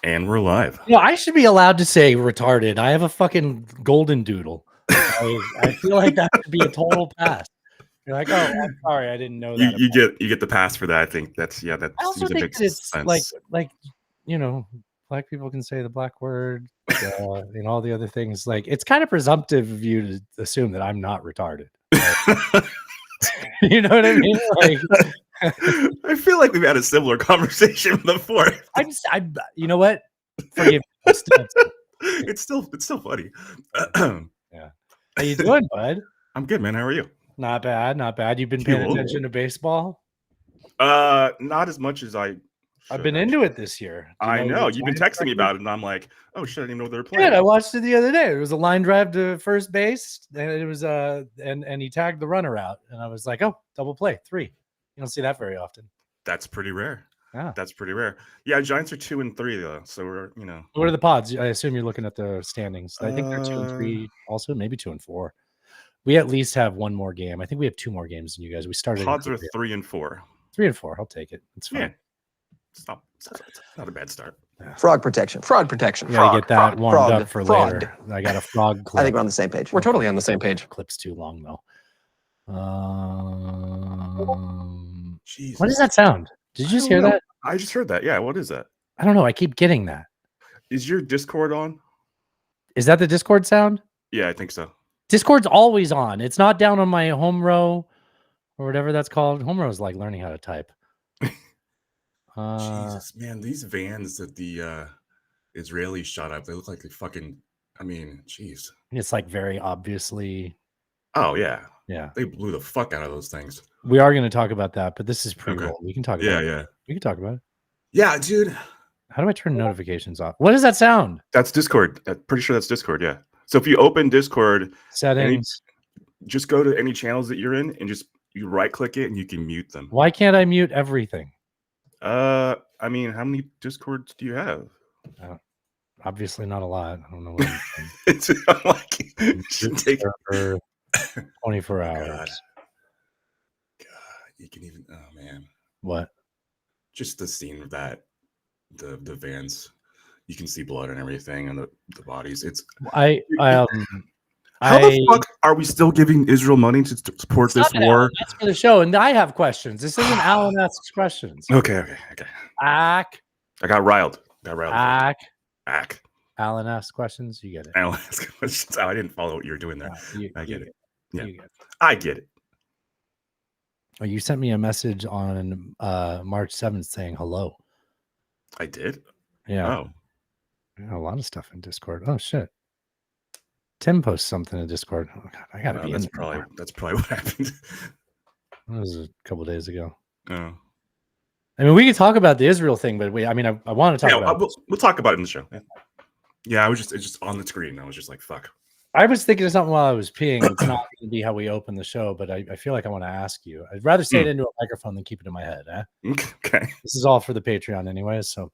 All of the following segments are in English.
And we're live. You know, I should be allowed to say retarded. I have a fucking golden doodle. I feel like that should be a total pass. You're like, oh, I'm sorry, I didn't know that. You get the pass for that. I think that I also seems to think make that it's sense. like you know, black people can say the black word, and all the other things. Like, it's kind of presumptive of you to assume that I'm not retarded. Like, you know what I mean? Like, I feel like we've had a similar conversation before. you know what? Forgive me. It's still funny. Yeah. How you doing, bud? I'm good, man. How are you? Not bad, not bad. You've been paying attention to baseball? Not as much as I've been into it this year. I know. You've been texting me about it, and I'm like, oh shit, I didn't even know they were playing. Yeah, I watched it the other day. It was a line drive to first base, and it was and he tagged the runner out, and I was like, oh, double play, 3. You don't see that very often. That's pretty rare. Yeah, that's pretty rare. Yeah, Giants are 2-3 though, so we're What are the pods? I assume you're looking at the standings. I think they're 2-3, also maybe 2-4. We at least have one more game. I think we have 2 more games than you guys. We started. Pods are 3-4. 3-4. I'll take it. It's fine. Yeah. It's not a bad start. Frog protection. Fraud protection. You gotta get that warmed up for later. I got a frog clip. I think we're on the same page. We're totally on the same page. Clip's too long though. Jesus. What does that sound? Did you just hear that? I just heard that. Yeah. What is that? I don't know. I keep getting that. Is your Discord on? Is that the Discord sound? Yeah, I think so. Discord's always on. It's not down on my home row or whatever that's called. Home row is like learning how to type. Jesus, man, these vans that the Israelis shot up, they look like they fucking, I mean, jeez. It's like very obviously. Oh, yeah. Yeah. They blew the fuck out of those things. We are going to talk about that, but this is pre-roll. Okay. We can talk about it. Yeah. We can talk about it. Yeah, dude. How do I turn notifications off? What does that sound? That's Discord. I'm pretty sure that's Discord, yeah. So if you open Discord settings, just go to any channels that you're in and you right click it and you can mute them. Why can't I mute everything? I mean, how many Discords do you have? Obviously not a lot. I don't know what it's like it should take 24 hours. God, you can even man. What? Just the scene of that, the vans, you can see blood and everything and the bodies. It's how the fuck are we still giving Israel money to support this war? That's for the show, and I have questions. This isn't Alan asks questions. Okay. I got riled. Alan asks questions. You get it. Alan asks questions. Oh, I didn't follow what you were doing there. I get it. Yeah, I get it. Oh, you sent me a message on March 7th saying hello. I did? Yeah. Oh. Yeah, a lot of stuff in Discord. Oh shit. Tim posts something in Discord. Oh god, I gotta be that's probably what happened. That was a couple days ago. Oh. I mean, we could talk about the Israel thing, but I want to talk about it. We'll talk about it in the show. Yeah, it's just on the screen. I was just like, fuck. I was thinking of something while I was peeing. It's not going to be how we open the show, but I feel like I want to ask you. I'd rather say it into a microphone than keep it in my head. Okay. This is all for the Patreon anyways. So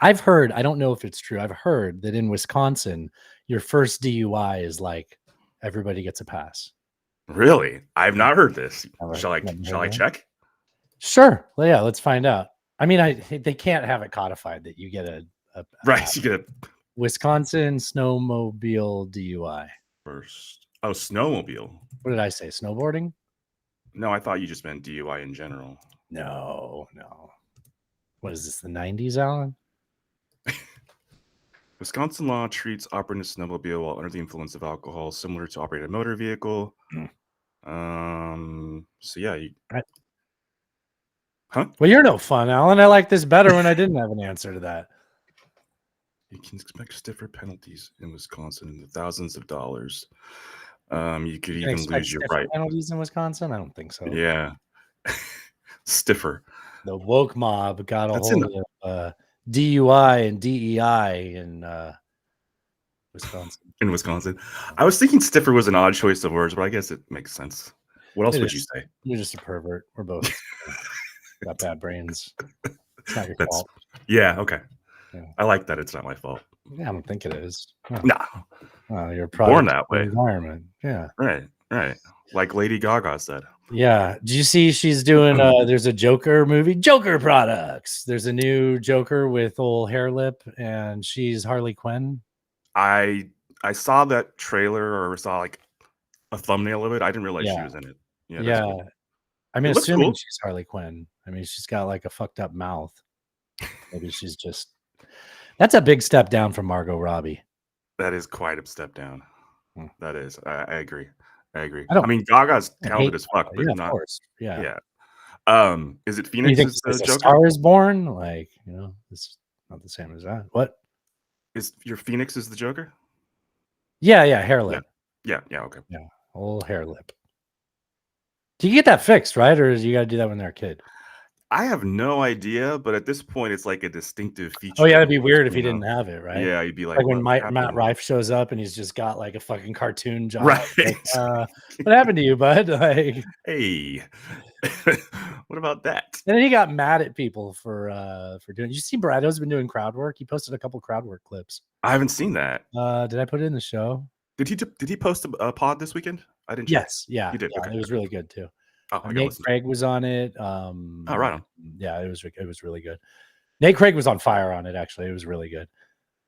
I've heard, I don't know if it's true. I've heard that in Wisconsin, your first DUI is like everybody gets a pass. Really? I've not heard this. Shall I check? Sure. Well, yeah, let's find out. I mean, they can't have it codified that you get a right. You get a Wisconsin snowmobile DUI. First. Oh, snowmobile. What did I say? Snowboarding? No, I thought you just meant DUI in general. No. What is this, the 90s, Alan? Wisconsin law treats operating a snowmobile while under the influence of alcohol similar to operating a motor vehicle. So yeah. Huh? Well, you're no fun, Alan. I like this better when I didn't have an answer to that. You can expect stiffer penalties in Wisconsin in the thousands of dollars. You could even lose your right. Penalties in Wisconsin? I don't think so. Yeah. Stiffer. The woke mob got a hold of DUI and DEI in Wisconsin. In Wisconsin. I was thinking stiffer was an odd choice of words, but I guess it makes sense. What else would you say? You're just a pervert. We're both got bad brains. It's not your fault. Yeah, okay. Yeah. I like that it's not my fault. Yeah, I don't think it is. No. You're born that way. Environment. Yeah. Right. Like Lady Gaga said. Yeah. Did you see she's doing there's a Joker movie, Joker products. There's a new Joker with old hair lip, and she's Harley Quinn. I saw that trailer or saw like a thumbnail of it. I didn't realize she Yeah. was in it. Yeah. That's Yeah. cool. I mean, It looks assuming cool. she's Harley Quinn. I mean, she's got like a fucked up mouth. Maybe she's just that's a big step down from Margot Robbie. That is quite a step down. Hmm. That is. I agree. I agree. I don't- I mean, Gaga's I talented hate as fuck, but yeah, of not. course. Yeah. Yeah. Is it You Phoenix think is it's the a Joker? Star is Born? Like, it's not the same as that. What? Is your Phoenix is the Joker? Yeah, hair lip. Yeah. Okay. Old hair lip. Do you get that fixed, right? Or you got to do that when they're a kid? I have no idea, but at this point, it's like a distinctive feature. Oh, yeah, it'd be weird if you he know? didn't have it, right? Yeah, you'd be like, Like when what Matt happened? Rife shows up and he's just got like a fucking cartoon job. Right. Like, what happened to you, bud? Like, Hey, what about that? and then he got mad at people for doing. You see, Brado's been doing crowd work. He posted a couple crowd work clips. I haven't seen that. Did I put it in the show? Did he post a pod this weekend? I didn't. Check. Yes. Yeah. You did. Yeah, Okay. it was really good too. Oh, I Nate Craig was on it. Oh, right on. Yeah, it was really good. Nate Craig was on fire on it. Actually, it was really good.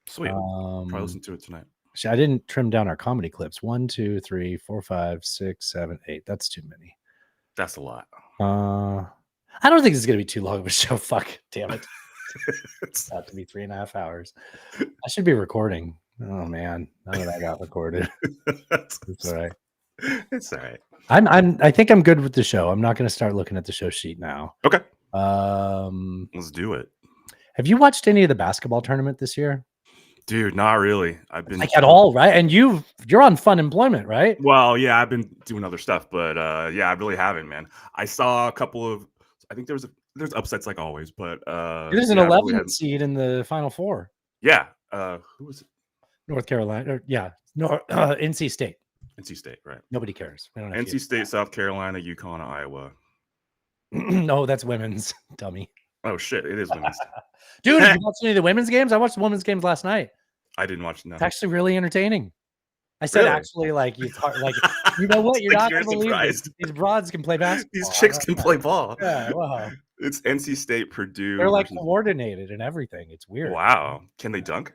Sweet. Probably listen to it tonight. I didn't trim down our comedy clips. 1, 2, 3, 4, 5, 6, 7, 8. That's too many. That's a lot. I don't think it's gonna be too long of a show. Fuck, damn it. It's about to be 3.5 hours. I should be recording. Oh man, none of that got recorded. It's all right. It's all right. I think I'm good with the show. I'm not gonna start looking at the show sheet now. Okay. Let's do it. Have you watched any of the basketball tournament this year? Dude, not really. I've been like at all, right? And you're on fun employment, right? Well, yeah, I've been doing other stuff, but yeah, I really haven't, man. I saw a couple of. I think there's upsets like always, but there's an yeah, 11th seed in the Final Four. Yeah, who was it? North Carolina. NC State. NC State, right? Nobody cares. NC State, South Carolina, UConn, Iowa. No, that's women's. Dummy. Oh shit, it is women's. Dude, did you watch any of the women's games? I watched the women's games last night. I didn't watch them. It's actually really entertaining. I said Really? actually, like you know what? You're not You're gonna believe it. These broads can play basketball. These chicks can play ball. Yeah, wow. It's NC State, Purdue. They're like coordinated and everything. It's weird. Wow. Can they dunk?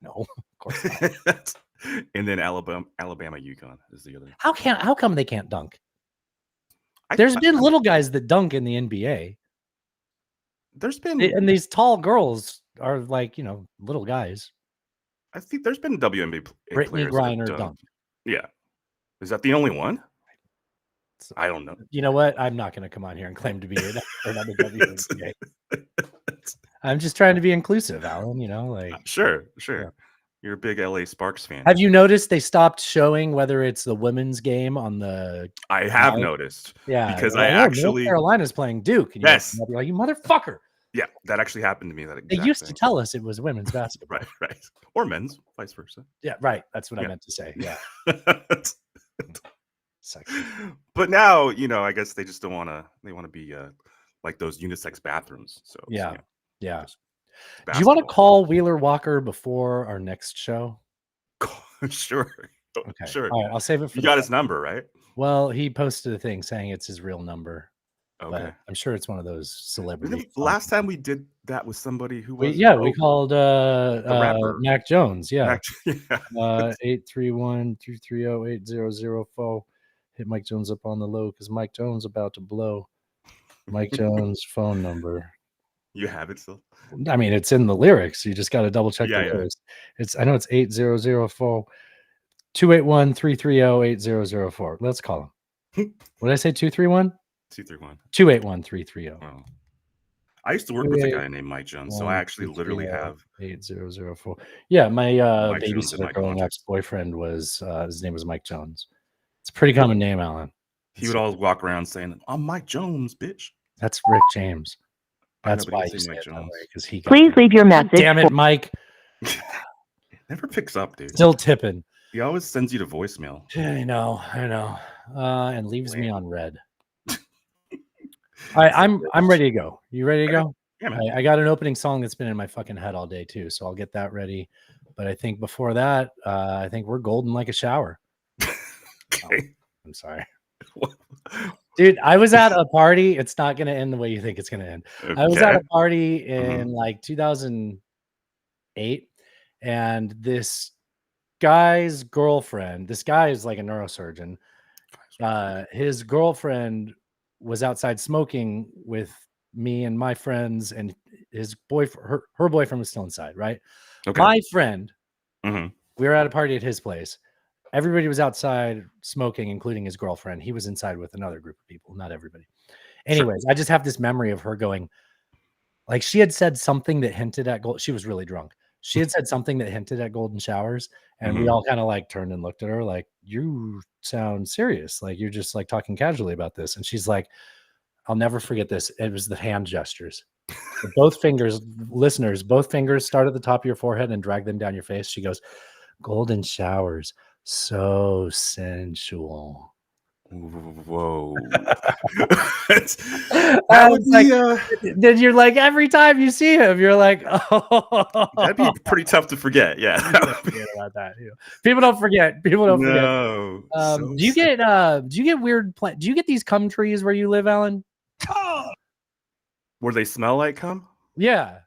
No, of course not. And then Alabama, UConn is the other. How come they can't dunk? There's been little guys that dunk in the NBA. There's been and these tall girls are like, little guys. I think there's been WNBA Brittany players Griner that dunk. Yeah. Is that the only one? I don't know. You know what? I'm not going to come on here and claim to be an expert on the WNBA. I'm just trying to be inclusive, Alan. Sure. Yeah. You're a big LA Sparks fan. Have you noticed they stopped showing whether it's the women's game on the? I have noticed. Yeah, because North Carolina's playing Duke. And yes, you're like, you motherfucker. Yeah, that actually happened to me. They used to tell us it was women's basketball, right, or men's, vice versa. Yeah, right. That's what I meant to say. Yeah. But now, I guess they just don't want to. They want to be like those unisex bathrooms. So yeah. Do you want to call Wheeler Walker before our next show? Sure. Okay. Sure. All right. I'll save it for you. Got his number, right? Well, he posted a thing saying it's his real number. Okay. But I'm sure it's one of those celebrity. Last time we did that with somebody who was we called Mac Jones. Yeah. 831-230-8004. Hit Mike Jones up on the low because Mike Jones about to blow. Mike Jones phone number. You have it still? I mean, it's in the lyrics. You just got to double check the lyrics. I know it's 8004 281-330-8004. Let's call him. What did I say? 231? 231. 281-330. Wow. I used to work with a guy named Mike Jones, so I actually literally have 8004. Yeah, my babysitter growing ex-boyfriend was his name was Mike Jones. It's a pretty common name, Alan. He would always walk around saying, "I'm Mike Jones, bitch." That's Rick James. That's why you say Mike Jones. Because he. Please leave your message. Damn it, Mike. Never picks up, dude. Still tipping. He always sends you to voicemail. I know. And leaves me on red. All right, I'm ready to go. You ready to go? Yeah, man. I got an opening song that's been in my fucking head all day too, so I'll get that ready. But I think before that, I think we're golden like a shower. Okay. I'm sorry. Dude, I was at a party. It's not going to end the way you think it's going to end. I was at Okay. a party in like 2008, and this guy's girlfriend, this guy is like a neurosurgeon. His girlfriend was outside smoking with me and my friends, and his boyfriend, her boyfriend was still inside, right? Okay. My friend, Mhm. we were at a party at his place. Everybody was outside smoking, including his girlfriend. He was inside with another group of people, not everybody. Anyways, I just have this memory of her going, like, she had said something that hinted at gold. She was really drunk. She had said something that hinted at golden showers, and we all kind of like turned and looked at her like, you sound serious. Like, you're just like talking casually about this. And she's like, I'll never forget this. It was the hand gestures. So both fingers, listeners, both fingers start at the top of your forehead and drag them down your face. She goes, golden showers, so sensual. Whoa. I was like, then you're like, every time you see him, you're like, oh, that'd be pretty tough to forget. Yeah. forget about that. You know, people don't forget. People don't forget. No. Do you get weird do you get these cum trees where you live, Alan? Where they smell like cum? Yeah.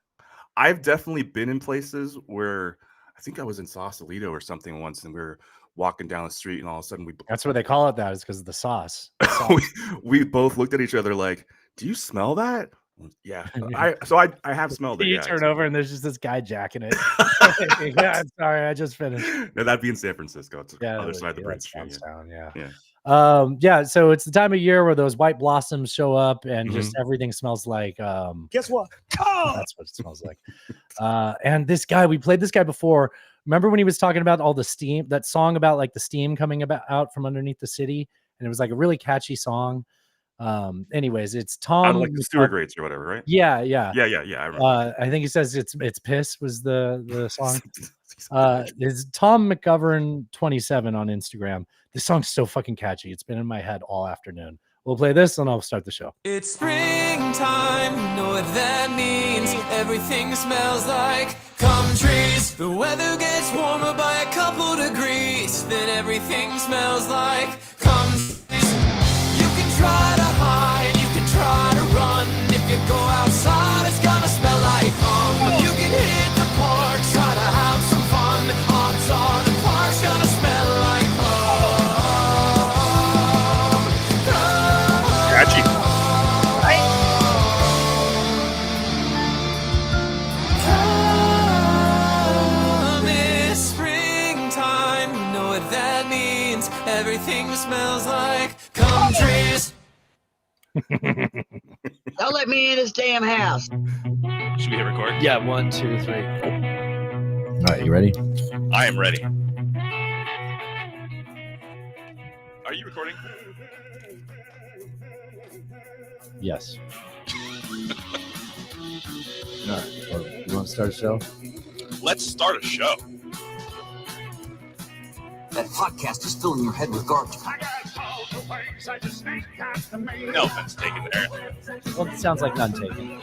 I've definitely been in places where I think I was in Sausalito or something once, and we were walking down the street, and all of a sudden that's what they call it. That is because of the sauce. we both looked at each other like, "Do you smell that?" Yeah, I have smelled it. You Yeah, turn over and there's just this guy jacking it. Yeah, sorry, I just finished. No, that'd be in San Francisco. It's the Yeah, other side of the bridge. Yeah. So it's the time of year where those white blossoms show up, and just everything smells like. Guess what? That's what it smells like. And this guy, we played this guy before. Remember when he was talking about all the steam? That song about like the steam coming out from underneath the city, and it was like a really catchy song. Anyways, it's Tom, like the sewer grates or whatever, right? Yeah. I remember. I think he says it's piss was the song. It's Tom McGovern 27 on Instagram. This song's so fucking catchy. It's been in my head all afternoon. We'll play this and I'll start the show. It's springtime, you know what that means. Everything smells like cum trees. The weather gets warmer by a couple degrees. Then everything smells like cum trees. You can try to hide, you can try to run. If you go outside, it's gonna smell like cum. You can hit the park, try to have some fun. Odds are the park's gonna smell like Catchy. It's springtime, you know what that means. Everything smells like cum trees. Don't let me in this damn house. Should we hit record? Yeah, 1, 2, 3. All right, you ready? I am ready. Are you recording? Yes. All right. Well, you want to start a show? Let's start a show. That podcast is filling your head with garbage. No offense taken there. Well, it sounds like none taken.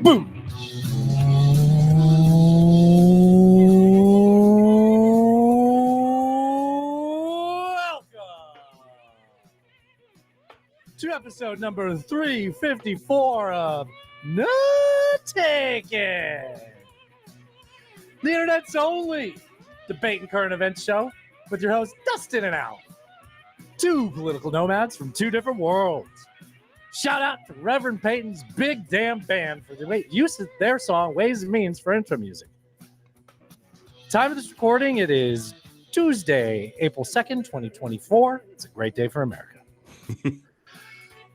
Boom! To episode number 354 of No Taken, the internet's only debate and current events show with your hosts Dustin and Al, two political nomads from two different worlds. Shout out to Reverend Peyton's Big Damn Band for the use of their song Ways and Means for intro music. Time of this recording, it is Tuesday, April 2nd, 2024. It's a great day for America.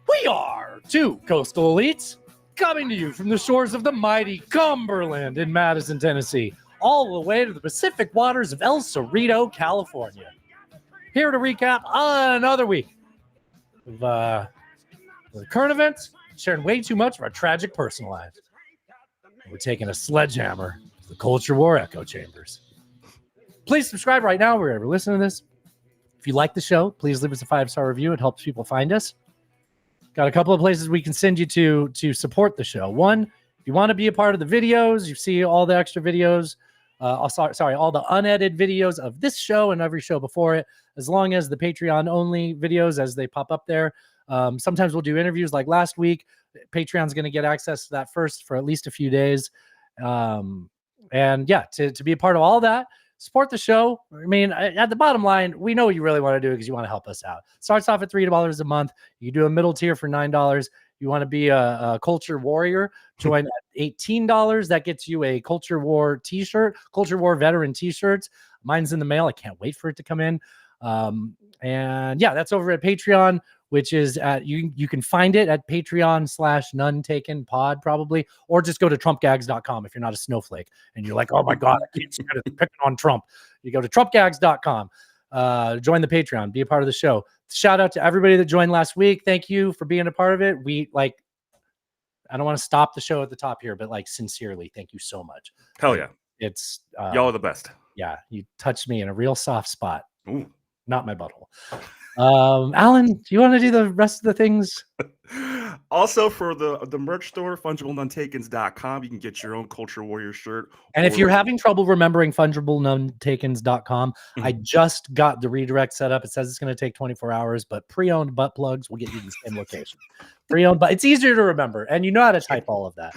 We are two coastal elites coming to you from the shores of the mighty Cumberland in Madison, Tennessee, all the way to the Pacific waters of El Cerrito, California. Here to recap another week of the current events, sharing way too much of our tragic personal lives. We're taking a sledgehammer to the culture war echo chambers. Please subscribe right now wherever you listen to this. If you like the show, please leave us a 5-star review. It helps people find us. Got a couple of places we can send you to support the show. One, If you want to be a part of the videos, you see all the extra videos. All the unedited videos of this show and every show before it, as long as the Patreon only videos as they pop up there. Sometimes we'll do interviews like last week. Patreon's going to get access to that first for at least a few days. And yeah, to be a part of all that, support the show. I mean, at the bottom line, we know what you really want to do because you want to help us out. Starts off at $3 a month. You do a middle tier for $9. You want to be a culture warrior, join at $18. That gets you a Culture War t-shirt, Culture War veteran t-shirts. Mine's in the mail. I can't wait for it to come in. And yeah, that's over at Patreon, which is at you can find it at Patreon/nonetakenpod probably, or just go to trumpgags.com if you're not a snowflake and you're like, oh my God, I keep picking on Trump. You go to trumpgags.com, join the Patreon, be a part of the show. Shout out to everybody that joined last week. Thank you for being a part of it. I don't want to stop the show at the top here, but sincerely, thank you so much. Hell yeah. It's Y'all are the best. yeah, you touched me in a real soft spot. Ooh. Not my butthole. Alan, do you want to do the rest of the things? Also, for the merch store, fungiblenuntakens.com, you can get your own Culture Warrior shirt. And if you're having trouble remembering fungiblenuntakens.com, I just got the redirect set up. It says it's going to take 24 hours, but pre-owned butt plugs will get you to the same location. Pre-owned, but it's easier to remember, and you know how to type all of that.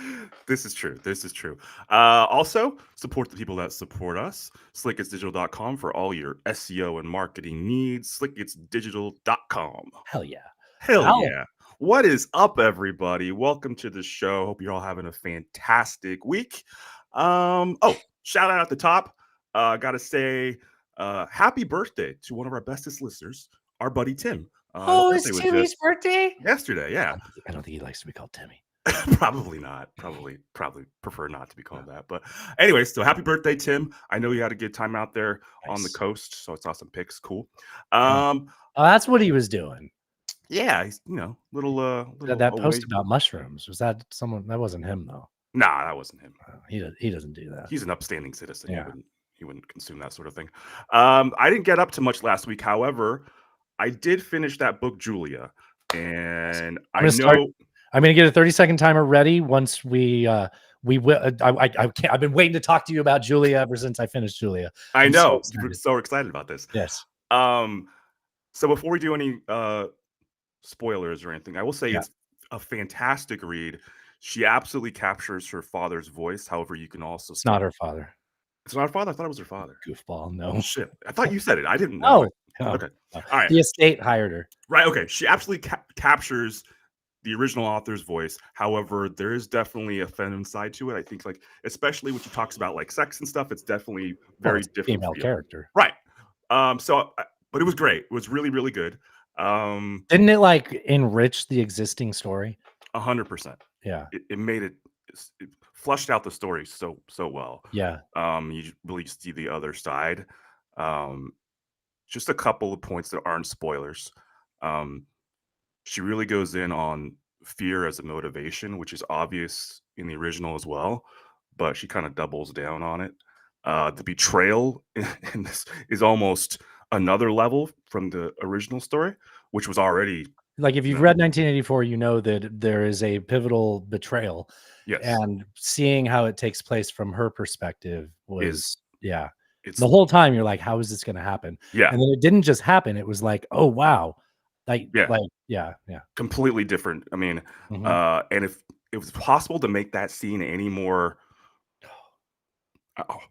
This is true. This is true. Also, support the people that support us. Slickitsdigital.com for all your SEO and marketing needs. Slickitsdigital.com. Hell yeah. Hell Wow. yeah. What is up, everybody? Welcome to the show. Hope you're all having a fantastic week. Shout out at the top. Gotta say happy birthday to one of our bestest listeners, our buddy Tim. It's his birthday was Timmy's just birthday? yesterday. Yeah. I don't think he likes to be called Timmy. Probably not. Probably prefer not to be called that. But anyway, so happy birthday, Tim. I know you had a good time out there on the Nice. coast, so I saw some pics. Cool. Oh, that's what he was doing. Yeah, he's little That post away. about mushrooms. Was that someone? That wasn't him though. Nah, that wasn't him. He doesn't do that. He's an upstanding citizen. Yeah. He wouldn't consume that sort of thing. I didn't get up to much last week. However, I did finish that book, Julia, and I'm gonna get a 30-second timer ready once we will. I can't. I've been waiting to talk to you about Julia ever since I finished Julia. I I'm know. so You're excited. so excited about this. Yes. So before we do any spoilers or anything, I will say Yeah. it's a fantastic read. She absolutely captures her father's voice. However, you can also It's not her father. It's not her father. I thought it was her father. Goofball. Oh No. shit! I thought you said it. I didn't know. No. Okay. No. All right. The estate hired her. Right. Okay. She absolutely captures the original author's voice. However, there is definitely a feminine side to it. I think, especially when she talks about sex and stuff, it's definitely very It's a different. female feel. character. Right. But it was great. It was really, really good. Didn't it enrich the existing story? 100%. Yeah. It made it flushed out the story so well. Yeah. You really see the other side. Just a couple of points that aren't spoilers. She really goes in on fear as a motivation, which is obvious in the original as well, but she kind of doubles down on it. The betrayal in this is almost another level from the original story, which was already If you've read 1984, you know that there is a pivotal betrayal. yes. And seeing how it takes place from her perspective was It's the whole time you're like, how is this going to happen? yeah, And then it didn't just happen. It was like, oh wow. Yeah. completely different. I mean, Mhm. and if it was possible to make that scene any more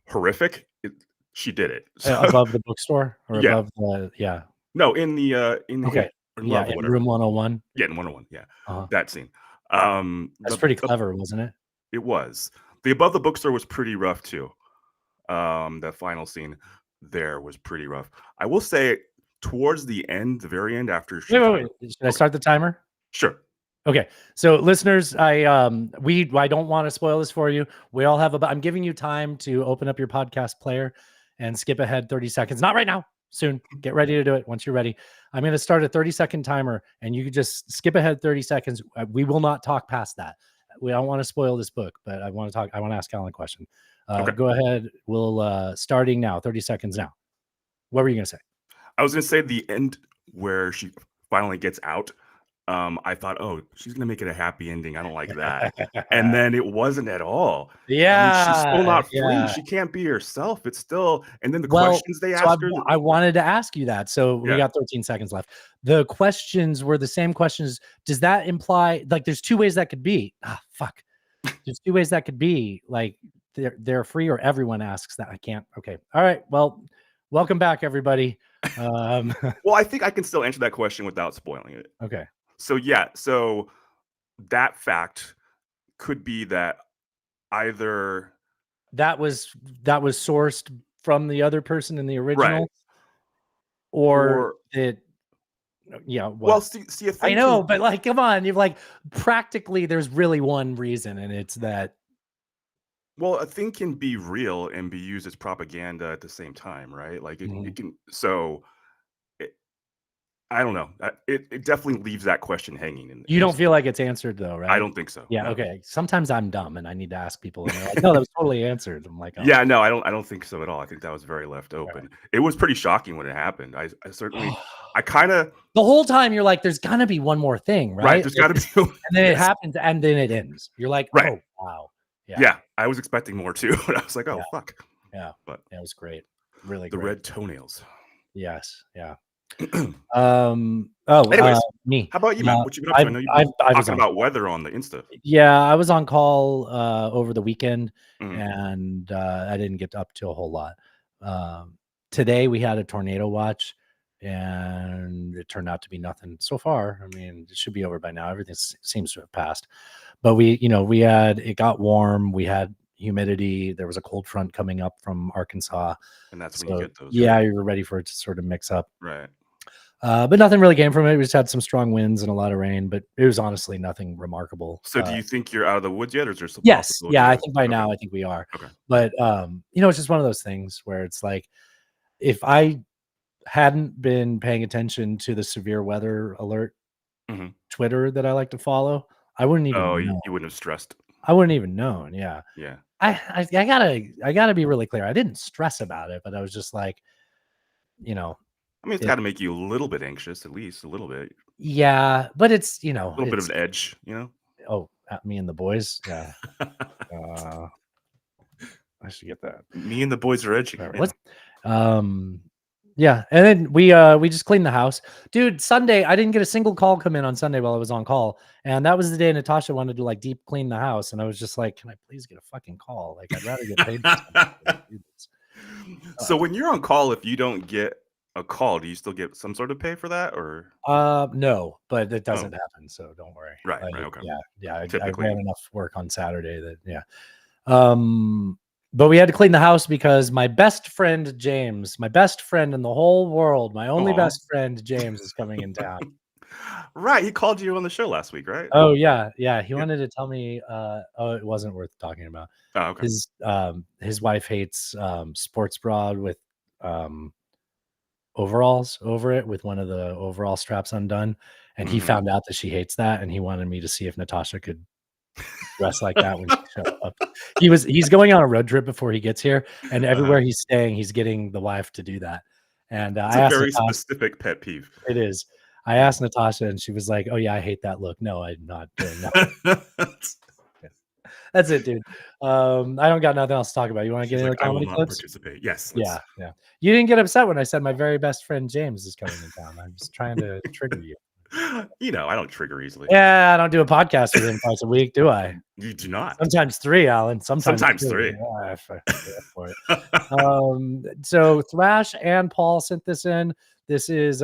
horrific, she did it. So- Above the bookstore or Yeah. above the no, in the Okay. in Yeah, love or in whatever. room 101. Yeah, in 101. Yeah, Uh-huh. that scene. That's pretty clever, wasn't it? It was. The above the bookstore was pretty rough too. That final scene there was pretty rough. I will say towards the end, the very end, after she Wait. Should I start the timer? Sure. Okay, so listeners, I don't want to spoil this for you. We all have I'm giving you time to open up your podcast player and skip ahead 30 seconds. Not right now. Soon. Get ready to do it once you're ready. I'm going to start a 30-second timer, and you can just skip ahead 30 seconds. We will not talk past that. We don't want to spoil this book, but I want to ask Alan a question. Okay. Go ahead. We'll starting now. 30 seconds now. What were you going to say? I was going to say the end where she finally gets out. I thought, oh, she's gonna make it a happy ending. I don't like that. And then it wasn't at all. I mean, she's still not free. yeah. She can't be herself. It's still, and then the Well, questions they so asked her. I wanted to ask you that. So we Yeah. got 13 seconds left. The questions were the same questions. Does that imply like there's two ways that could be? Ah, fuck. There's two ways that could be. Like they're free or everyone asks that. I can't. Okay. All right. Well, welcome back, everybody. Well, I think I can still answer that question without spoiling it. Okay. So yeah, so that fact could be that either That was sourced from the other person in the original, or that. Yeah. well, see, a I thing know, can- but like, come on, you're like practically. There's really one reason, and it's that. well, a thing can be real and be used as propaganda at the same time, right? Like Mhm. it can. So I don't know. It definitely leaves that question hanging. You don't feel like it's answered though, right? I don't think so. Yeah. no. Okay. Sometimes I'm dumb and I need to ask people, and they're like, "No, that was totally answered." I'm like, oh. Yeah, no, I don't think so at all. I think that was very left open. It was pretty shocking when it happened. I certainly, I kind of The whole time you're like, "There's gonna be one more thing, right?" There's got to be, and then it yes. happens, and then it ends. You're like, Right. "Oh wow, Yeah, I was expecting more too. But I was like, oh fuck, yeah." But It was great, really the great. red toenails. Yes, yeah. Anyways, Me. How about you, man? What you been up to? I know you've been I was talking on, about weather on the Insta. yeah, I was on call over the weekend, Mhm. and I didn't get up to a whole lot. Today we had a tornado watch, and it turned out to be nothing so far. I mean, it should be over by now. Everything seems to have passed, but it got warm. We had humidity. There was a cold front coming up from Arkansas. And that's when So, you get those. yeah, you were ready for it to sort of mix up. Right. But nothing really came from it. We just had some strong winds and a lot of rain, but it was honestly nothing remarkable. So do you think you're out of the woods yet, or is there some Yes. possibility Yeah, I of- think by okay. now, I think we are. Okay. But it's just one of those things where it's like, if I hadn't been paying attention to the severe weather alert Mhm. Twitter that I like to follow, I wouldn't even Oh, know. you wouldn't have stressed. I wouldn't even known. Yeah. Yeah. I gotta be really clear. I didn't stress about it, but I was just like, I mean, it's It- got to make you a little bit anxious, at least a little bit, yeah, but it's, a little bit of an edge, oh, me and the boys. Yeah. I should get that. Me and the boys are edgy. Whatever. Yeah. What's yeah, and then we just cleaned the house, dude. Sunday I didn't get a single call come in on Sunday while I was on call, and that was the day Natasha wanted to like deep clean the house, and I was just like, can I please get a fucking call? Like, I'd rather get paid for something than do this. So when you're on call, if you don't get a call, do you still get some sort of pay for that, or No, but it doesn't happen, so don't worry. Right, Like, right, okay. Yeah, I Typically. ran enough work on Saturday that but we had to clean the house because my best friend James, my best friend in the whole world, my only Aw. best friend James is coming in town. right? He called you on the show last week, right? Oh yeah. He wanted to tell me it wasn't worth talking about. Oh, okay. His wife hates sports bra with overalls over it with one of the overall straps undone, and he Mhm. found out that she hates that, and he wanted me to see if Natasha could dress like that when she showed up. He's going on a road trip before he gets here, and everywhere he's staying, he's getting the wife to do that. And It's I a asked very Natasha, specific pet peeve. it is. I asked Natasha, and she was like, "Oh yeah, I hate that look." No, I'm not doing that. That's it, dude. I don't got nothing else to talk about. You want to get She's into like, the I will comedy not clips? participate. Yes. Yeah. You didn't get upset when I said my very best friend James is coming in town. I'm just trying to trigger you. I don't trigger easily. Yeah, I don't do a podcast with him twice a week, do I? You do not. Sometimes 3, Alan. Sometimes two. 3. Yeah, I feel for it. So Thrash and Paul sent this in. This is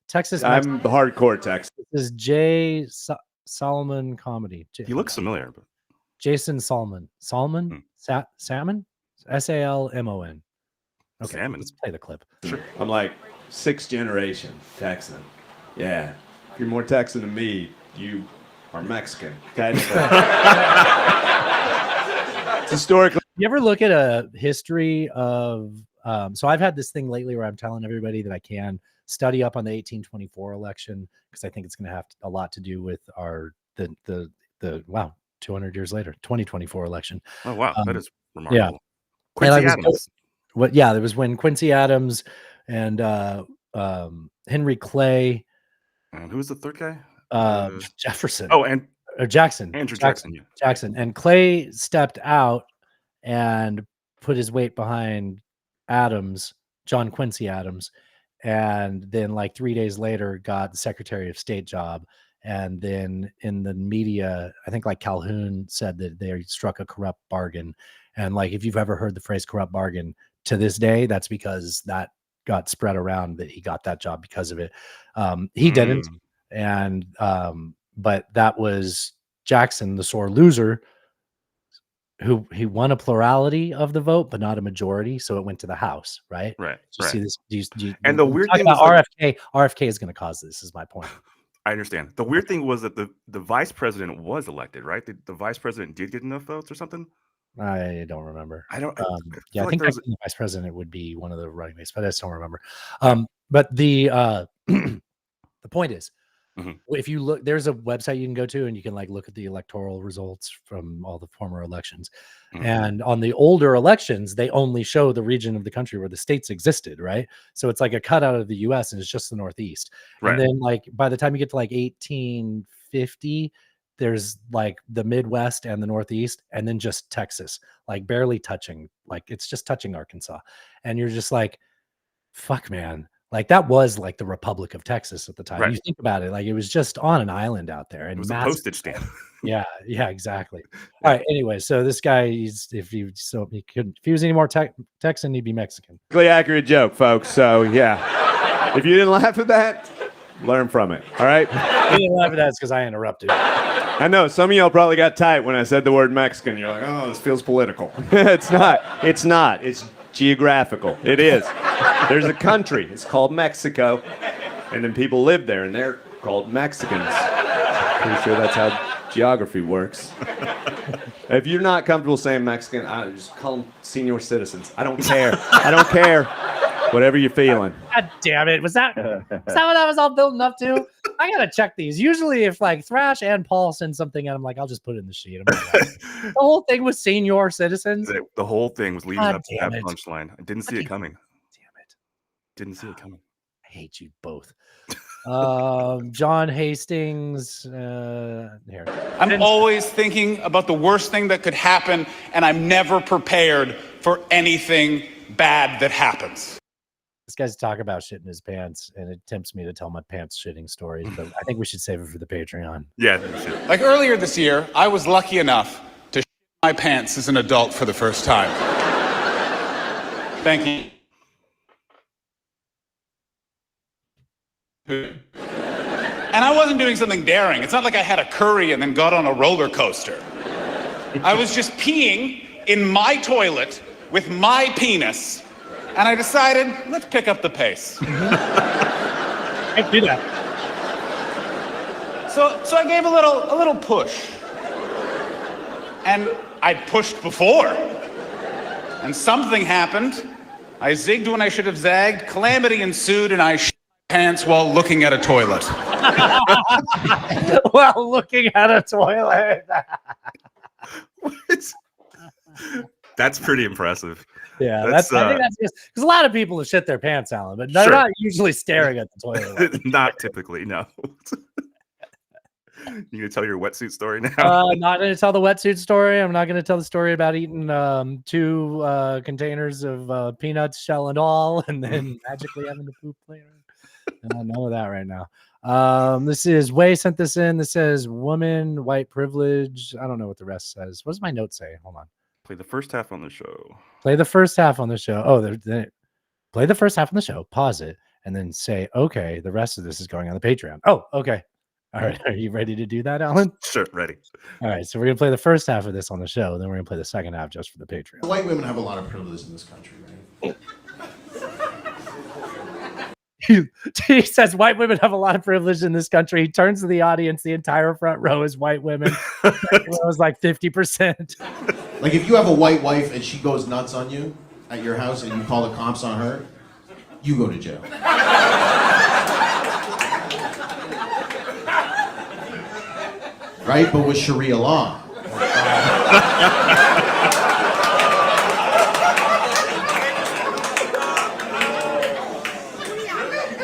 Texas. I'm hardcore Texas. This is Jay Solomon comedy. He looks familiar, but Jason Salmon. Salmon? Salmon? Salmon. Okay, Salmon. let's play the clip. I'm like 6th generation Texan. Yeah. If you're more Texan than me, you are Mexican. Okay. Historically. You ever look at a history of so I've had this thing lately where I'm telling everybody that I can study up on the 1824 election because I think it's going to have a lot to do with our the 200 years later 2024 election. Oh wow, that is remarkable. Yeah. Quincy Adams. There was when Quincy Adams and Henry Clay. And who was the third guy? Jefferson. Oh, and Or Jackson. Andrew Jackson. Yeah. Jackson. And Clay stepped out and put his weight behind Adams, John Quincy Adams, and then like 3 days later got the Secretary of State job. And then in the media, I think like Calhoun said that they struck a corrupt bargain. And like, if you've ever heard the phrase corrupt bargain, to this day, that's because that got spread around that he got that job because of it. He didn't. And, but that was Jackson, the sore loser, who he won a plurality of the vote, but not a majority. So it went to the House, right? Right. Do you see this? And the weird thing about was, RFK is going to cause this, is my point. I understand. The weird thing was that the vice president was elected, right? The vice president did get enough votes or something. I don't remember. I don't. Yeah, I like think there's the vice president would be one of the running mates, but I just don't remember. But the the point is, if you look, there's a website you can go to, and you can like look at the electoral results from all the former elections. And on the older elections, they only show the region of the country where the states existed, right? So it's like a cutout of the U.S. and it's just the Northeast. Right. And then like by the time you get to like 1850. There's like the Midwest and the Northeast, and then just Texas, like barely touching, like it's just touching Arkansas. And you're just like, fuck, man. Like that was like the Republic of Texas at the time. Right. You think about it, like it was just on an island out there. And it was a postage stamp. Yeah, exactly. All right. Anyway, so this guy, if he was any more Texan, he'd be Mexican. Accurate joke, folks. So yeah, if you didn't laugh at that, learn from it. All right. You didn't laugh at that because I interrupted. I know some of y'all probably got tight when I said the word Mexican. You're like, oh, this feels political. It's not. It's not. It's geographical. It is. There's a country. It's called Mexico. And then people live there, and they're called Mexicans. Pretty sure that's how geography works. If you're not comfortable saying Mexican, I just call them senior citizens. I don't care. I don't care. Whatever you're feeling. God damn it. Was that what I was all building up to? I gotta check these. Usually if like Thrash and Paul send something and I'm like, I'll just put it in the sheet. The whole thing was senior citizens. The whole thing was leading God up to that damn it. punchline. I didn't see it coming. Damn it. Didn't see it coming. I hate you both. John Hastings. Here. I'm always thinking about the worst thing that could happen, and I'm never prepared for anything bad that happens. This guy's talking about shitting his pants, and it tempts me to tell my pants shitting stories, but I think we should save it for the Patreon. Yeah, you should. Like earlier this year, I was lucky enough to shit my pants as an adult for the first time. Thank you. And I wasn't doing something daring. It's not like I had a curry and then got on a roller coaster. I was just peeing in my toilet with my penis, and I decided, let's pick up the pace. Can't do that. So I gave a little push. And I pushed before. And something happened. I zigged when I should have zagged. Calamity ensued, and I shit my pants while looking at a toilet. While looking at a toilet. That's pretty impressive. Yeah, I think that's just because a lot of people have shit their pants, Alan, but they're not usually staring at the toilet. Not typically, no. You gonna tell your wetsuit story now? Not going to tell the wetsuit story. I'm not going to tell the story about eating 2 containers of peanuts, shell and all, and then magically having the poop later. None of that right now. This is Way sent this in. This says woman, white privilege. I don't know what the rest says. What does my note say? Hold on. Play the first half on the show. Play the first half on the show. Oh, play the first half on the show. Pause it and then say, okay, the rest of this is going on the Patreon. Oh, okay. All right. Are you ready to do that, Alan? Sure, ready. All right. So we're going to play the first half of this on the show. Then we're going to play the second half just for the Patreon. White women have a lot of privilege in this country, right? He says white women have a lot of privilege in this country. He turns to the audience. The entire front row is white women. It was like 50%. Like if you have a white wife and she goes nuts on you at your house and you call the cops on her, you go to jail. Right? But with Sharia law.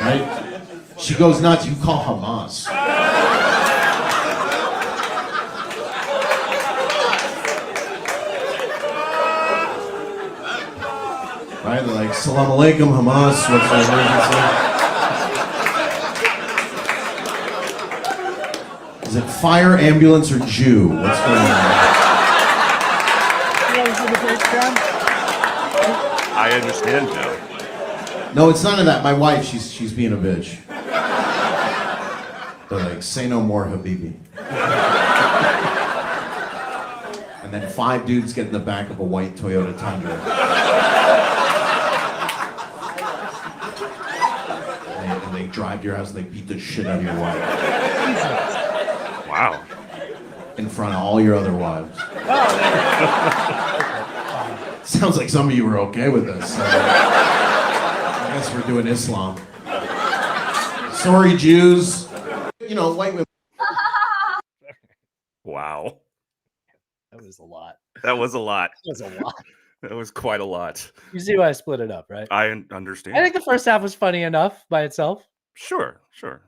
Right? She goes nuts, you call Hamas. right? They're like, Salam alaikum, Hamas. What's the emergency? Is it fire, ambulance, or Jew? What's going on? I understand now. No, it's none of that. My wife, she's being a bitch. They're like, say no more, Habibi. And then 5 dudes get in the back of a white Toyota Tundra. And they drive to your house and they beat the shit out of your wife. Wow. In front of all your other wives. Sounds like some of you were okay with this. I guess we're doing Islam. Sorry, Jews. You know, white women. Wow. That was a lot. That was a lot. That was a lot. That was quite a lot. You see why I split it up, right? Understand. I think the first half was funny enough by itself. Sure. Sure.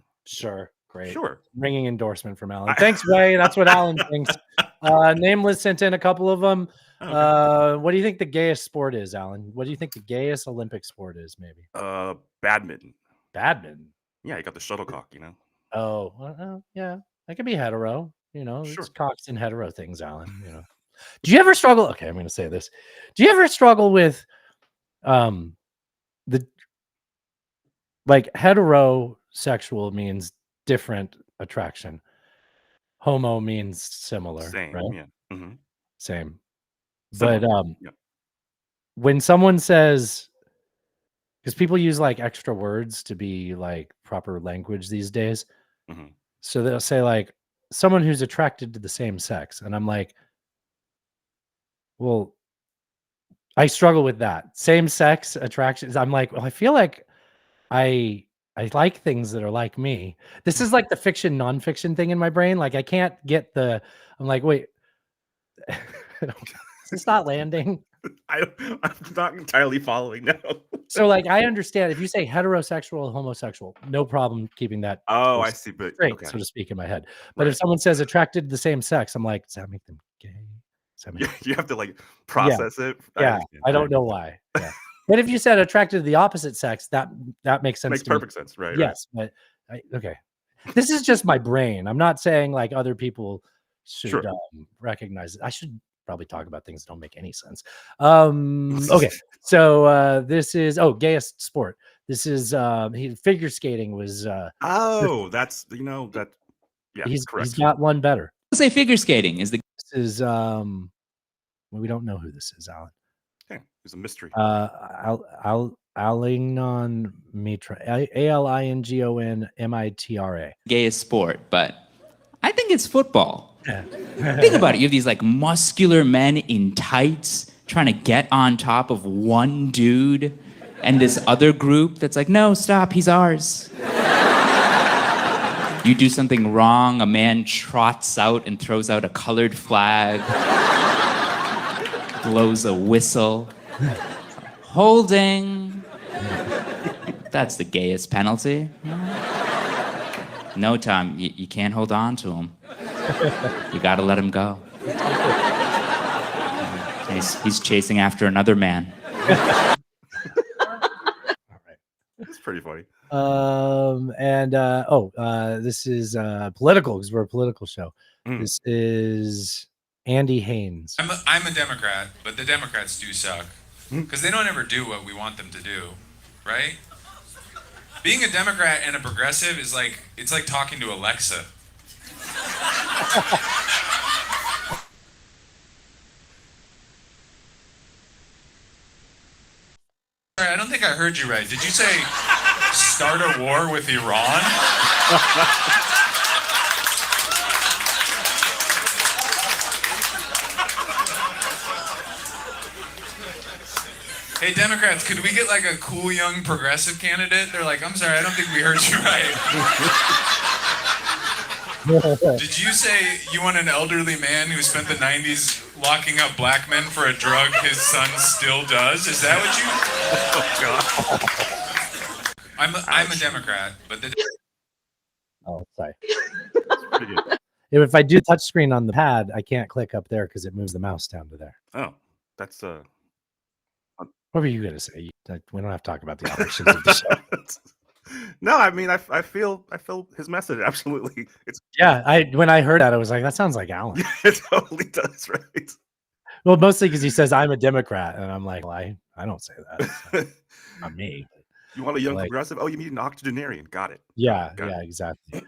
Great. Sure. Ringing endorsement from Alan. Thanks, Ray. That's what Alan thinks. Nameless sent in a couple of them. Okay. What do you think the gayest sport is, Alan? What do you think the gayest Olympic sport is, maybe? Badminton. Badminton? Yeah, you got the shuttlecock, you know? Oh, yeah. I could be hetero. You know, Sure. it's cocks and hetero things, Alan. You know. Do you ever struggle? Okay, I'm going to say this. Do you ever struggle with the like heterosexual means different attraction. Homo means similar. Same, right? yeah. Mm-hmm. Same. Similar, But yeah. when someone says, because people use like extra words to be like proper language these days. Mm-hmm. So they'll say like someone who's attracted to the same sex. And I'm like, well, I struggle with that. Same sex attractions. I'm like, well, I feel like I like things that are like me. This is like the fiction, nonfiction thing in my brain. Like I can't get I'm like, wait, it's not landing. I'm not entirely following now. So like, I understand if you say heterosexual, homosexual, no problem keeping that. Oh, I see. But straight, okay. so to speak, in my head. But Right. if someone says attracted to the same sex, I'm like, does that make them gay? Does that make You have to like process it. Yeah, understand. I don't know why. Yeah. But if you said attracted to the opposite sex, that makes sense. Makes to me. perfect sense, right? Yes, but okay. This is just my brain. I'm not saying like other people should Sure. recognize it. I should probably talk about things that don't make any sense. Okay, so this is gayest sport. This is figure skating was. Oh, that's that. Yeah, he's correct. got one better. Let's say figure skating is the. This is we don't know who this is, Alan. Okay, it's a mystery. Alingnon Mitra, Alingon Mitra. Gayest sport, but I think it's football. Think about it. You have these like muscular men in tights trying to get on top of one dude, and this other group that's like, no, stop, he's ours. You do something wrong, a man trots out and throws out a colored flag, blows a whistle. Holding. That's the gayest penalty. No, Tom, you can't hold on to him. You gotta let him go. He's chasing after another man. It's pretty funny. This is political because we're a political show. This is Andy Haynes. I'm a Democrat, but the Democrats do suck because they don't ever do what we want them to do, right? Being a Democrat and a progressive is like talking to Alexa. Sorry, I don't think I heard you right. Did you say start a war with Iran? Hey, Democrats, could we get like a cool young progressive candidate? They're like, I'm sorry, I don't think we heard you right. Did you say you want an elderly man who spent the 90s locking up black men for a drug his son still does? Is that what you... Oh, God. I'm a Democrat, but the... Oh, sorry. If I do touch screen on the pad, I can't click up there because it moves the mouse down to there. Oh, that's What were you gonna say? We don't have to talk about the operations of the show. No, I mean, I feel his message absolutely. It's Yeah, when I heard that, I was like, that sounds like Alan. it totally does, right? Well, mostly because he says I'm a Democrat, and I'm like, well, I don't say that. So, not me. You want a young Like- progressive? Oh, you mean an octogenarian? Got it. Yeah, Got yeah, it. exactly.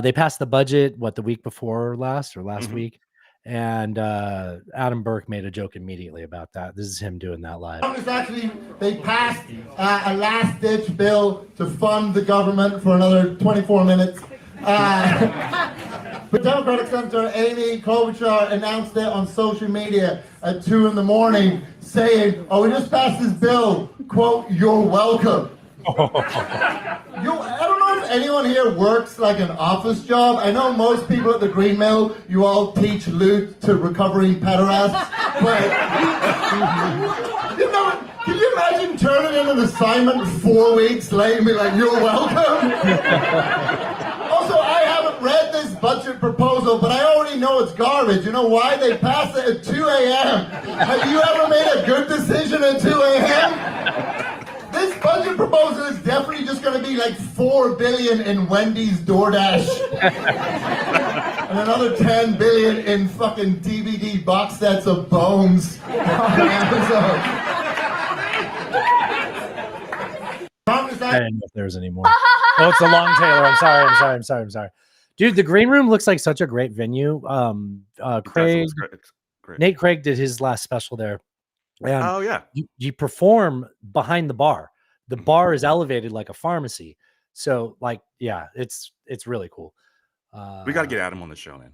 They passed the budget the week before last Mhm. week, and Adam Burke made a joke immediately about that. This is him doing that live. They passed a last-ditch bill to fund the government for another 24 minutes. The Democratic Senator Amy Klobuchar announced it on social media at 2 a.m, saying, "Oh, we just passed this bill. Quote, you're welcome." I don't know if anyone here works like an office job. I know most people at the Green Mill, you all teach loot to recovering pederasts, but can you imagine turning in an assignment 4 weeks late and be like, "You're welcome"? Also, I haven't read this budget proposal, but I already know it's garbage. You know why? They passed it at 2 a.m. Have you ever made a good decision at 2 a.m.? This budget proposal is definitely just going to be like $4 billion in Wendy's DoorDash. And another $10 billion in fucking DVD box sets of Bones on Amazon. I didn't know if there was any more. Oh, it's a long Taylor. I'm sorry. Dude, the Green Room looks like such a great venue. Craig, It's great. Nate Craig did his last special there. And Oh yeah. you perform behind the bar. The bar is elevated like a pharmacy. So like, yeah, it's really cool. We got to get Adam on the show, man.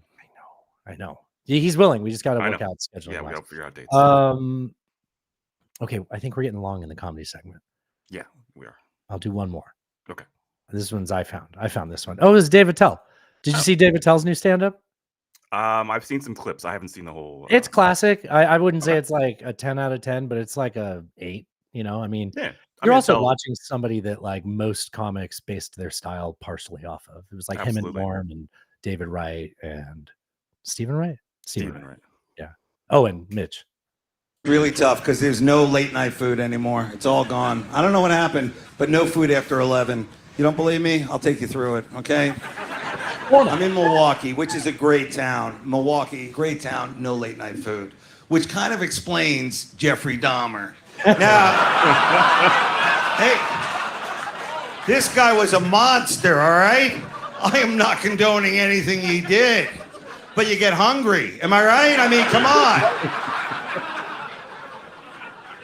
I know. He's willing. We just got to I work know. out scheduling. Yeah, we wise. got to figure out dates. Okay, I think we're getting long in the comedy segment. Yeah, we are. I'll do one more. Okay. This one's I found this one. Oh, it was David Tell. Did you see David Tell's new stand-up? I've seen some clips. I haven't seen the whole. It's classic. I wouldn't say it's like a 10 out of 10, but it's like a 8. You know, I mean, Yeah. you're also watching somebody that like most comics based their style partially off of. It was like him and Absolutely. Norm and David Wright and Stephen Wright. Stephen Wright. Yeah. Oh, and Mitch. Really tough because there's no late night food anymore. It's all gone. I don't know what happened, but no food after 11. You don't believe me? I'll take you through it, okay? I'm in Milwaukee, which is a great town. Milwaukee, great town, no late night food, which kind of explains Jeffrey Dahmer. Now, hey, this guy was a monster, all right? I am not condoning anything he did, but you get hungry. Am I right? I mean, come on.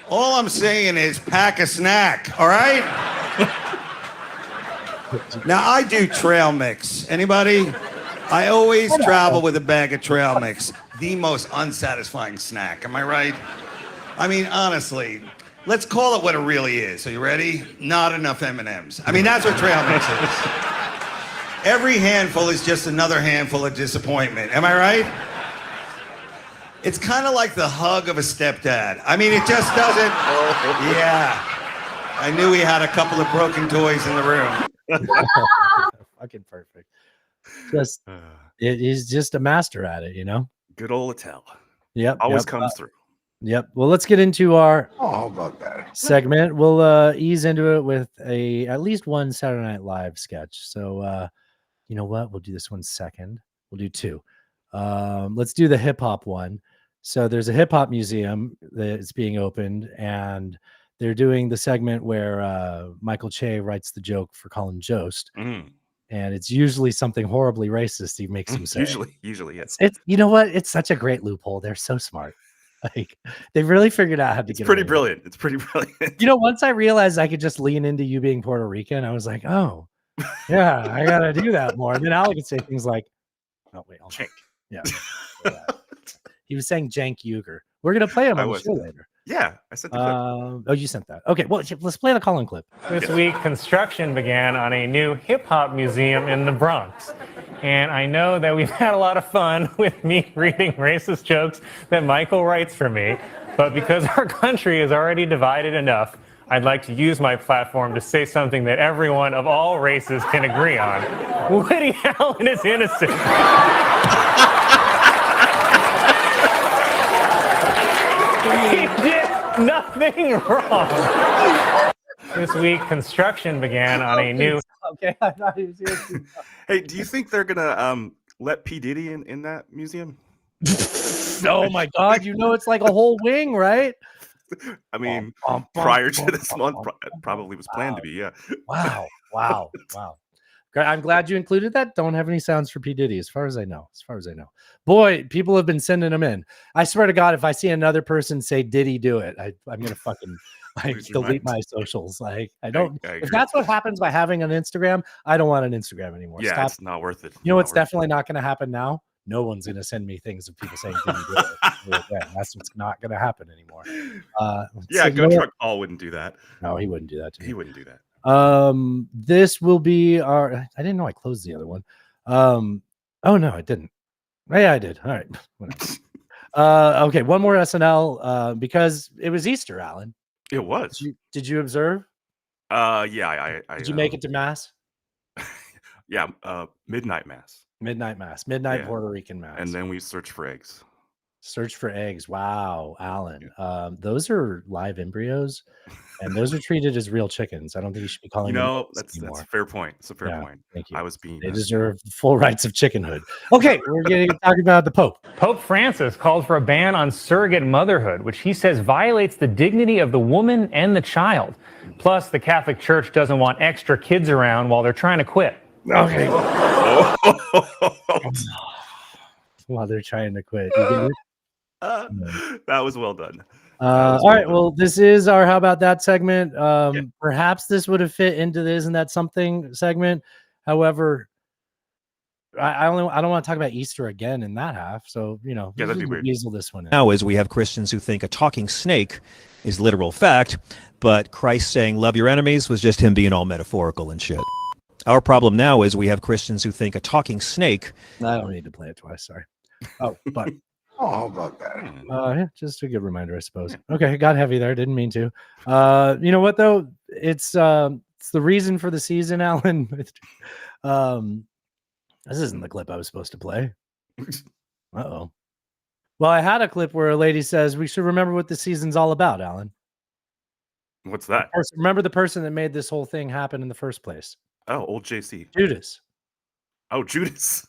All I'm saying is pack a snack, all right? Now, I do trail mix. Anybody? I always travel with a bag of trail mix. The most unsatisfying snack. Am I right? I mean, honestly, let's call it what it really is. Are you ready? Not enough M&Ms. I mean, that's what trail mix is. Every handful is just another handful of disappointment. Am I right? It's kind of like the hug of a stepdad. I mean, it just doesn't. Yeah. I knew he had a couple of broken toys in the room. Fucking perfect. Just he's just a master at it, you know. Good old Attell. Yep. Always comes through. Yep. Well, let's get into our how about that? segment. We'll ease into it with at least one Saturday Night Live sketch. So you know what? We'll do this one second. We'll do 2. Let's do the hip hop one. So there's a hip hop museum that's being opened, and they're doing the segment where Michael Che writes the joke for Colin Jost. And it's usually something horribly racist he makes him say. Usually, yes. It's you know what? It's such a great loophole. They're so smart. Like they really figured out how to It's get pretty away with it. brilliant. It's pretty brilliant. You know, once I realized I could just lean into you being Puerto Rican, I was like, oh, yeah, I gotta do that more. And then Alec could say things like, oh wait, I'll Jank. Yeah. He was saying Jank Uger. We're gonna play him I on the was. show later. Yeah, I sent the clip. Oh, you sent that. Okay, well, let's play the Colin clip. This week, construction began on a new hip-hop museum in the Bronx. And I know that we've had a lot of fun with me reading racist jokes that Michael writes for me. But because our country is already divided enough, I'd like to use my platform to say something that everyone of all races can agree on. Woody Allen is innocent. Nothing wrong. This week, construction began on a new. Okay, I thought he was here. Hey, do you think they're gonna let P Diddy in that museum? Oh my God! You know it's like a whole wing, right? I mean, prior to this month, probably was planned to be. Yeah. Wow! Great. I'm glad you included that. Don't have any sounds for P Diddy, as far as I know. Boy, people have been sending them in. I swear to God, if I see another person say "Diddy do it," I'm gonna fucking delete my socials. Like I don't. If that's what happens by having an Instagram, I don't want an Instagram anymore. Yeah, Stop. it's not worth it. You know what's definitely not going to happen now? No one's going to send me things of people saying "Diddy do it." That's what's not going to happen anymore. Yeah, so Go Truck Paul wouldn't do that. No, he wouldn't do that to me. He wouldn't do that. This will be our. I didn't know I closed the other one. Oh no, I didn't. Yeah, I did. All right. Okay, one more SNL because it was Easter, Alan. It was. Did you observe? Yeah, I did you make it to mass? Yeah, midnight mass. Midnight Puerto Rican mass. And then we search for eggs. Search for eggs. Wow, Alan. Those are live embryos, and those are treated as real chickens. I don't think you should be calling them eggs that's anymore. a fair point. It's a fair point. Thank you. I was being. They deserve full rights of chickenhood. Okay, we're going to talk about the Pope. Pope Francis called for a ban on surrogate motherhood, which he says violates the dignity of the woman and the child. Plus, the Catholic Church doesn't want extra kids around while they're trying to quit. Okay. While they're trying to quit. You get it? That was well done. All right. Well, this is our How About That segment. Perhaps this would have fit into the Isn't That Something segment. However, I don't want to talk about Easter again in that half. So, that'd be weird. Weasel this one in. Now is we have Christians who think a talking snake is literal fact, but Christ saying love your enemies was just him being all metaphorical and shit. Our problem now is we have Christians who think a talking snake. I don't need to play it twice. Sorry. Oh, but. Oh, how about that? Yeah, just a good reminder, I suppose. Okay, it got heavy there. Didn't mean to. You know what though? It's the reason for the season, Alan. This isn't the clip I was supposed to play. Uh-oh. Well, I had a clip where a lady says we should remember what the season's all about, Alan. What's that? Remember the person that made this whole thing happen in the first place. Oh, old JC. Judas. Oh, Judas.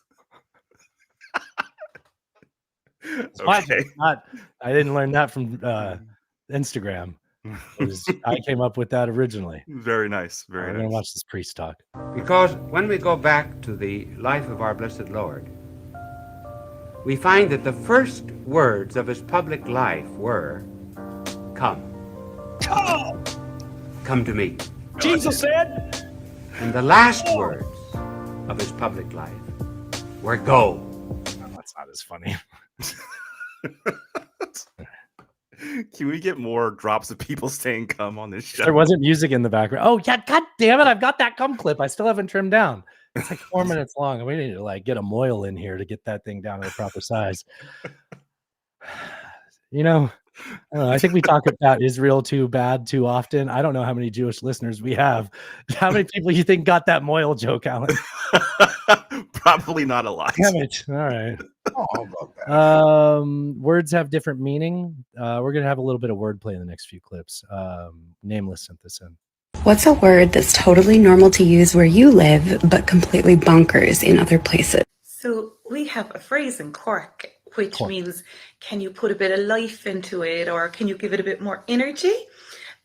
Okay. I didn't learn that from Instagram. I came up with that originally. Very nice. Very nice. I'm going to watch this priest talk. Because when we go back to the life of our blessed Lord, we find that the first words of his public life were, "Come. Come to me." Jesus said. And the last words of his public life were, "Go." Oh, that's not as funny. Can we get more drops of people saying "come" on this show? There wasn't music in the background. Oh yeah, god damn it! I've got that come clip. I still haven't trimmed down. It's like 4 minutes long, and we need to get a moil in here to get that thing down to the proper size. I don't know, I think we talk about Israel too often. I don't know how many Jewish listeners we have. How many people you think got that moil joke, Alan? Probably not a lot. Damn it! All right. Words have different meaning. We're gonna have a little bit of wordplay in the next few clips. Nameless sent this in. What's a word that's totally normal to use where you live, but completely bonkers in other places? So we have a phrase in Cork, which means, can you put a bit of life into it, or can you give it a bit more energy?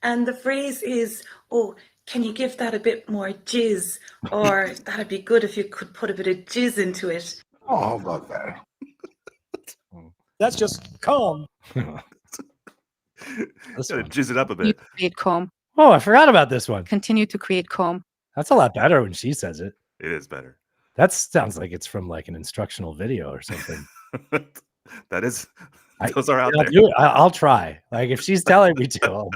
And the phrase is, oh, can you give that a bit more jizz? Or that'd be good if you could put a bit of jizz into it. Oh, how about that? That's just calm. Jizz it up a bit. Create calm. Oh, I forgot about this one. Continue to create calm. That's a lot better when she says it. It is better. That sounds like it's from like an instructional video or something. That is. Those are out there. I'll try. Like if she's telling me to.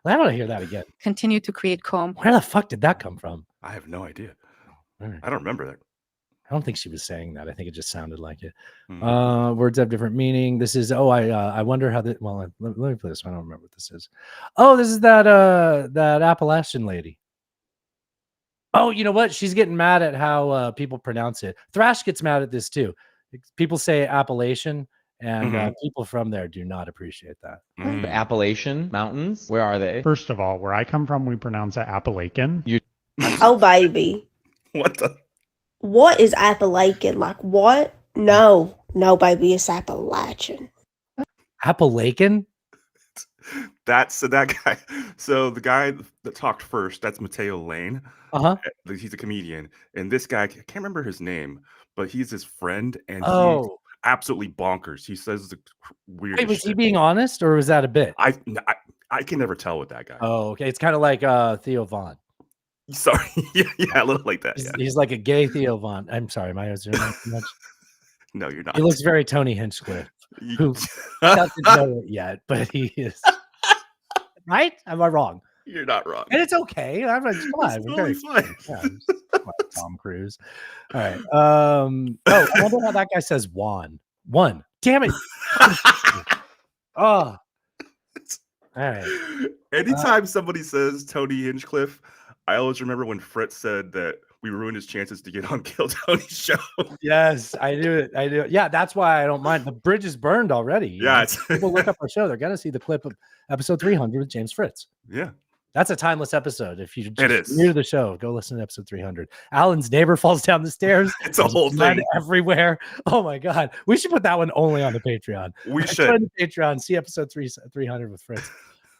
I want to hear that again. Continue to create calm. Where the fuck did that come from? I have no idea. Right. I don't remember that. I don't think she was saying that. I think it just sounded like it. Words have different meaning. This is I wonder how that. Well, let me play this one. I don't remember what this is. Oh, this is that Appalachian lady. Oh, you know what? She's getting mad at how people pronounce it. Thrash gets mad at this too. People say Appalachian, And Mhm. people from there do not appreciate that. Mm. The Appalachian Mountains, where are they? First of all, where I come from, we pronounce it Appalachian. Oh, baby. What the? What is Appalachian? Like, what? No. No, baby, it's Appalachian. Appalachian? That's that guy. So the guy that talked first, that's Mateo Lane. Uh-huh. He's a comedian, and this guy, I can't remember his name, but he's his friend, and he's Oh. absolutely bonkers. He says the Wait, weirdest was he shit. being honest or was that a bit? I can never tell with that guy. Oh, okay. It's kind of like Theo Vaughn. Sorry, yeah, a little like that. Yeah. He's like a gay Theo Vaughn. I'm sorry, my eyes are not too much. No, you're not. He looks very Tony Hinchcliffe, You- who doesn't know it yet, but he is. Right? Am I wrong? You're not wrong. And it's okay. I'm like, come on, It's we're very totally fine. yeah, come on, Tom Cruise. All right. Oh, I wonder how that guy says Juan. One. Damn it. Oh. All right. Anytime somebody says Tony Hinchcliffe, I always remember when Fritz said that we ruined his chances to get on Kill Tony's show. Yes, I do it. I do. Yeah, that's why I don't mind. The bridge is burned already. you Yeah, know? it's- People look up our show. They're gonna see the clip of episode 300 with James Fritz. Yeah. That's a timeless episode. If you just It is. new to the show, go listen to episode 300. Alan's neighbor falls down the stairs. It's a There's whole blood thing. everywhere. Oh my god, we should put that one only on the Patreon. We Join should. the Patreon. See episode 300 with Fritz.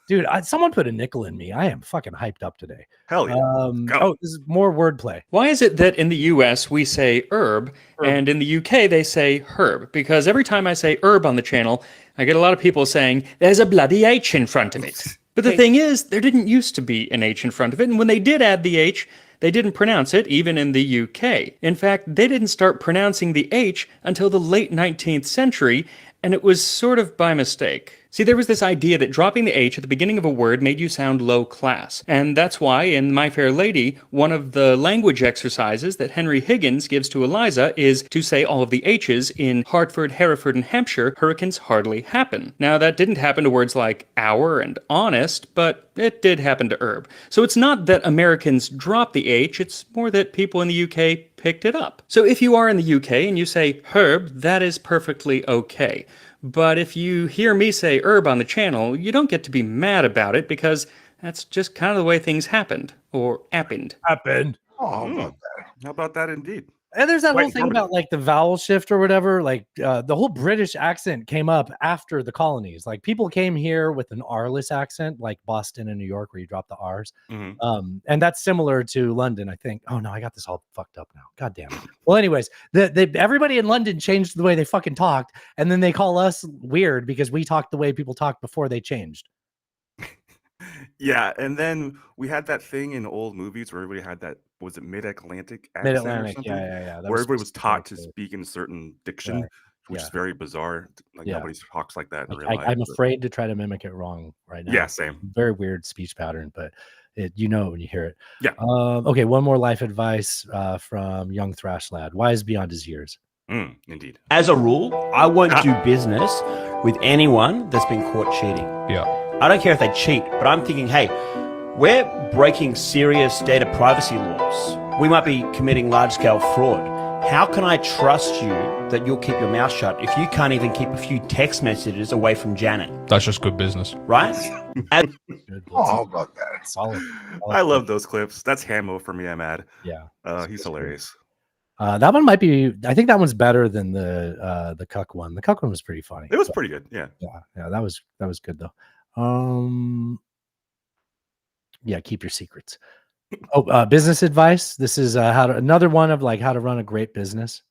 Dude, someone put a nickel in me. I am fucking hyped up today. Hell yeah. Oh, this is more wordplay. Why is it that in the US we say herb, and in the UK they say herb? Because every time I say herb on the channel, I get a lot of people saying, there's a bloody H in front of it. But the thing is, there didn't used to be an H in front of it, and when they did add the H, they didn't pronounce it, even in the UK. In fact, they didn't start pronouncing the H until the late 19th century, and it was sort of by mistake. See, there was this idea that dropping the H at the beginning of a word made you sound low class. And that's why in My Fair Lady, one of the language exercises that Henry Higgins gives to Eliza is to say all of the H's in Hartford, Hereford, and Hampshire, hurricanes hardly happen. Now, that didn't happen to words like hour and honest, but it did happen to herb. So it's not that Americans dropped the H, it's more that people in the UK picked it up. So if you are in the UK and you say herb, that is perfectly okay. But if you hear me say herb on the channel, you don't get to be mad about it because that's just kind of the way things happened or happened. How about that indeed? And there's that Quite whole thing informative. about like the vowel shift or whatever. Like the whole British accent came up after the colonies. Like people came here with an R-less accent, like Boston and New York, where you drop the R's. Mhm. And that's similar to London, I think. Oh no, I got this all fucked up now. God damn it. Well, anyways, everybody in London changed the way they fucking talked, and then they call us weird because we talked the way people talked before they changed. Yeah, and then we had that thing in old movies where everybody had that, was it mid-Atlantic accent or Mid-Atlantic, something? yeah. That Where everybody was supposed to taught to be speak in certain diction, Right, which yeah. is very bizarre. Like Yeah. nobody talks like that in real I'm life. but- afraid to try to mimic it wrong right now. Yeah, same. Very weird speech pattern, but you know it when you hear it. Yeah. Okay, one more life advice from Young Thrash Lad. Wise beyond his years. Indeed. As a rule, I won't do business with anyone that's been caught cheating. Yeah. I don't care if they cheat, but I'm thinking, hey, we're breaking serious data privacy laws. We might be committing large-scale fraud. How can I trust you that you'll keep your mouth shut if you can't even keep a few text messages away from Janet? That's just good business. Right? And Oh, about that. Solid. I love those clips. That's Hamo for me, I'm mad. Yeah. He's hilarious. That one might be. I think that one's better than the Cuck one. The Cuck one was pretty funny. It was pretty good. Yeah. Yeah. That was good though. Yeah. Keep your secrets. Oh, business advice. This is another one of like how to run a great business.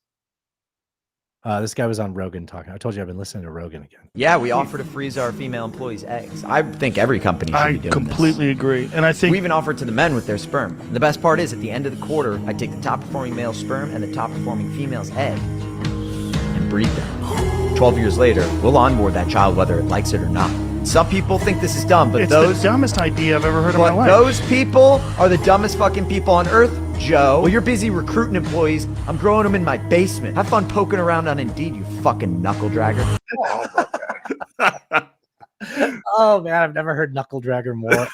This guy was on Rogan talking. I told you I've been listening to Rogan again. Yeah, we offer to freeze our female employees' eggs. I think every company should be doing completely agree. And I think we even offer to the men with their sperm. And the best part is, at the end of the quarter, I take the top performing male sperm and the top performing female's egg and breed them. 12 years later, we'll onboard that child whether it likes it or not. Some people think this is dumb, but it's those the dumbest idea I've ever heard in my life. those people are the dumbest fucking people on earth, Joe. Well, you're busy recruiting employees. I'm growing them in my basement. Have fun poking around on Indeed, you fucking knuckle dragger. Oh man, I've never heard Knuckle Dragger more.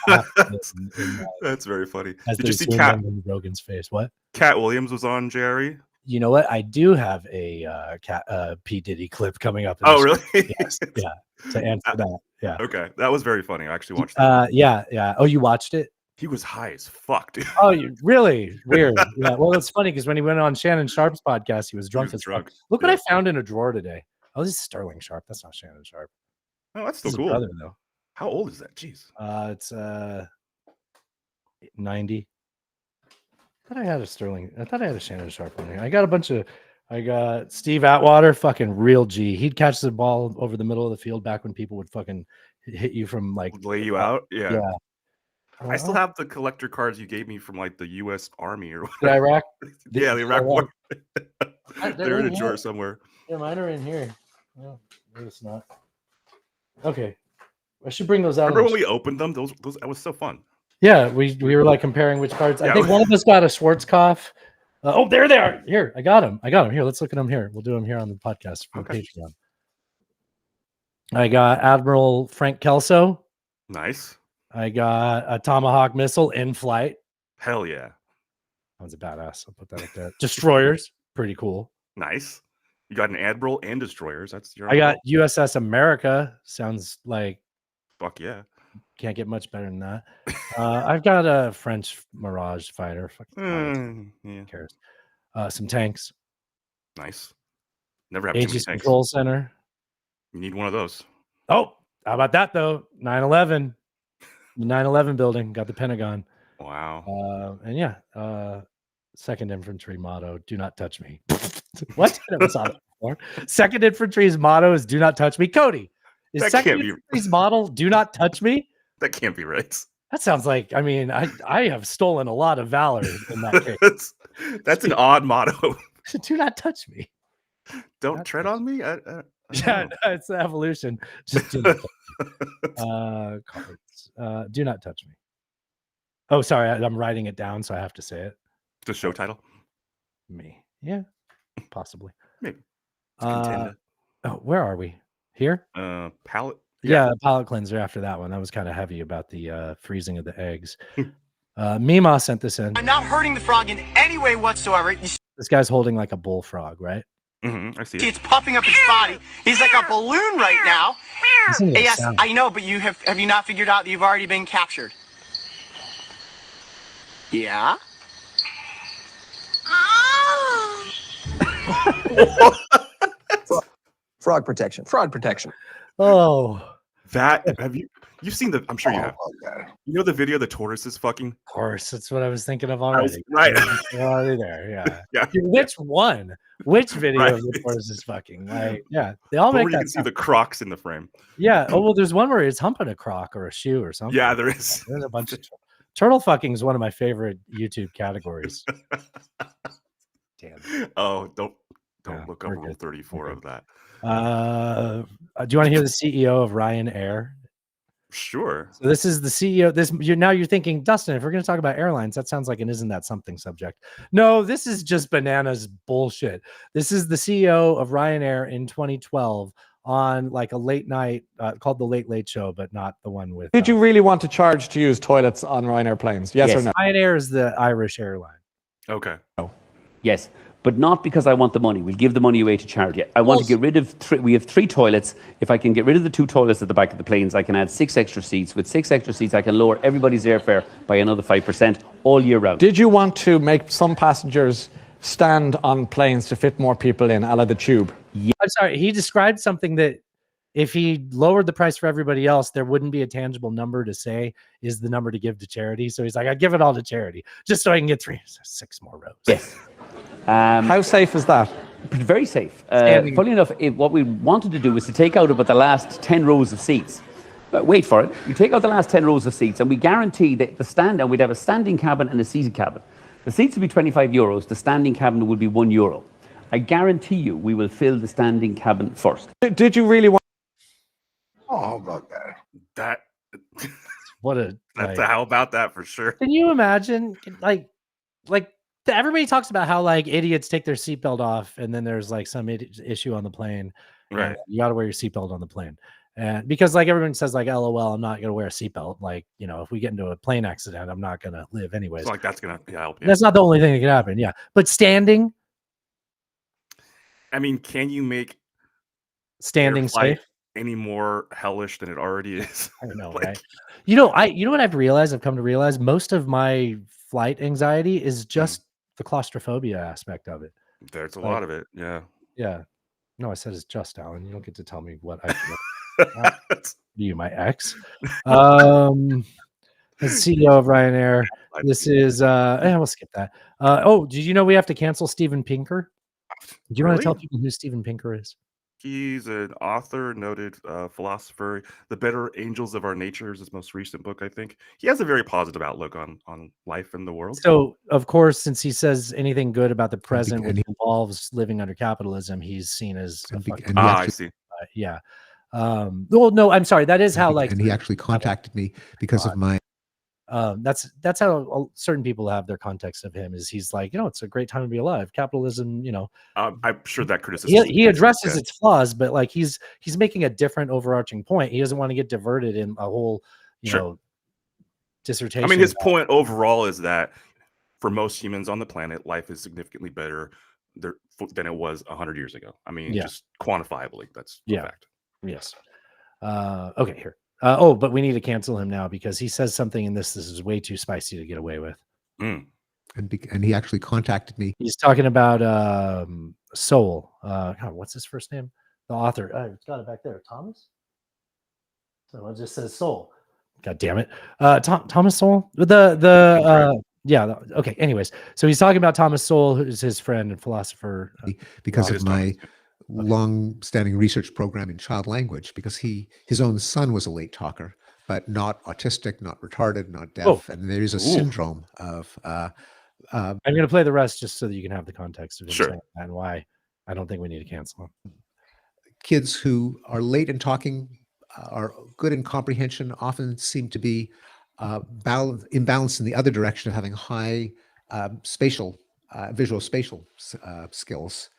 That's very funny. As Did you they see zoom Cat in on Rogan's face? What? Cat Williams was on Jerry You know what? I do have a P Diddy clip coming up. Oh, really? Yes. Yeah. To answer that. Yeah. Okay, that was very funny. I actually watched that. Yeah. Oh, you watched it? He was high as fuck, dude. Oh, you really weird. Yeah. Well, it's funny because when he went on Shannon Sharp's podcast, he was drunk as fuck. Look what I found in a drawer today. Oh, this is Sterling Sharp. That's not Shannon Sharp. Oh, that's still This is cool. brother, though. How old is that? Jeez. It's 90. I thought I had a Shannon Sharp on here. I got Steve Atwater, fucking real G. He'd catch the ball over the middle of the field back when people would fucking hit you from like Lay you out? Yeah. Yeah. I still have the collector cards you gave me from like the U.S. Army or The Iraq. Yeah, the Iraq War. They're They're in a in drawer here. somewhere. Yeah, mine are in here. No, maybe it's not. Okay. I should bring those out. Remember when we opened them? Those that was so fun. Yeah, we were like comparing which cards. I Yeah. think one of us got a Schwarzkopf. Oh, there they are. Here, I got them. Here, let's look at them here. We'll do them here on the podcast for Patreon. I got Admiral Frank Kelso. Nice. I got a Tomahawk missile in flight. Hell yeah. That was a badass. I'll put that up there. Destroyers, pretty cool. Nice. You got an Admiral and destroyers. That's your. I got USS America. Sounds like Fuck yeah. can't get much better than that. I've got a French Mirage fighter. Yeah. Who cares? Some tanks. Nice. Never have too many Aegis tanks. Control Center. You need one of those. Oh, how about that though? 9/11. The 9/11 building got the Pentagon. Wow. And yeah, Second Infantry motto: "Do not touch me." What? I never saw that before. Second Infantry's motto is "Do not touch me." Cody, is That Second can't be- Infantry's model "Do not touch me"? That can't be right. That sounds like. I mean, I have stolen a lot of valor in that case. That's an odd motto. Do not touch me. Don't tread on me. I don't Yeah, know. no, it's the evolution. Just do not touch me. Cards. Do not touch me. Oh, sorry, I'm writing it down, so I have to say it. The show title. Me. Yeah, possibly. Maybe. Oh, where are we? Here? Palette. Yeah, palate cleanser after that one. That was kind of heavy about the freezing of the eggs. Mima sent this in. I'm not hurting the frog in any way whatsoever. You This guy's holding like a bullfrog, right? I see see it's puffing up its body. He's like a balloon right now. Listen to that Yes, sound. I know, but have you not figured out that you've already been captured? Yeah? Frog protection. Fraud protection. Oh, That you've seen the? I'm sure you have. You know the video of the tortoises fucking? Of course, that's what I was thinking of I was- already. right. You're already there, yeah. Yeah. Dude, which one? Which video Right. of the horse is fucking? Like, yeah, they all The one make where you that. can see sound. the Crocs in the frame. Yeah. Oh well, there's one where it's humping a croc or a shoe or something. Yeah, there is. There's a bunch of turtle fucking is one of my favorite YouTube categories. Damn. Oh, don't Yeah, look up we're Rule good. 34 of that. Do you want to hear the CEO of Ryanair? Sure. So this is the CEO. Now you're thinking, Dustin, if we're going to talk about airlines, that sounds like an isn't that something subject. No, this is just bananas bullshit. This is the CEO of Ryanair in 2012 on like a late night called the Late Late Show, but not the one with. Did you really want to charge to use toilets on Ryanair planes? Yes, or no? Ryanair is the Irish airline. Okay. Yes, but not because I want the money. We'll give the money away to charity. I want to get rid of we have 3 toilets. If I can get rid of the 2 toilets at the back of the planes, I can add 6 extra seats. With 6 extra seats, I can lower everybody's airfare by another 5% all year round. Did you want to make some passengers stand on planes to fit more people in, a la the tube? I'm sorry. He described something that if he lowered the price for everybody else, there wouldn't be a tangible number to say is the number to give to charity. So he's like, I give it all to charity just so I can get 6 more rows. Yes. How safe is that? Very safe. Standing. Funny enough, what we wanted to do was to take out about the last 10 rows of seats. Wait for it. You take out the last 10 rows of seats, and we guarantee that the stand down, we'd have a standing cabin and a seated cabin. The seats would be 25 euros. The standing cabin would be €1. I guarantee you we will fill the standing cabin first. Did you really want? Oh, about that. What a That's like- how about that for sure. Can you imagine like everybody talks about how like idiots take their seatbelt off and then there's like some issue on the plane. and Right. You got to wear your seatbelt on the plane. And because like everyone says like LOL, I'm not going to wear a seatbelt. Like, you know, if we get into a plane accident, I'm not going to live anyways. It's like that's gonna help you. That's not the only thing that can happen. Yeah. But standing, I mean, can you make Standing air flight safe? any more hellish than it already is? I know, Like, right? You know what I've realized, I've come to realize most of my flight anxiety is just the claustrophobia aspect of it. there's a Like, lot of it. Yeah. yeah. No, I said it's just Alan. You don't get to tell me what I feel. You, my ex. The CEO of Ryanair. This is we'll skip that. Did you know we have to cancel Steven Pinker? Do you want to tell Really? people who Steven Pinker is? He's an author, noted philosopher. The Better Angels of Our Nature is his most recent book, I think. He has a very positive outlook on life and the world. So, of course, since he says anything good about the present, which involves living under capitalism, he's seen as a fucking I see. yeah. Well, no, I'm sorry. That is how like and he actually contacted me because of my that's how certain people have their context of him. Is he's like, it's a great time to be alive. Capitalism, I'm sure that criticism. he addresses its flaws, but like he's making a different overarching point. He doesn't want to get diverted in a whole dissertation. I mean, his point overall is that for most humans on the planet, life is significantly better than it was 100 years ago. I mean, just quantifiably, that's a fact. Yes. Okay, here. But we need to cancel him now because he says something in this is way too spicy to get away with. and he actually contacted me. He's talking about Soul. God, what's his first name? The author. It's got it back there. Thomas? So it just says Soul. God damn it. Thomas Sowell? Okay. Anyways, so he's talking about Thomas Sowell, who's his friend and philosopher. Because of my long-standing research program in child language, because his own son was a late talker, but not autistic, not retarded, not deaf, and there is a syndrome of. I'm going to play the rest just so that you can have the context of him Sure. saying that and why I don't think we need to cancel him. Kids who are late in talking, are good in comprehension, often seem to be imbalanced in the other direction of having high visual spatial skills.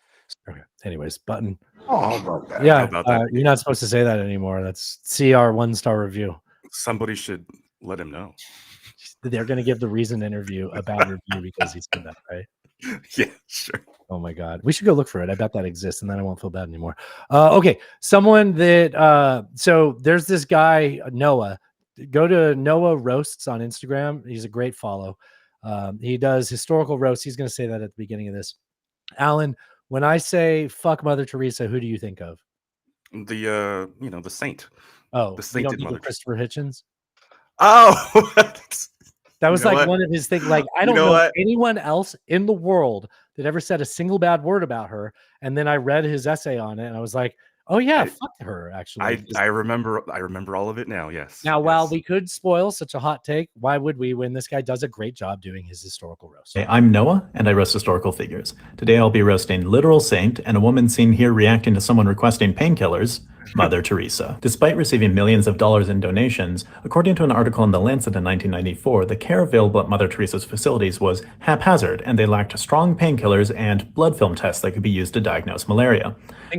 Okay. Anyways, button. Oh, Yeah, you're not supposed to say that anymore. That's CR 1-star review. Somebody should let him know. They're going to give the Reason interview a bad review because he said that, right? Yeah, sure. Oh my God. We should go look for it. I bet that exists and then I won't feel bad anymore. Okay. Someone that, so there's this guy, Noah. Go to Noah Roasts on Instagram. He's a great follow. He does historical roasts. He's going to say that at the beginning of this. Alan, when I say fuck Mother Teresa, who do you think of? The the saint. Oh, the you sainted don't think mother. of Christopher Hitchens? Oh, That was You know like what? one of his things. Like, I don't You know know what? anyone else in the world that ever said a single bad word about her. And then I read his essay on it and I was like, oh yeah, fuck her, actually. I remember all of it now. Yes. Now, while we could spoil such a hot take, why would we when this guy does a great job doing his historical roast? Hey, I'm Noah, and I roast historical figures. Today I'll be roasting literal saint and a woman seen here reacting to someone requesting painkillers, Mother Teresa. Despite receiving millions of dollars in donations, according to an article in The Lancet in 1994, the care available at Mother Teresa's facilities was haphazard, and they lacked strong painkillers and blood film tests that could be used to diagnose malaria.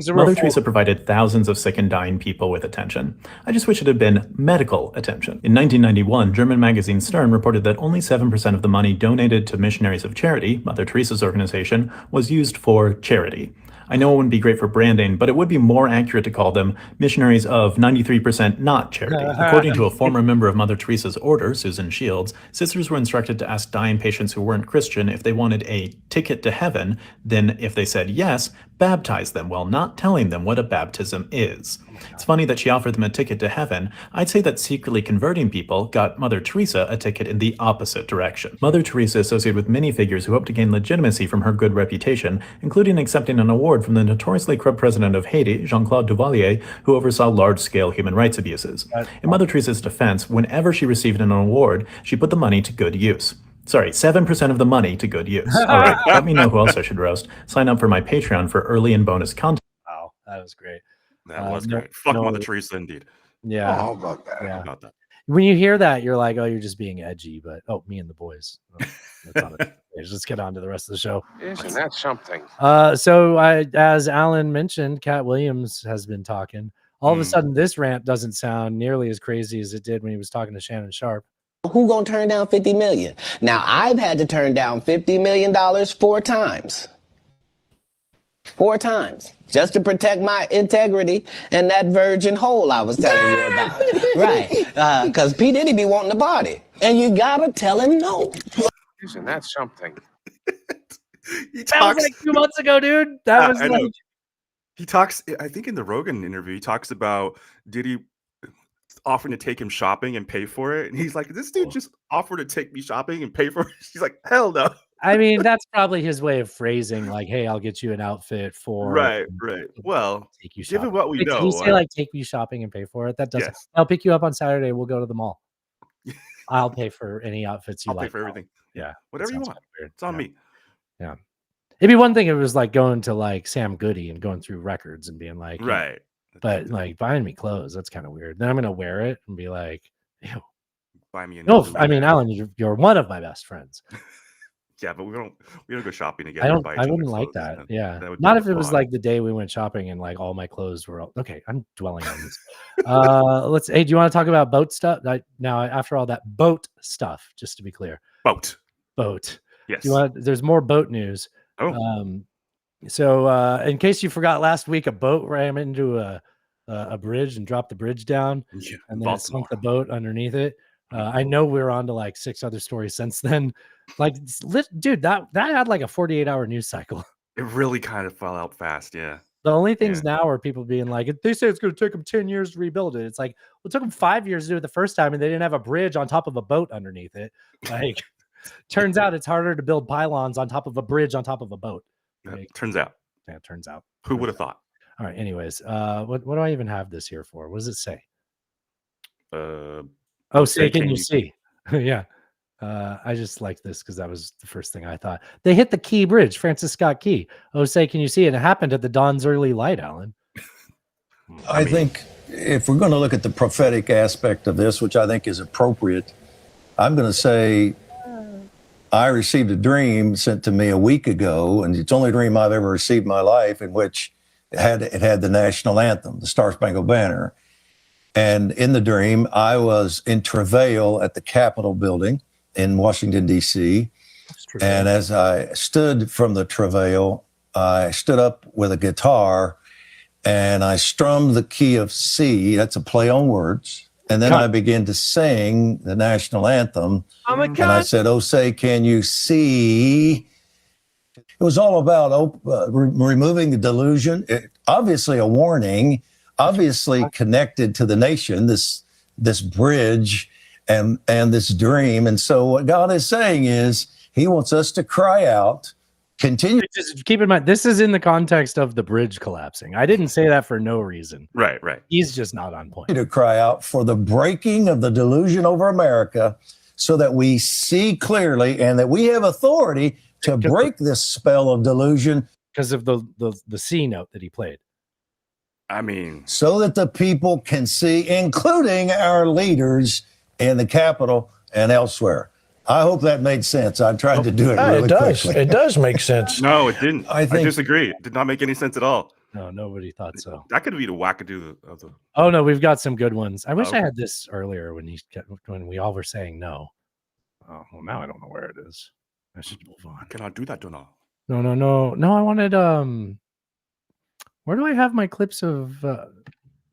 Mother Teresa provided thousands of sick and dying people with attention. I just wish it had been medical attention. In 1991, German magazine Stern reported that only 7% of the money donated to Missionaries of Charity, Mother Teresa's organization, was used for charity. I know it wouldn't be great for branding, but it would be more accurate to call them missionaries of 93% not charity. According to a former member of Mother Teresa's order, Susan Shields, sisters were instructed to ask dying patients who weren't Christian if they wanted a ticket to heaven, then if they said yes, baptize them while not telling them what a baptism is. It's funny that she offered them a ticket to heaven. I'd say that secretly converting people got Mother Teresa a ticket in the opposite direction. Mother Teresa associated with many figures who hope to gain legitimacy from her good reputation, including accepting an award from the notoriously corrupt president of Haiti, Jean-Claude Duvalier, who oversaw large-scale human rights abuses. In Mother Teresa's defense, whenever she received an award, she put the money to good use. Sorry, 7% of the money to good use. All right, let me know who else I should roast. Sign up for my Patreon for early and bonus content. Wow, that was great. That was great. Fuck Mother Teresa, indeed. Yeah. How about that? Yeah. How about that? When you hear that, you're like, oh, you're just being edgy. But me and the boys. That's on it. Let's get on to the rest of the show. Isn't that something? As Alan mentioned, Cat Williams has been talking. All of a sudden, this rant doesn't sound nearly as crazy as it did when he was talking to Shannon Sharp. Who gonna turn down $50 million? Now, I've had to turn down $50 million 4 times. 4 times just to protect my integrity and that virgin hole I was telling you about. Right. Because P. Diddy be wanting the body. And you gotta tell him no. Isn't that something? That was like 2 months ago, dude. That was I like know. He talks, I think in the Rogan interview, he talks about Diddy offering to take him shopping and pay for it. And he's like, this dude just offered to take me shopping and pay for it. He's like, hell no. I mean, that's probably his way of phrasing, like, "Hey, I'll get you an outfit for Right. Well, take you given shopping." what we Did know, he say like take me shopping and pay for it? That doesn't. Yes. I'll pick you up on Saturday. We'll go to the mall. I'll pay for any outfits you I'll like. pay for everything. Yeah, Whatever you sounds want. kinda weird. It's on Yeah. me. Yeah. It'd be one thing if it was like going to like Sam Goody and going through records and being like, Right. But like buying me clothes, that's kind of weird. Then I'm gonna wear it and be like, ew. Buy me a No, new I mean, Louis Alan, you're one of my best friends. Yeah, but we don't go shopping together. I and don't. buy each I other wouldn't like clothes. that. Yeah, That would be not a if it was fraud. like the day we went shopping and like all my clothes were all, okay. I'm dwelling on this. Let's. Hey, do you want to talk about boat stuff? Now, after all that boat stuff, just to be clear, boat. Do Yes. you want? There's more boat news. Oh. So in case you forgot, last week a boat ran into a bridge and dropped the bridge down, Yeah, and then it sunk the boat underneath it. I know we're on to like 6 other stories since then. Like, dude, that had like a 48-hour news cycle. It really kind of fell out fast. Yeah. The only things now are people being like, they say it's going to take them 10 years to rebuild it. It's like, well, it took them 5 years to do it the first time, and they didn't have a bridge on top of a boat underneath it. Like, turns out it's harder to build pylons on top of a bridge on top of a boat. Like, Turns out. Yeah, it turns out. Who would have thought? All right. Anyways, what do I even have this here for? What does it say? Oh, say, can you see? Yeah. I just like this because that was the first thing I thought. They hit the Key Bridge, Francis Scott Key. Oh, say, can you see? And it happened at the dawn's early light, Alan. I think if we're going to look at the prophetic aspect of this, which I think is appropriate, I'm going to say I received a dream sent to me a week ago, and it's the only dream I've ever received in my life, in which it had the national anthem, the Star Spangled Banner. And in the dream, I was in travail at the Capitol building in Washington, D.C. And as I stood from the travail, I stood up with a guitar and I strummed the key of C. That's a play on words. And then I began to sing the national anthem. Oh my And I said, oh, say, can you see? It was all about removing the delusion. Obviously a warning, obviously connected to the nation, this bridge and this dream. And so what God is saying is he wants us to cry out, continue. Just keep in mind, this is in the context of the bridge collapsing. I didn't say that for no reason. Right. He's just not on point. To cry out for the breaking of the delusion over America so that we see clearly and that we have authority to break this spell of delusion. Because of the C note that he played. I mean, so that the people can see, including our leaders in the Capitol and elsewhere. I hope that made sense. I tried to do it really quickly. It does make sense. No, it didn't. I I think- disagree. It did not make any sense at all. No, nobody thought so. That could be the wackadoo of the. Oh no, we've got some good ones. I wish I Okay. had this earlier when we all were saying no. Oh well, now I don't know where it is. I should move on. Can I do that or not? No. I wanted where do I have my clips of?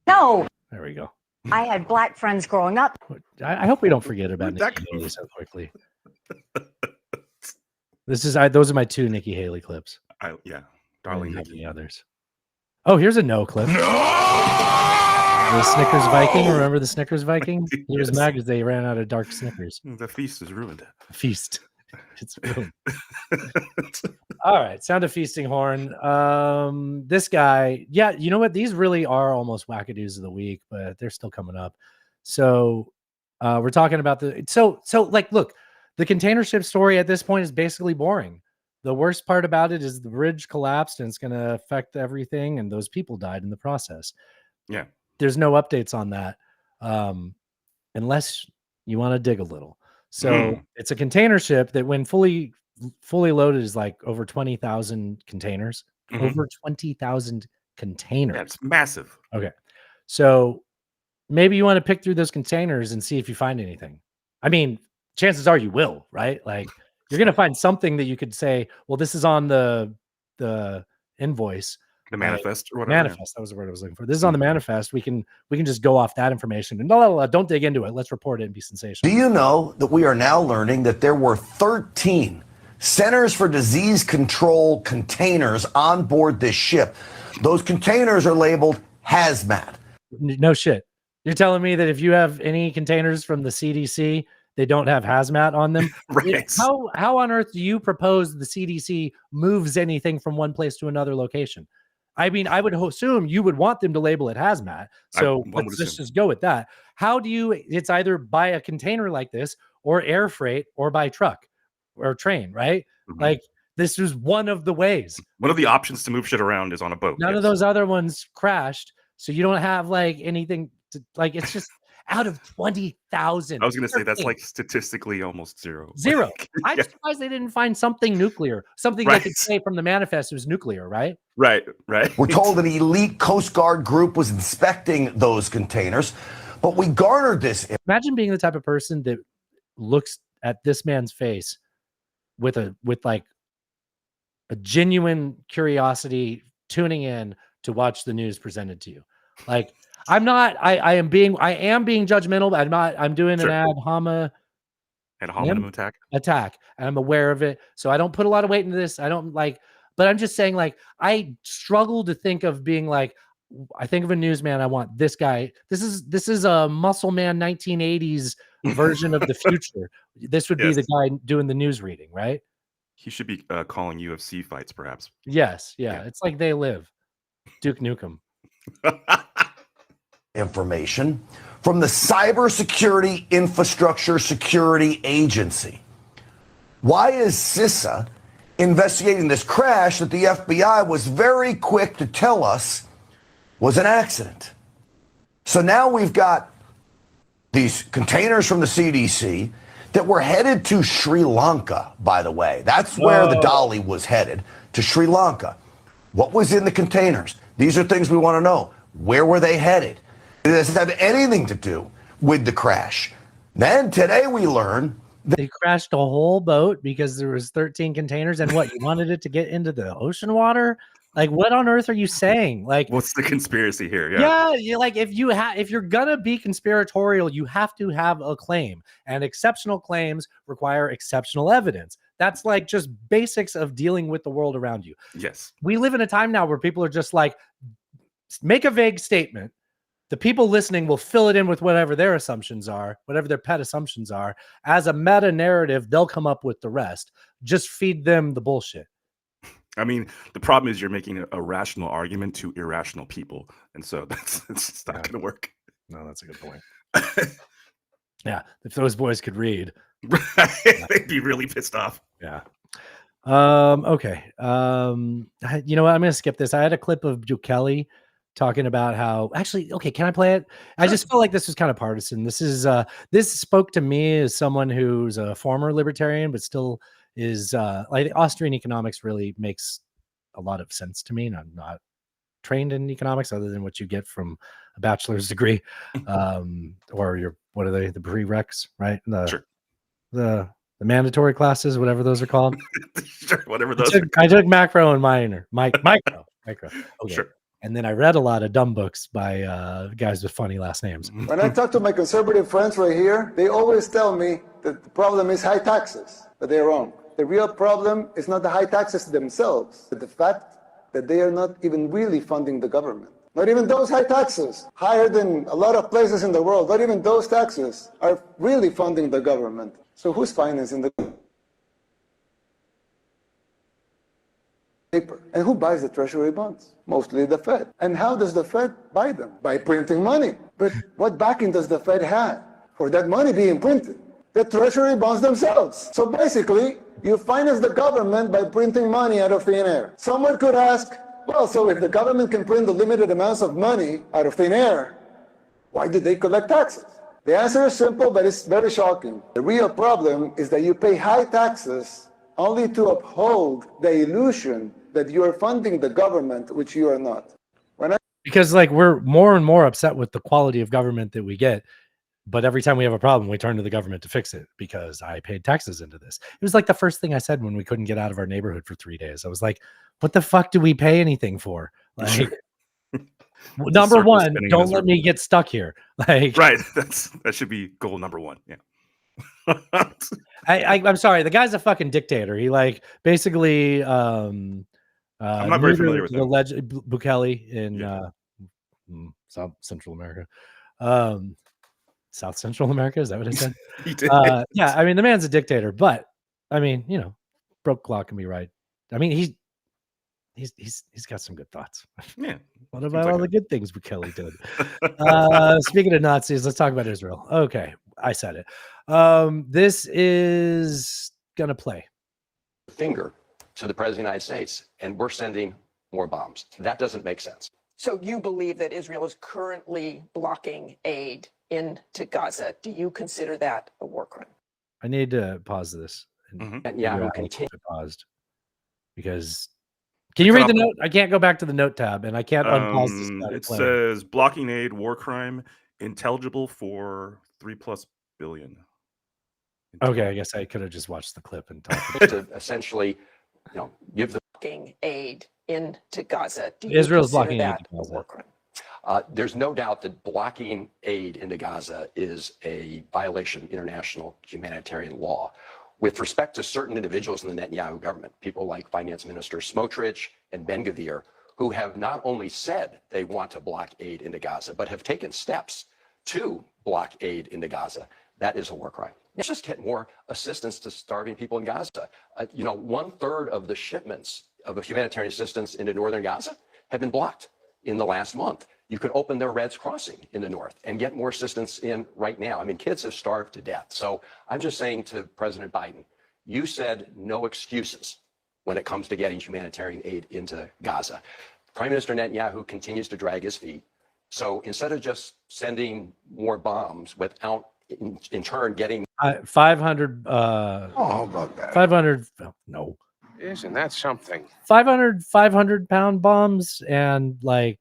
No, There we go. I had black friends growing up. I hope we don't forget about Where'd that Nikki come Haley so quickly. Those are my 2 Nikki Haley clips. Yeah, I darling didn't have Nikki. any others. Oh, here's a no clip. The Snickers Viking. Remember the Snickers Viking? He was Yes. mad because they ran out of dark Snickers. The feast is ruined. Feast. It's ruined. All right, sound of feasting horn. This guy, yeah, you know what? These really are almost wackadoos of the week, but they're still coming up. So we're talking about so like, look, the container ship story at this point is basically boring. The worst part about it is the bridge collapsed and it's going to affect everything, and those people died in the process. Yeah. There's no updates on that, unless you want to dig a little. So it's a container ship that, when fully loaded, is like over 20,000 containers. Mhm. Over 20,000 containers. That's massive. Okay. So maybe you want to pick through those containers and see if you find anything. I mean, chances are you will, right? Like, you're going to find something that you could say, well, this is on the invoice. The manifest or whatever. Manifest. That was the word I was looking for. This is on the manifest. We can just go off that information and don't dig into it. Let's report it and be sensational. Do you know that we are now learning that there were 13 Centers for Disease Control containers on board this ship? Those containers are labeled hazmat. No shit. You're telling me that if you have any containers from the CDC, they don't have hazmat on them? Right. How on earth do you propose the CDC moves anything from one place to another location? I mean, I would assume you would want them to label it hazmat. So let's just go with that. How do you, it's either by a container like this or air freight or by truck or train, right? Mm-hmm. Like this is one of the ways. One of the options to move shit around is on a boat. None of those other ones crashed. So you don't have like anything to, like, it's just out of 20,000. I was going to say that's like statistically almost zero. Zero. Like, I'm yeah. surprised they didn't find something nuclear. Something they could say from the manifest was nuclear, right? Right. We're told an elite Coast Guard group was inspecting those containers, but we garnered this. Imagine being the type of person that looks at this man's face with like a genuine curiosity, tuning in to watch the news presented to you. Like, I am being judgmental, but I'm doing an ad hominem attack, and I'm aware of it. So I don't put a lot of weight into this. I don't like, but I'm just saying, like, I struggle to think of being like, I think of a newsman. I want this guy. This is a muscle man 1980s version of the future. This would be the guy doing the news reading, right? He should be calling UFC fights, perhaps. Yes. Yeah. It's like They Live. Duke Nukem. Information from the Cybersecurity Infrastructure Security Agency. Why is CISA investigating this crash that the FBI was very quick to tell us was an accident? So now we've got these containers from the CDC that were headed to Sri Lanka, by the way. That's where the Dolly was headed, to Sri Lanka. What was in the containers? These are things we want to know. Where were they headed? Does it have anything to do with the crash? Then today we learn they crashed a whole boat because there was 13 containers, and what, you wanted it to get into the ocean water? Like, what on earth are you saying? Like, what's the conspiracy here? Yeah, like if you're gonna be conspiratorial, you have to have a claim, and exceptional claims require exceptional evidence. That's like just basics of dealing with the world around you. Yes. We live in a time now where people are just like, make a vague statement. The people listening will fill it in with whatever their assumptions are, whatever their pet assumptions are. As a meta narrative, they'll come up with the rest. Just feed them the bullshit. I mean, the problem is you're making a rational argument to irrational people. And so it's not going to work. No, that's a good point. Yeah. If those boys could read, they'd be really pissed off. Yeah. Okay. You know what? I'm going to skip this. I had a clip of Duke Kelly talking about how okay, can I play it? I just felt like this was kind of partisan. This spoke to me as someone who's a former libertarian, but still is like Austrian economics really makes a lot of sense to me. And I'm not trained in economics other than what you get from a bachelor's degree, or what are they? The prereqs, right? The mandatory classes, whatever those are called. Sure, whatever those. I took macro and micro. Okay. Sure. And then I read a lot of dumb books by guys with funny last names. When I talk to my conservative friends right here, they always tell me that the problem is high taxes, but they're wrong. The real problem is not the high taxes themselves, but the fact that they are not even really funding the government. Not even those high taxes, higher than a lot of places in the world, not even those taxes are really funding the government. So who's financing the paper? And who buys the treasury bonds? Mostly the Fed. And how does the Fed buy them? By printing money. But what backing does the Fed have for that money being printed? The treasury bonds themselves. So basically, you finance the government by printing money out of thin air. Someone could ask, well, so if the government can print the limited amounts of money out of thin air, why did they collect taxes? The answer is simple, but it's very shocking. The real problem is that you pay high taxes only to uphold the illusion that you are funding the government, which you are not. Because like we're more and more upset with the quality of government that we get. But every time we have a problem, we turn to the government to fix it because I paid taxes into this. It was like the first thing I said when we couldn't get out of our neighborhood for 3 days. I was like, what the fuck do we pay anything for? Like, number one, don't let me get stuck here. Like, right. That should be goal number one. Yeah. I'm sorry. The guy's a fucking dictator. He like basically, I'm not very familiar with him. Bukele in South Central America. South Central America, is that what I said? He did. Yeah, I mean the man's a dictator, but I mean, you know, broke clock can be right. I mean, he's got some good thoughts. Yeah. What about all the good things Bukele did? Speaking of Nazis, let's talk about Israel. Okay, I said it. This is gonna play. Finger to the president of the United States, and we're sending more bombs. That doesn't make sense. So you believe that Israel is currently blocking aid into Gaza. Do you consider that a war crime? I need to pause this. Netanyahu continue. Paused because can you read the note? I can't go back to the note tab, and I can't unpause this. It says blocking aid, war crime, intelligible for $3+ billion. Okay, I guess I could have just watched the clip and talked. To essentially, give the blocking aid into Gaza. Do Israel's blocking aid that to Gaza. a war crime? There's no doubt that blocking aid into Gaza is a violation of international humanitarian law. With respect to certain individuals in the Netanyahu government, people like Finance Minister Smotrich and Ben-Gvir, who have not only said they want to block aid into Gaza, but have taken steps to block aid into Gaza, that is a war crime. Let's just get more assistance to starving people in Gaza. 1/3 of the shipments of humanitarian assistance into northern Gaza have been blocked in the last month. You could open their Reds Crossing in the north and get more assistance in right now. I mean, kids have starved to death. So I'm just saying to President Biden, you said no excuses when it comes to getting humanitarian aid into Gaza. Prime Minister Netanyahu continues to drag his feet. So instead of just sending more bombs without in turn getting 500 how about that? 500 no Isn't that something? 500 pound bombs and like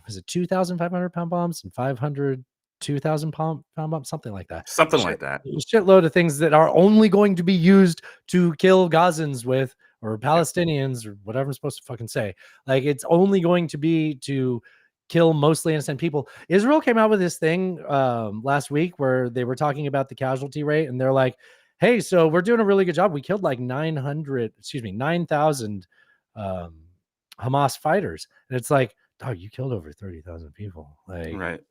was it 2,500 pound bombs and 500 2,000 pound bombs, something like that. Something like that. A shitload of things that are only going to be used to kill Gazans with, or Palestinians, or whatever I'm supposed to fucking say. Like it's only going to be to kill mostly innocent people. Israel came out with this thing last week where they were talking about the casualty rate, and they're like, hey, so we're doing a really good job. We killed like 9,000 Hamas fighters. And it's like, dog, you killed over 30,000 people. Like, right.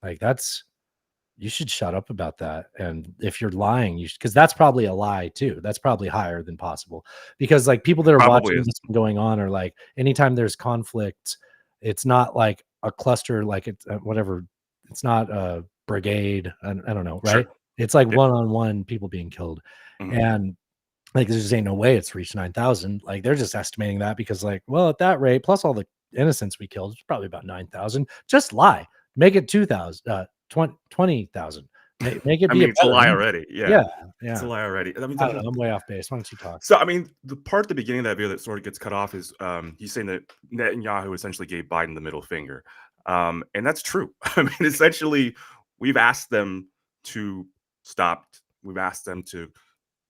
Like that's, you should shut up about that. And if you're lying, you should, because that's probably a lie too. That's probably higher than possible, because like people that are watching this going on are like, anytime there's conflict, it's not like a cluster, like it's whatever. It's not a brigade. I don't know. Right. Sure. It's like one-on-one people being killed. Mm-hmm. And like, there just ain't no way it's reached 9,000. Like they're just estimating that because like, well, at that rate, plus all the innocents we killed, it's probably about 9,000. Just lie. Make it 2,000, 20,000. Make it be it's a lie already. Yeah. It's a lie already. I mean, I'm way off base. Why don't you talk? So, I mean, the part at the beginning of that video that sort of gets cut off is he's saying that Netanyahu essentially gave Biden the middle finger. And that's true. I mean, essentially, we've asked them to stop. We've asked them to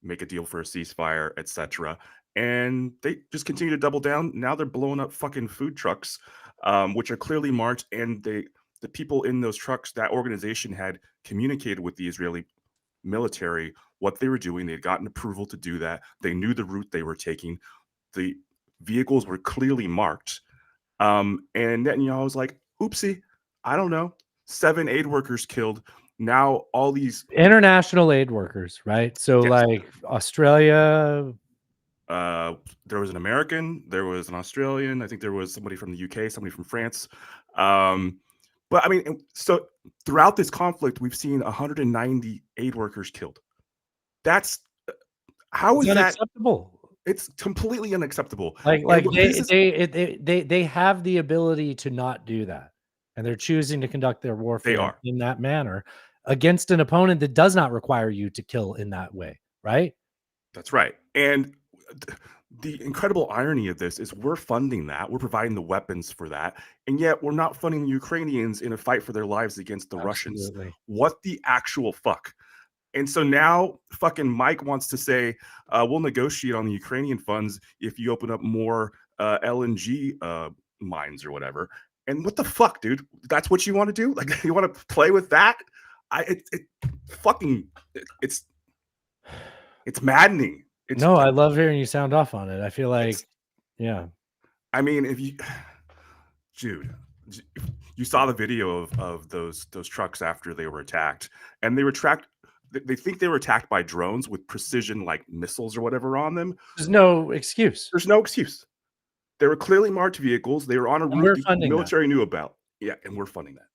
make a deal for a ceasefire, etc. And they just continue to double down. Now they're blowing up fucking food trucks, which are clearly marked, and the people in those trucks, that organization had communicated with the Israeli military what they were doing. They had gotten approval to do that. They knew the route they were taking. The vehicles were clearly marked. And Netanyahu was like, oopsie, I don't know. 7 aid workers killed. Now all these international aid workers, right? So like Australia. There was an American, there was an Australian. I think there was somebody from the UK, somebody from France. But I mean, so throughout this conflict, we've seen 190 aid workers killed. That's how is that unacceptable? It's completely unacceptable. Like they have the ability to not do that, and they're choosing to conduct their warfare in that manner against an opponent that does not require you to kill in that way, right? That's right. And the incredible irony of this is we're funding that, we're providing the weapons for that, and yet we're not funding the Ukrainians in a fight for their lives against the Russians. What the actual fuck? And so now fucking Mike wants to say, we'll negotiate on the Ukrainian funds if you open up more LNG mines or whatever. And what the fuck, dude? That's what you want to do? Like, you want to play with that? It's maddening. No, I love hearing you sound off on it. I feel like, yeah. I mean, if you, dude, you saw the video of those trucks after they were attacked, and they were tracked. They think they were attacked by drones with precision, like missiles or whatever on them. There's no excuse. There's no excuse. They were clearly marked vehicles. They were on a route the military knew about. Yeah, and we're funding that.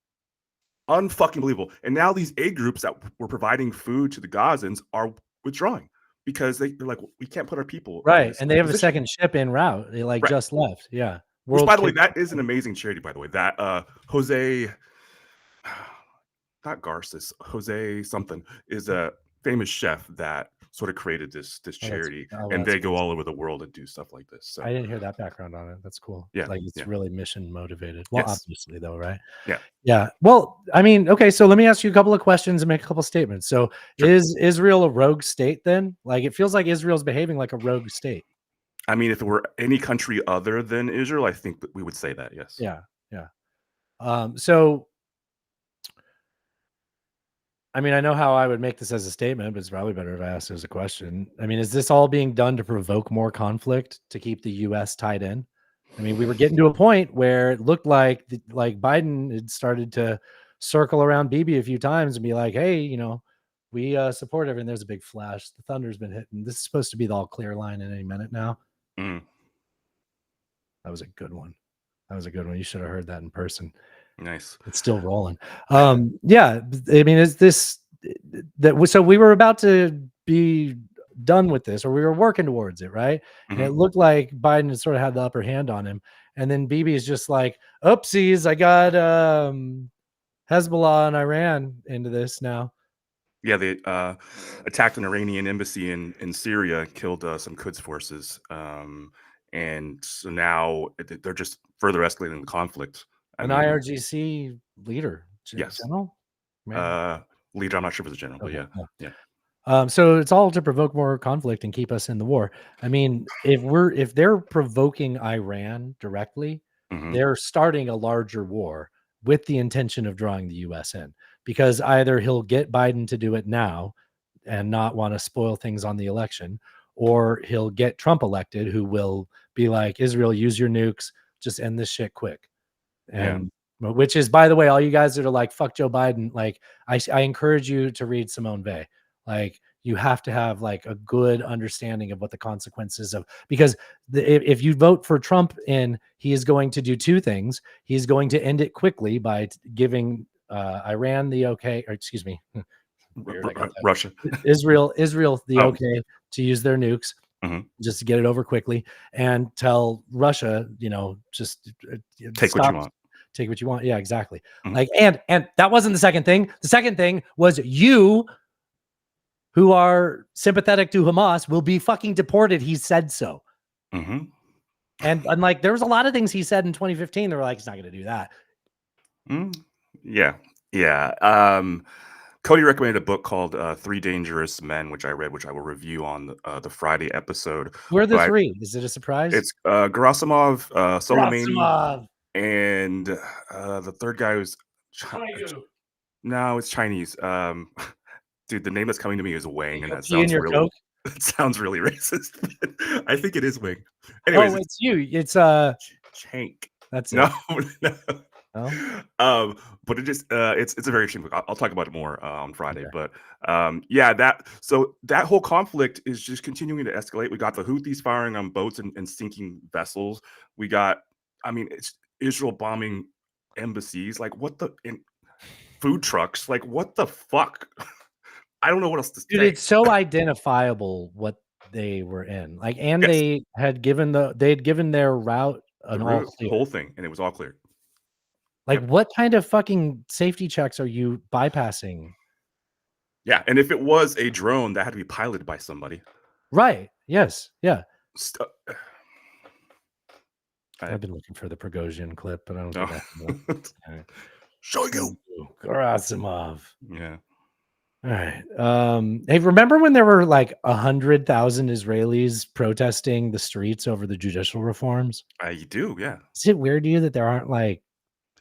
Unfucking believable. And now these aid groups that were providing food to the Gazans are withdrawing because they're like, we can't put our people right. And they have a second ship en route. They just left. Yeah. Which, by the way, that is an amazing charity. By the way, that Jose, not Garces, Jose something is a famous chef that sort of created this charity, and they go all over the world and do stuff like this. So I didn't hear that background on it. That's cool. Yeah, like it's really mission motivated. Well, obviously though, right? Yeah. Well, I mean, okay. So let me ask you a couple of questions and make a couple statements. So, is Israel a rogue state then? Like, it feels like Israel's behaving like a rogue state. I mean, if it were any country other than Israel, I think that we would say that. Yes. Yeah. So. I mean, I know how I would make this as a statement, but it's probably better if I ask it as a question. I mean, is this all being done to provoke more conflict to keep the U.S. tied in? I mean, we were getting to a point where it looked like Biden had started to circle around Bibi a few times and be like, hey, we support everything. There's a big flash. The thunder's been hitting. This is supposed to be the all clear line in any minute now. Mm. That was a good one. You should have heard that in person. Nice. It's still rolling. Yeah. I mean, is this that? So we were about to be done with this, or we were working towards it, right? Mm-hmm. And it looked like Biden had sort of had the upper hand on him. And then Bibi is just like, oopsies, I got Hezbollah and Iran into this now. Yeah, they attacked an Iranian embassy in Syria, killed some Quds forces. And so now they're just further escalating the conflict. IRGC leader, yes, general, leader. I'm not sure if it's a general, but yeah. So it's all to provoke more conflict and keep us in the war. I mean, if they're provoking Iran directly, they're starting a larger war with the intention of drawing the U.S. in, because either he'll get Biden to do it now and not want to spoil things on the election, or he'll get Trump elected, who will be like, Israel, use your nukes, just end this shit quick. And which is, by the way, all you guys that are like, fuck Joe Biden, like I encourage you to read Simone Weil. Like, you have to have like a good understanding of what the consequences of, because if you vote for Trump he is going to do two things. He's going to end it quickly by giving Iran the okay, or excuse me, Russia, Israel the okay to use their nukes. Just to get it over quickly, and tell Russia, just take what you want. Take what you want. Yeah, exactly. Like, and that wasn't the second thing. The second thing was, you who are sympathetic to Hamas will be fucking deported. He said so. And like, there was a lot of things he said in 2015. They were like, he's not going to do that. Yeah. Cody recommended a book called 3 Dangerous Men, which I read, which I will review on the Friday episode. Who are the three? Is it a surprise? It's Gerasimov, Soleimani, and the third guy was no, it's Chinese. Dude, the name that's coming to me is Wang, and that sounds really racist. I think it is Wang. Anyways, it's you. It's Chank. That's no. Oh. But it just it's a very interesting book. I'll talk about it more on Friday. Okay. But that whole conflict is just continuing to escalate. We got the Houthis firing on boats and sinking vessels. We got, it's Israel bombing embassies. Like, what the food trucks? Like, what the fuck? I don't know what else to say. Dude, it's so identifiable what they were in. Like, and they had given their route the whole thing, and it was all clear. Like, what kind of fucking safety checks are you bypassing? Yeah, and if it was a drone, that had to be piloted by somebody. Right. Yes. Yeah. I've been looking for the Prigozhin clip, but I don't Oh. think I can. Shoigu. Gerasimov. Yeah. All right. Hey, remember when there were like 100,000 Israelis protesting the streets over the judicial reforms? You do, yeah. Is it weird to you that there aren't like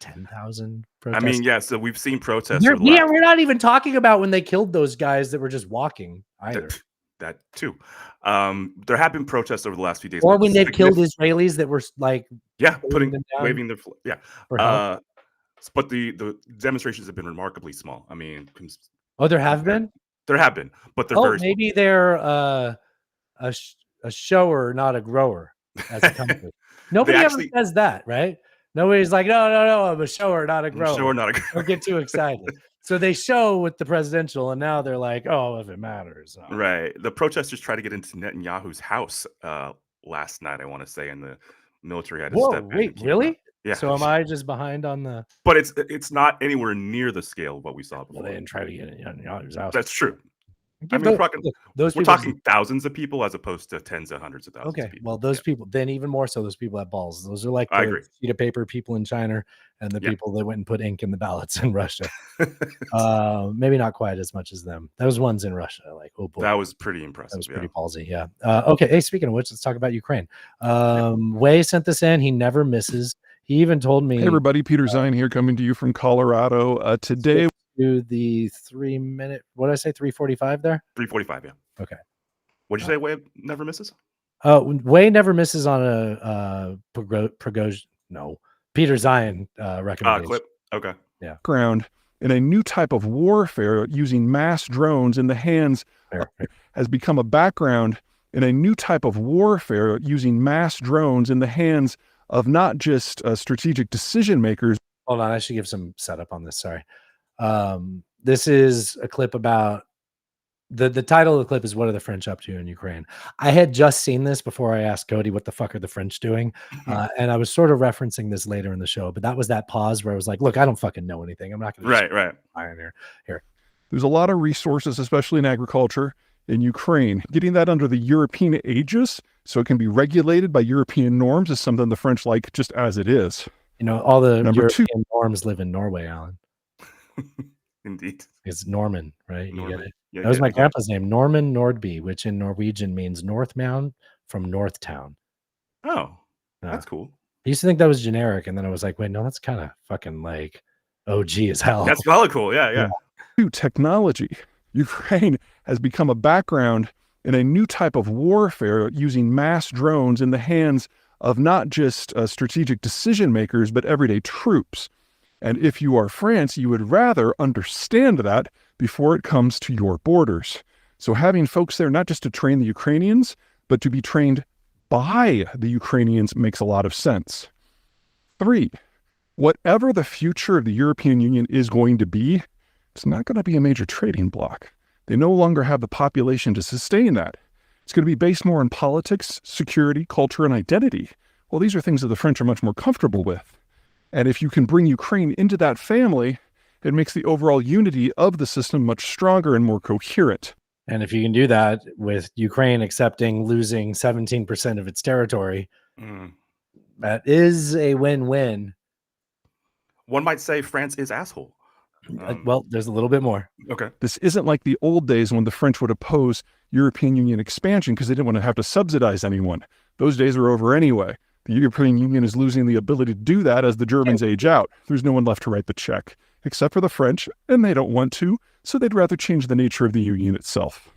10,000 I protests? mean, yeah. So we've seen protests. We're, over the yeah, last- we're not even talking about when they killed those guys that were just walking either. that too. There have been protests over the last few days. Or but when they've killed significant- Israelis that were like, Yeah, waving them down waving their yeah. for help. But the demonstrations have been remarkably small. I mean, Oh, there have been? there have been, but they're Oh, very small. maybe they're a shower, not a grower as a company. Nobody actually- ever says that, right? Nobody's like, no, I'm a shower, not a grower. shower, not a grower. Don't get too excited. So they show with the presidential, and now they're like, oh, if it matters. Right. The protesters tried to get into Netanyahu's house last night, I want to say, and the military had to Whoa, step in. and wait, keep them really? out. Yeah. So am I just behind on the? But it's not anywhere near the scale of what we saw before. Well, they didn't try to get in Netanyahu's house. That's true. I Give mean, those- look, those we're people- talking thousands of people as opposed to tens of hundreds of thousands of Okay, people. well, those people, then even more so, those people have balls. Those are like I the agree. sheet of paper people in China and the Yeah. people that went and put ink in the ballots in Russia. Maybe not quite as much as them. Those ones in Russia, like, oh boy, That was pretty impressive. that was pretty yeah. ballsy. Yeah. Okay. Hey, speaking of which, let's talk about Ukraine. Wei sent this in. He never misses. He even told me. Hey everybody, Peter Zine here, coming to you from Colorado. Today, to the 3 minute. What did I say? 3:45 there. 3:45. Yeah. Okay. What'd you say? Wave never misses. Wei never misses on a Prigozhin. No, Peter Zion recommendation. Clip. Okay. Yeah. background in a new type of warfare using mass drones in the hands has become a background in a new type of warfare using mass drones in the hands of not just strategic decision makers. Hold on, I should give some setup on this. Sorry. This is a clip about the title of the clip is "What are the French up to in Ukraine?" I had just seen this before I asked Cody what the fuck are the French doing, and I was sort of referencing this later in the show. But that was that pause where I was like, "Look, I don't fucking know anything. I'm not going to Right. Here. There's a lot of resources, especially in agriculture in Ukraine. Getting that under the European aegis so it can be regulated by European norms is something the French like just as it is. You know, all the Number European two. norms live in Norway, Alan. Indeed. It's Norman, right? You Norman. get it. Yeah, That was yeah, my yeah. grandpa's name, Norman Nordby, which in Norwegian means North Mound from North Town. Oh, Yeah. that's cool. I used to think that was generic, and then I was like, wait, no, that's kind of fucking like OG as hell. That's hella cool. Yeah. New technology. Ukraine has become a background in a new type of warfare using mass drones in the hands of not just strategic decision makers, but everyday troops. And if you are France, you would rather understand that before it comes to your borders. So having folks there, not just to train the Ukrainians, but to be trained by the Ukrainians makes a lot of sense. 3, whatever the future of the European Union is going to be, it's not going to be a major trading bloc. They no longer have the population to sustain that. It's going to be based more on politics, security, culture, and identity. Well, these are things that the French are much more comfortable with. And if you can bring Ukraine into that family, it makes the overall unity of the system much stronger and more coherent. And if you can do that with Ukraine accepting losing 17% of its territory, that is a win-win. One might say France is asshole. Well, there's a little bit more. Okay. This isn't like the old days when the French would oppose European Union expansion because they didn't want to have to subsidize anyone. Those days are over anyway. The European Union is losing the ability to do that as the Germans age out. There's no one left to write the check, except for the French, and they don't want to, so they'd rather change the nature of the union itself.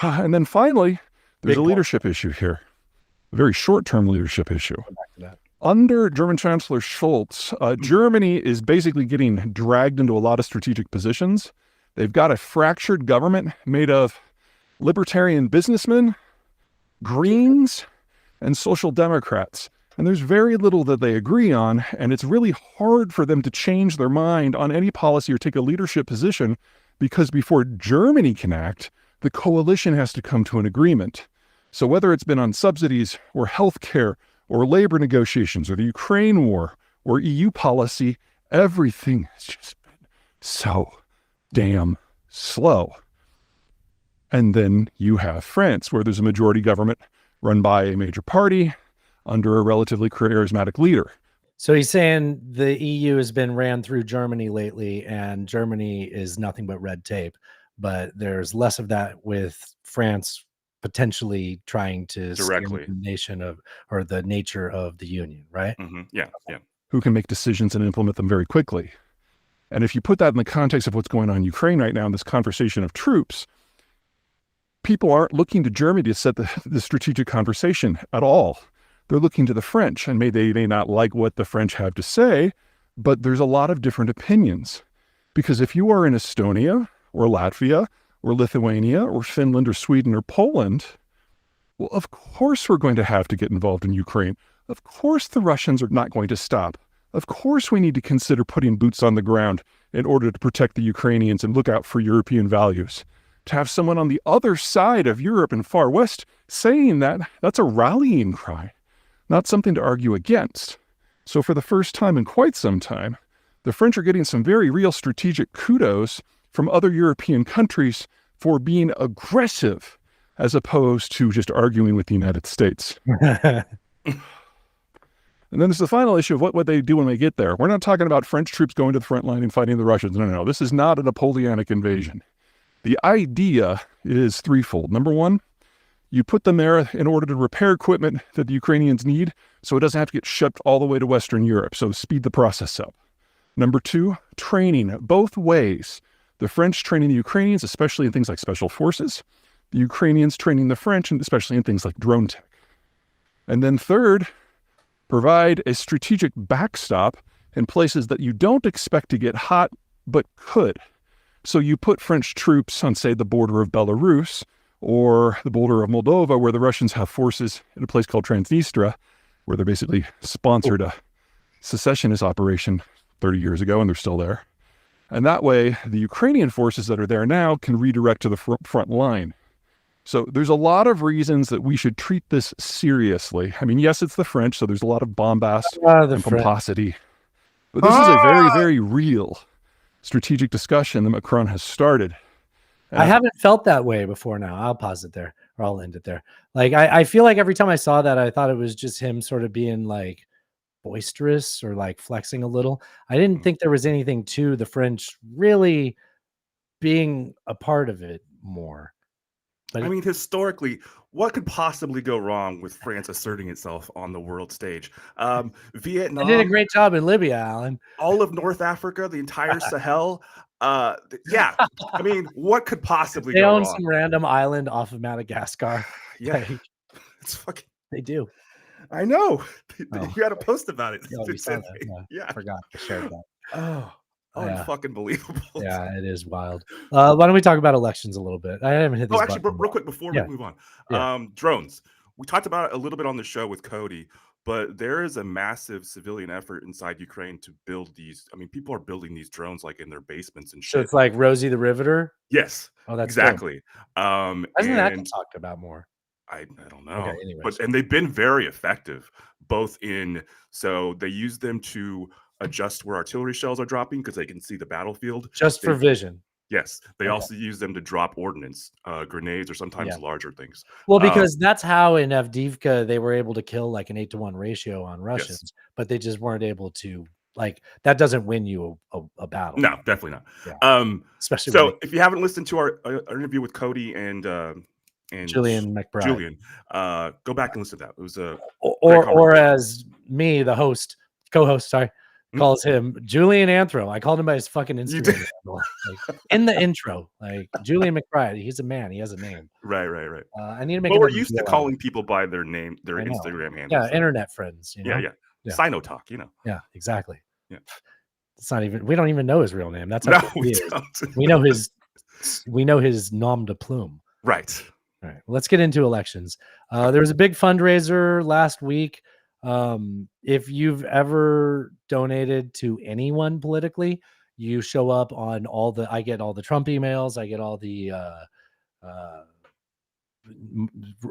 And then finally, there's a leadership issue here, a very short-term leadership issue. Under German Chancellor Scholz, Germany is basically getting dragged into a lot of strategic positions. They've got a fractured government made of libertarian businessmen, Greens, and Social Democrats. And there's very little that they agree on, and it's really hard for them to change their mind on any policy or take a leadership position because before Germany can act, the coalition has to come to an agreement. So whether it's been on subsidies or healthcare or labor negotiations or the Ukraine war or EU policy, everything has just been so damn slow. And then you have France, where there's a majority government run by a major party under a relatively charismatic leader. So he's saying the EU has been ran through Germany lately, and Germany is nothing but red tape. But there's less of that with France potentially trying to Directly. steer the nation of, or the nature of the union, right? Yeah, yeah. Who can make decisions and implement them very quickly. And if you put that in the context of what's going on in Ukraine right now in this conversation of troops, people aren't looking to Germany to set the strategic conversation at all. They're looking to the French, and they may not like what the French have to say, but there's a lot of different opinions. Because if you are in Estonia or Latvia or Lithuania or Finland or Sweden or Poland, well, of course we're going to have to get involved in Ukraine. Of course the Russians are not going to stop. Of course we need to consider putting boots on the ground in order to protect the Ukrainians and look out for European values. To have someone on the other side of Europe and far west saying that, that's a rallying cry, not something to argue against. So for the first time in quite some time, the French are getting some very real strategic kudos from other European countries for being aggressive as opposed to just arguing with the United States. And then there's the final issue of what they do when they get there. We're not talking about French troops going to the front line and fighting the Russians. No. This is not a Napoleonic invasion. The idea is threefold. Number one, you put them there in order to repair equipment that the Ukrainians need so it doesn't have to get shipped all the way to Western Europe, so speed the process up. Number two, training both ways. The French training the Ukrainians, especially in things like special forces. The Ukrainians training the French, and especially in things like drone tech. And then third, provide a strategic backstop in places that you don't expect to get hot, but could. So you put French troops on, say, the border of Belarus or the border of Moldova, where the Russians have forces in a place called Transnistria, where they basically sponsored a secessionist operation 30 years ago, and they're still there. And that way, the Ukrainian forces that are there now can redirect to the front line. So there's a lot of reasons that we should treat this seriously. I mean, yes, it's the French, so there's a lot of bombast and pomposity. But this is a very, very real strategic discussion that Macron has started. I haven't felt that way before now. I'll pause it there, or I'll end it there. Like, I feel like every time I saw that, I thought it was just him sort of being like boisterous or like flexing a little. I didn't think there was anything to the French really being a part of it more. But I mean, historically, what could possibly go wrong with France asserting itself on the world stage? Vietnam. They did a great job in Libya, Alan. All of North Africa, the entire Sahel. Yeah, I mean, what could possibly They go own wrong? some random island off of Madagascar. Yeah, Like, it's fucking. they do. I know. Oh. You had a post about it. Yeah, we saw that. Yeah. I forgot to share that. Oh, Yeah. unfucking believable. Yeah, it is wild. Why don't we talk about elections a little bit? I haven't hit this. Oh, actually, button real yet. quick before Yeah. we move on, Yeah. drones. We talked about it a little bit on the show with Cody, but there is a massive civilian effort inside Ukraine to build these. I mean, people are building these drones like in their basements and So shit. it's like Rosie the Riveter. Yes, Oh, that's dope. exactly. Why isn't that And talked about more? I don't know, anyways. but and they've been very effective, both in so they use them to adjust where artillery shells are dropping because they can see the battlefield. Just for They- vision. Yes, they Okay. also use them to drop ordnance, grenades, or sometimes Yeah. larger things. Well, because that's how in Avdiivka they were able to kill like an 8-to-1 ratio on Yes. Russians, but they just weren't able to. Like, that doesn't win you a battle. No, definitely not. Yeah. Especially when So if you haven't listened to our interview with Cody and Julian McBride. Julian, go back and listen to that. It was a or as me, the host, co-host, sorry, Hmm? calls him Julian Anthro. I called him by his fucking Instagram did. handle, like, in the intro. Like, Julian McBride, he's a man. He has a name. right. I need to make. Well, we're another used to deal out of calling it. people by their name, their I know. Instagram handle. Yeah, internet friends. You know? Yeah. Yeah. Sino-talk, you know. Yeah, exactly. Yeah. It's not even. We don't even know his real name. That's how No, good he we is. don't. We know his. We know his nom de plume. Right. All right, let's get into elections. There was a big fundraiser last week. If you've ever donated to anyone politically, you show up on all the. I get all the Trump emails. I get all the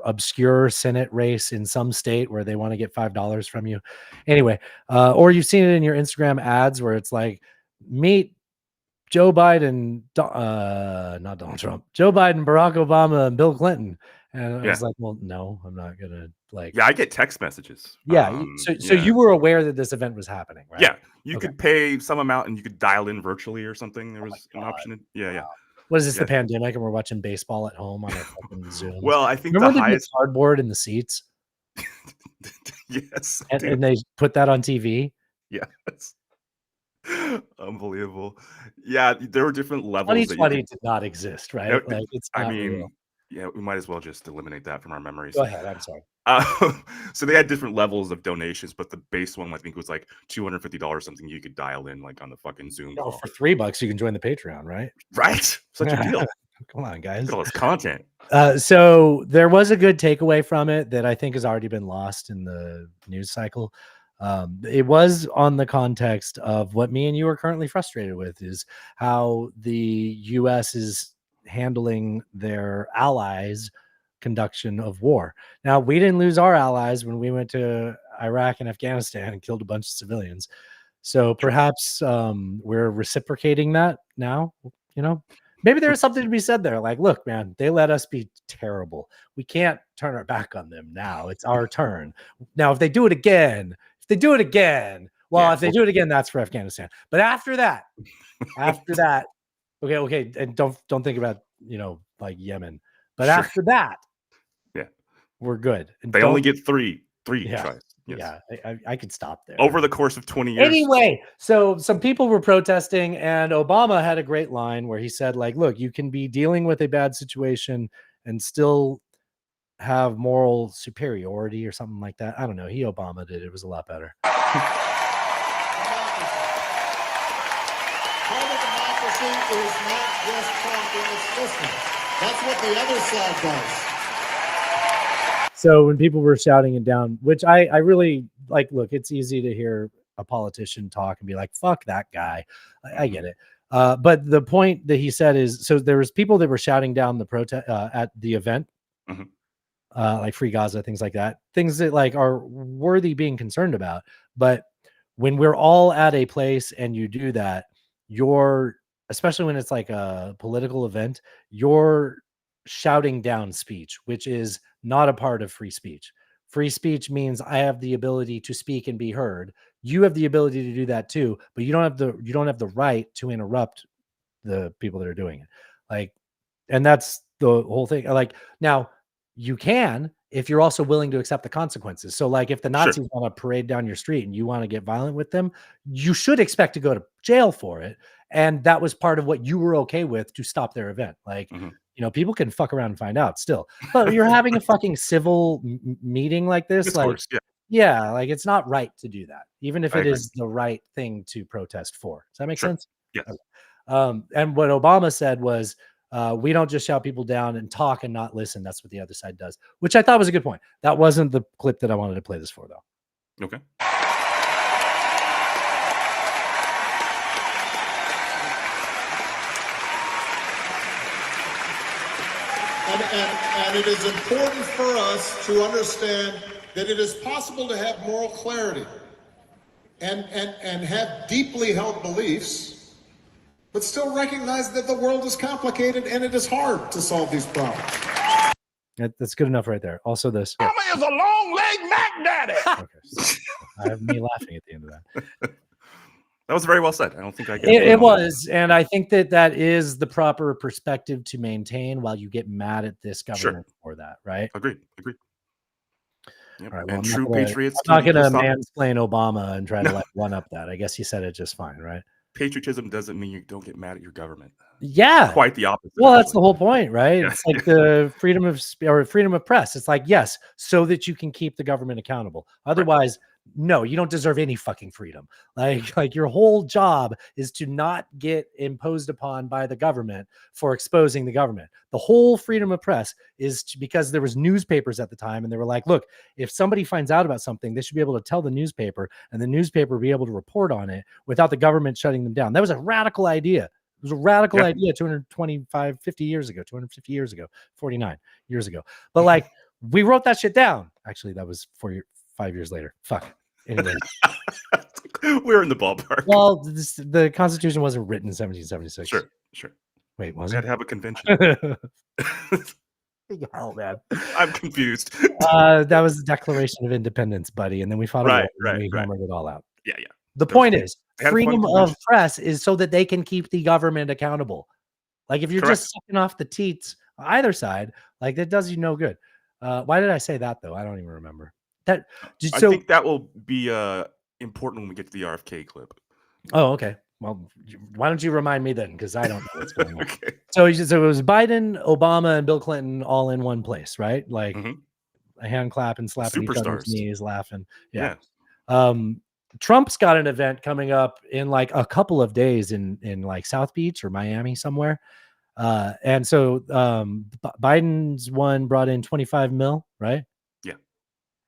obscure Senate race in some state where they want to get $5 from you. Anyway, or you've seen it in your Instagram ads where it's like, meet Joe Biden, not Donald Trump, Joe Biden, Barack Obama, and Bill Clinton. And I Yeah. was like, well, no, I'm not gonna like. Yeah, I get text messages. Yeah. So Yeah. you were aware that this event was happening, right? Yeah, you Okay. could pay some amount and you could dial in virtually or something. There was an God. option. Yeah. What is this? The Yeah. pandemic, and we're watching baseball at home on our fucking Zoom. Well, I think Remember the when they put highest. cardboard in the seats, Yes. I do. and they put that on TV. Yes. Unbelievable. Yeah, there were different levels that you 2020 could. did not exist, right? No, Like it's I not mean, real. yeah, we might as well just eliminate that from our memories. Go ahead. I'm sorry. So they had different levels of donations, but the base one I think was like $250, something you could dial in like on the fucking Zoom Oh, call. for $3 you can join the Patreon, right? Right? Such a deal. Come on, guys. Look at all this content. So there was a good takeaway from it that I think has already been lost in the news cycle. It was on the context of what me and you are currently frustrated with, is how the U.S. is handling their allies' conduction of war. Now, we didn't lose our allies when we went to Iraq and Afghanistan and killed a bunch of civilians. So perhaps we're reciprocating that now, you know? Maybe there's something to be said there. Like, look, man, they let us be terrible. We can't turn our back on them now. It's our turn. Now, if they do it again, well, if they do it again, that's for Afghanistan. But after that, okay, and don't think about, like Yemen. But Sure. after that, Yeah. we're good. And They only don't- get three Yeah. tries. Yes. Yeah, I could stop there. Over the course of 20 years. Anyway, so some people were protesting, and Obama had a great line where he said, like, look, you can be dealing with a bad situation and still have moral superiority or something like that. I don't know. He Obama did. It was a lot better. Part of democracy is not just talking, it's listening. That's what the other side does. So when people were shouting it down, which I really like, look, it's easy to hear a politician talk and be like, fuck that guy. I get it. But the point that he said is, so there was people that were shouting down the protest at the event, Mhm. like Free Gaza, things like that, things that like are worthy being concerned about. But when we're all at a place and you do that, especially when it's like a political event, you're shouting down speech, which is not a part of free speech. Free speech means I have the ability to speak and be heard. You have the ability to do that too, but you don't have the right to interrupt the people that are doing it. Like, and that's the whole thing. Like, now you can, if you're also willing to accept the consequences. So like if the Nazis want to parade down your street and you want to get violent with them, you should expect to go to jail for it. And that was part of what you were okay with to stop their event. Like, people can fuck around and find out still, but you're having a fucking civil meeting like this. Of like, course, yeah. yeah, like it's not right to do that, even if I it agree. is the right thing to protest for. Does that make Sure. sense? Yes. Okay. And what Obama said was, we don't just shout people down and talk and not listen. That's what the other side does, which I thought was a good point. That wasn't the clip that I wanted to play this for, though. Okay. And it is important for us to understand that it is possible to have moral clarity and have deeply held beliefs, but still recognize that the world is complicated and it is hard to solve these problems. That's good enough right there. Also this. Mama is a long leg Mac Daddy. Okay. I have me laughing at the end of that. That was very well said. I don't think I get It was, and I think that is the proper perspective to maintain while you get mad at this government for that, right? Agreed. All Yep. right, And I'm true not gonna, patriots. I'm not can going to stop- mansplain Obama and try to like one up that. I guess he said it just fine, right? Patriotism doesn't mean you don't get mad at your government. Yeah, Quite the opposite. Well, that's actually. the whole point, right? Yeah, It's like the freedom of press. It's like, yes, so that you can keep the government accountable. Otherwise, no, you don't deserve any fucking freedom. Like your whole job is to not get imposed upon by the government for exposing the government. The whole freedom of press is because there was newspapers at the time, and they were like, look, if somebody finds out about something, they should be able to tell the newspaper, and the newspaper be able to report on it without the government shutting them down. That was a radical idea. It was a radical idea 250 years ago, 49 years ago. But like, we wrote that shit down. Actually, that was 5 years later. Fuck. Anyway. We're in the ballpark. Well, the Constitution wasn't written in 1776. Sure. Wait, We was had it? to have a convention. Oh man, I'm confused. that was the Declaration of Independence, buddy, and then we fought a war, and then we Right. hammered it all out. Yeah. The That was point fun. is, They had a fun freedom of convention. press is so that they can keep the government accountable. Like if you're Correct. just sucking off the teats on either side, like that does you no good. Why did I say that though? I don't even remember. That I so. think that will be important when we get to the RFK clip. Oh, okay. Well, why don't you remind me then? Because I don't know what's going on. Okay. So it was Biden, Obama, and Bill Clinton all in one place, right? Like a hand clap and slapping each other's Superstars. knees, laughing. Yeah. Yeah. Trump's got an event coming up in like a couple of days in like South Beach or Miami somewhere. And so Biden's one brought in 25 mil, right? Yeah.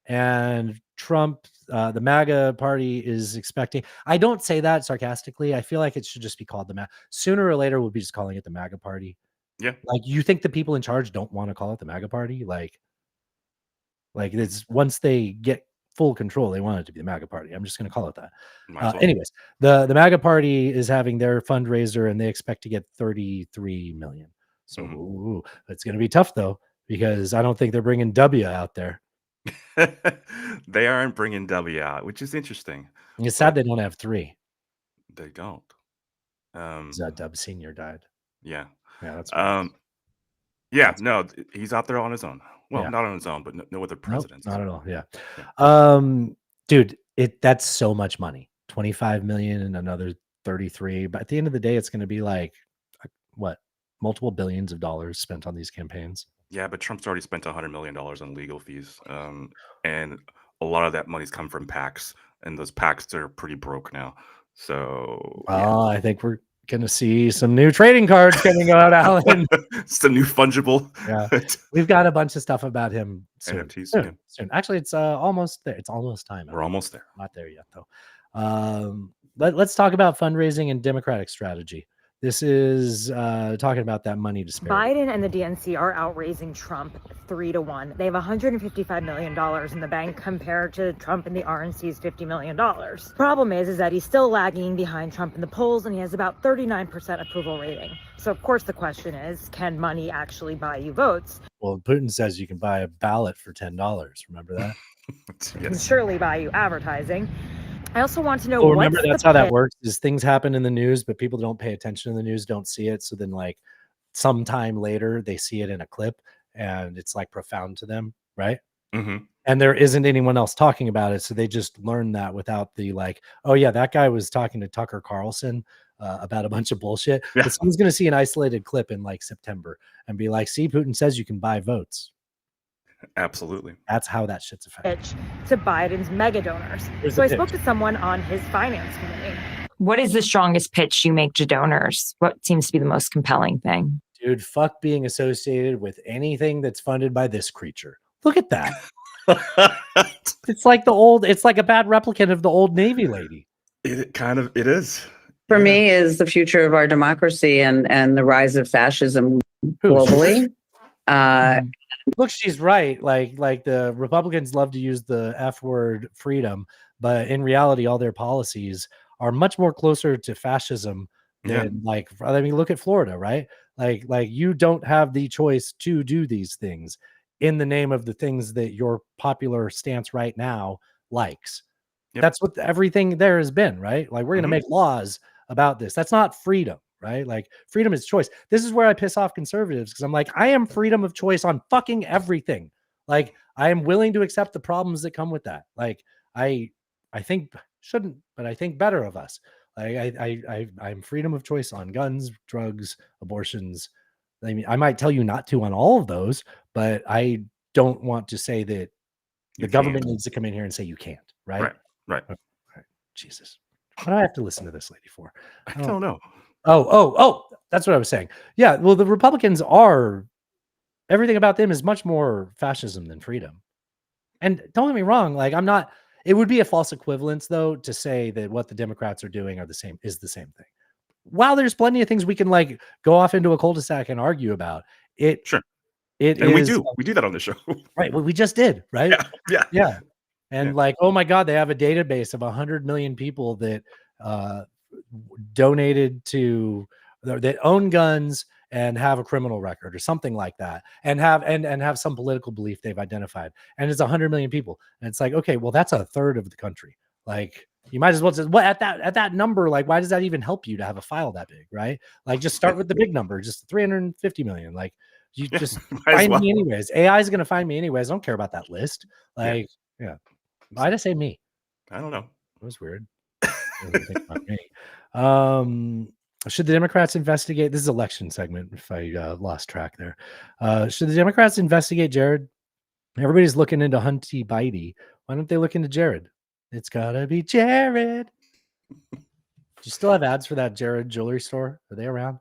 And Trump, the MAGA party is expecting. I don't say that sarcastically. I feel like it should just be called the MAGA. Sooner or later, we'll be just calling it the MAGA party. Yeah. Like, you think the people in charge don't want to call it the MAGA party? Like it's once they get full control, they want it to be the MAGA party. I'm just going to call it that. Might as well. Anyways, the MAGA party is having their fundraiser and they expect to get 33 million. So ooh, it's going to be tough though, because I don't think they're bringing W out there. They aren't bringing W out, which is interesting. It's sad they don't have 3. They don't. Dub Senior died. Yeah. That's yeah. No, he's out there on his own. Well, Yeah. not on his own, but no other Nope, presidents. not at all. Yeah. Dude, that's so much money. 25 million and another 33. But at the end of the day, it's going to be like what? Multiple billions of dollars spent on these campaigns. Yeah, but Trump's already spent $100 million on legal fees, and a lot of that money's come from PACs, and those PACs are pretty broke now. So I think we're going to see some new trading cards coming out, Alan. Some new fungible. Yeah, we've got a bunch of stuff about him soon. NFTs, Soon, yeah. soon. Actually, it's almost there. It's almost time. We're almost there. Not there yet, though. Let's talk about fundraising and Democratic strategy. This is talking about that money disparity. Biden and the DNC are outraising Trump 3-1. They have $155 million in the bank compared to Trump and the RNC's $50 million. Problem is that he's still lagging behind Trump in the polls, and he has about 39% approval rating. So, of course, the question is, can money actually buy you votes? Well, Putin says you can buy a ballot for $10. Remember that? It can surely buy you advertising. I also want to know. Well, remember, what's that's the how that pitch? works. Is things happen in the news, but people don't pay attention to the news, don't see it. So then, like, sometime later, they see it in a clip, and it's like profound to them, right? Mm-hmm. And there isn't anyone else talking about it, so they just learn that without the like, oh yeah, that guy was talking to Tucker Carlson about a bunch of bullshit. Yeah. But someone's going to see an isolated clip in like September and be like, see, Putin says you can buy votes. Absolutely. That's how that shit's affected. Pitch to Biden's mega donors. Here's So the I spoke pitch. to someone on his finance committee. What is the strongest pitch you make to donors? What seems to be the most compelling thing? Dude, fuck being associated with anything that's funded by this creature. Look at that. It's like it's like a bad replicant of the old Navy lady. It is. For me, is the future of our democracy and the rise of fascism globally. Look, she's right. Like the Republicans love to use the F word freedom, but in reality, all their policies are much more closer to fascism than look at Florida, right? Like you don't have the choice to do these things in the name of the things that your popular stance right now likes. Yep. That's what everything there has been, right? Like, we're going to make laws about this. That's not freedom, right? Like, freedom is choice. This is where I piss off conservatives, because I'm like, I am freedom of choice on fucking everything. Like, I am willing to accept the problems that come with that. Like, I think shouldn't, but I think better of us. Like, I'm freedom of choice on guns, drugs, abortions. I mean, I might tell you not to on all of those, but I don't want to say that the government needs to come in here and say you can't, right? Right. Jesus. What do I have to listen to this lady for? I don't know. Oh, that's what I was saying. Yeah, well, the Republicans are, everything about them is much more fascism than freedom. And don't get me wrong, like, it would be a false equivalence, though, to say that what the Democrats are doing is the same thing. While there's plenty of things we can like go off into a cul-de-sac and argue about, it sure. It and is, we do that on the show. Right. Well, we just did, right? Yeah. And like, oh my God, they have a database of 100 million people that donated that own guns and have a criminal record or something like that, and have some political belief they've identified, and it's 100 million people, and it's like, okay, well, that's a third of the country. Like, you might as well just, at that number, like, why does that even help you to have a file that big, right? Like, just start with the big number, just 350 million. Like, you just find me anyways. AI is going to find me anyways. I don't care about that list. Like, yeah. Why'd I say me? I don't know. It was weird. I didn't think about me. Should the Democrats investigate? This is election segment. If I lost track there, should the Democrats investigate Jared? Everybody's looking into Hunty Bidey. Why don't they look into Jared? It's gotta be Jared. Do you still have ads for that Jared jewelry store? Are they around?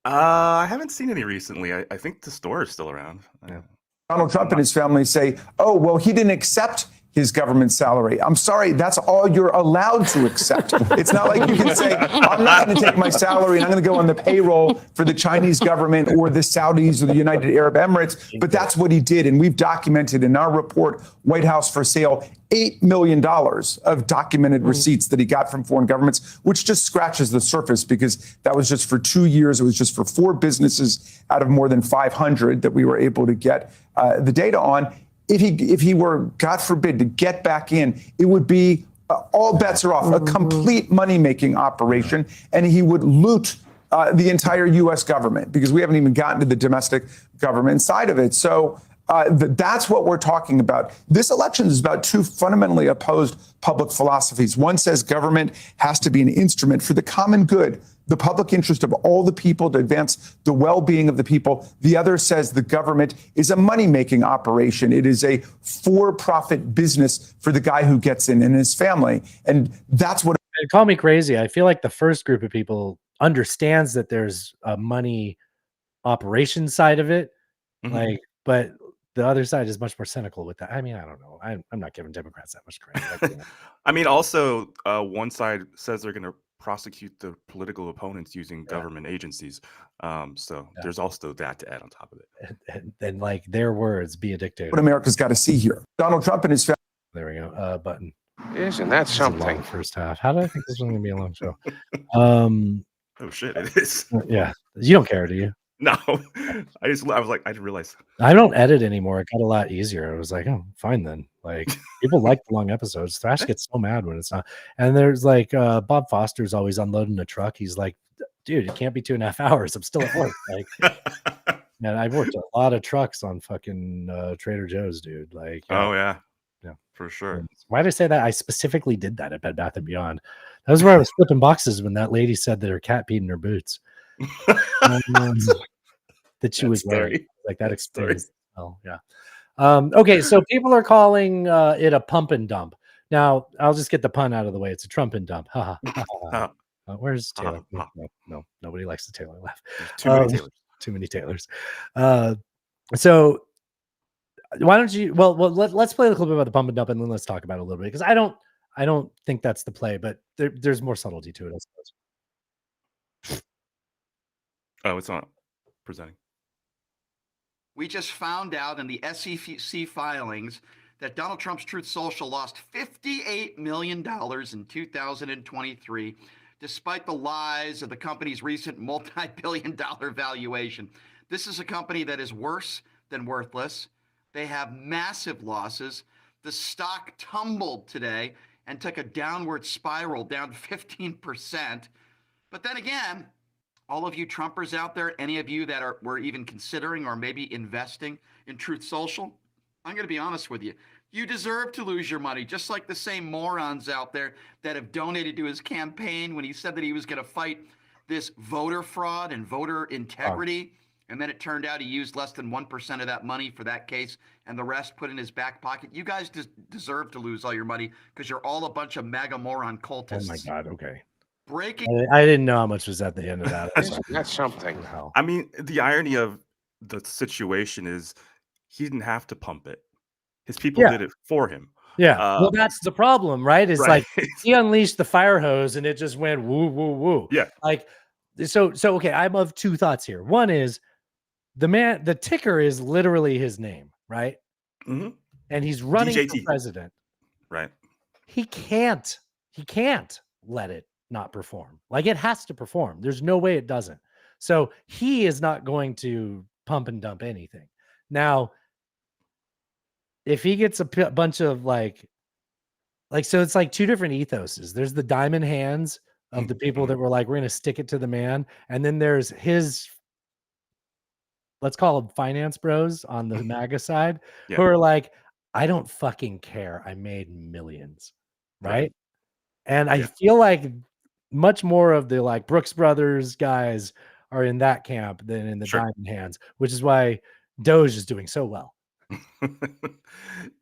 I haven't seen any recently. I think the store is still around. Yeah. Donald Trump and his family say, oh, well, he didn't accept his government salary. I'm sorry, that's all you're allowed to accept. It's not like you can say, I'm not going to take my salary and I'm going to go on the payroll for the Chinese government or the Saudis or the United Arab Emirates. But that's what he did. And we've documented in our report, White House for Sale, $8 million of documented receipts that he got from foreign governments, which just scratches the surface because that was just for 2 years. It was just for 4 businesses out of more than 500 that we were able to get the data on. If he were, God forbid, to get back in, it would be all bets are off, a complete money-making operation, and he would loot the entire U.S. government because we haven't even gotten to the domestic government side of it. So that's what we're talking about. This election is about 2 fundamentally opposed public philosophies. One says government has to be an instrument for the common good, the public interest of all the people, to advance the well-being of the people. The other says the government is a money-making operation. It is a for-profit business for the guy who gets in and his family. And that's what... Call me crazy. I feel like the first group of people understands that there's a money operation side of it. Like, but the other side is much more cynical with that. I mean, I don't know. I'm not giving Democrats that much credit. I mean, also, one side says they're going to prosecute the political opponents using government agencies. So there's also that to add on top of it. And then, like, their words, be a dictator. What America's got to see here. Donald Trump and his family. There we go. Button. Isn't that something? First half. How did I think this was going to be a long show? Oh shit, it is. Yeah. You don't care, do you? No. I was like, I didn't realize. I don't edit anymore. It got a lot easier. I was like, oh, fine then. Like, people like the long episodes. Thrash gets so mad when it's not. And there's like Bob Foster's always unloading a truck. He's like, dude, it can't be 2.5 hours. I'm still at work. Like, and I've worked a lot of trucks on fucking Trader Joe's, dude. Like, oh yeah, yeah, for sure. Why did I say that? I specifically did that at Bed Bath & Beyond. That was where I was flipping boxes when that lady said that her cat peed in her boots. That she was wearing. Like, that explains. Oh yeah. Okay, so people are calling it a pump and dump. Now, I'll just get the pun out of the way. It's a Trump and dump. Where's Taylor? No, nobody likes the Taylor laugh. Too many Taylors. Too many Taylors. So why don't you? Well, let's play the clip about the pump and dump, and then let's talk about it a little bit, because I don't think that's the play, but there's more subtlety to it, I suppose. Oh, it's not presenting. We just found out in the SEC filings that Donald Trump's Truth Social lost $58 million in 2023, despite the lies of the company's recent multi-billion-dollar valuation. This is a company that is worse than worthless. They have massive losses. The stock tumbled today and took a downward spiral, down 15%. But then again, all of you Trumpers out there, any of you that were even considering or maybe investing in Truth Social, I'm going to be honest with you. You deserve to lose your money, just like the same morons out there that have donated to his campaign when he said that he was going to fight this voter fraud and voter integrity. And then it turned out he used less than 1% of that money for that case, and the rest put in his back pocket. You guys deserve to lose all your money because you're all a bunch of MAGA moron cultists. Oh my God. Okay. Breaking. I didn't know how much was at the end of that. That's something. I mean, the irony of the situation is he didn't have to pump it. His people did it for him. Yeah. Well, that's the problem, right? It's right. like he unleashed the fire hose and it just went woo, woo, woo. Yeah. Like, so okay, I'm of 2 thoughts here. One is the ticker is literally his name, right? Mm-hmm. And he's running DJT. for president. Right. He can't let it not perform. Like, it has to perform. There's no way it doesn't. So he is not going to pump and dump anything. Now, if he gets a bunch of like, so it's like two different ethoses. There's the diamond hands of the people that were like, we're going to stick it to the man. And then there's his, let's call them finance bros on the MAGA side, who are like, I don't fucking care. I made millions. Right. And I feel like much more of the like Brooks Brothers guys are in that camp than in the diamond hands, which is why Doge is doing so well.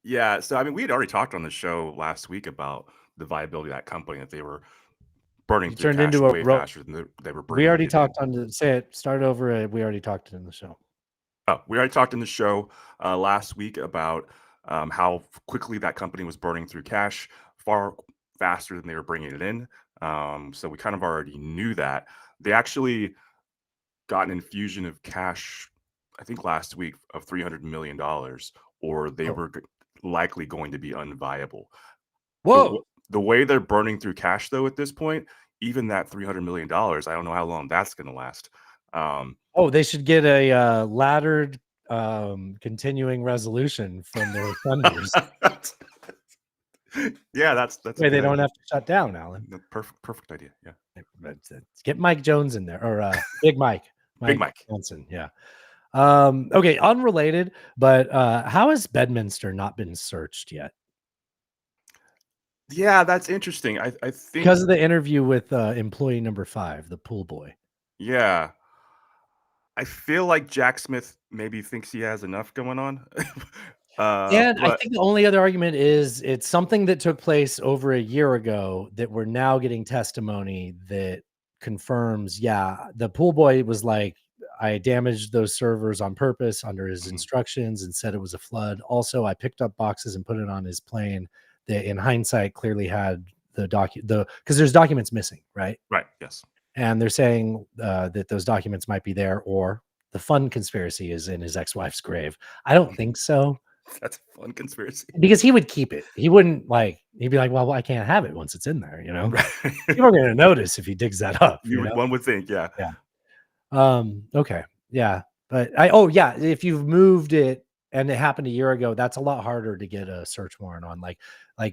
Yeah. So, I mean, we had already talked on the show last week about the viability of that company, that they were burning through Turned cash into a way ro- faster than they were We bringing already it in. talked on the say it. Start over. We already talked in the show. Oh, we already talked in the show last week about how quickly that company was burning through cash far faster than they were bringing it in. So we kind of already knew that. They actually got an infusion of cash, I think last week, of $300 million, or they were likely going to be unviable. Whoa. The way they're burning through cash, though, at this point, even that $300 million, I don't know how long that's going to last. They should get a laddered continuing resolution from their funders. Yeah, that's way they don't have to shut down, Alan. Perfect idea. Yeah. Get Mike Jones in there, or Big Mike. Big Mike Johnson. Yeah. Okay, unrelated, but how has Bedminster not been searched yet? Yeah, that's interesting. I think because of the interview with employee number 5, the pool boy. Yeah. I feel like Jack Smith maybe thinks he has enough going on. And I think the only other argument is it's something that took place over a year ago that we're now getting testimony that confirms, the pool boy was like, I damaged those servers on purpose under his instructions and said it was a flood. Also, I picked up boxes and put it on his plane that in hindsight clearly had because there's documents missing, right? Right, yes. And they're saying that those documents might be there, or the fun conspiracy is in his ex-wife's grave. I don't think so. That's a fun conspiracy. Because he would keep it. He wouldn't he'd be like, well, I can't have it once it's in there, you know? People are going to notice if he digs that up. One would think, yeah. Yeah. Okay. Yeah. But if you've moved it and it happened a year ago, that's a lot harder to get a search warrant on. Like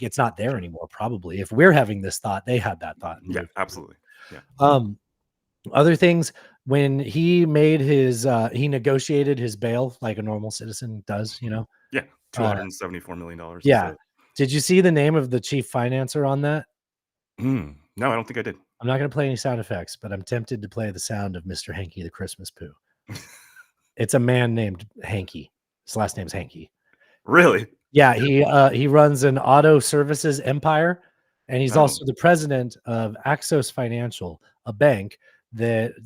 it's not there anymore, probably. If we're having this thought, they had that thought. Yeah, absolutely. Yeah. Other things, when he made his he negotiated his bail like a normal citizen does, you know? Yeah. $274 million. Yeah. Did you see the name of the chief financer on that? No, I don't think I did. I'm not going to play any sound effects, but I'm tempted to play the sound of Mr. Hanky the Christmas Poo. It's a man named Hanky. His last name's Hanky. Really? Yeah, he runs an auto services empire, and he's also the president of Axos Financial, a bank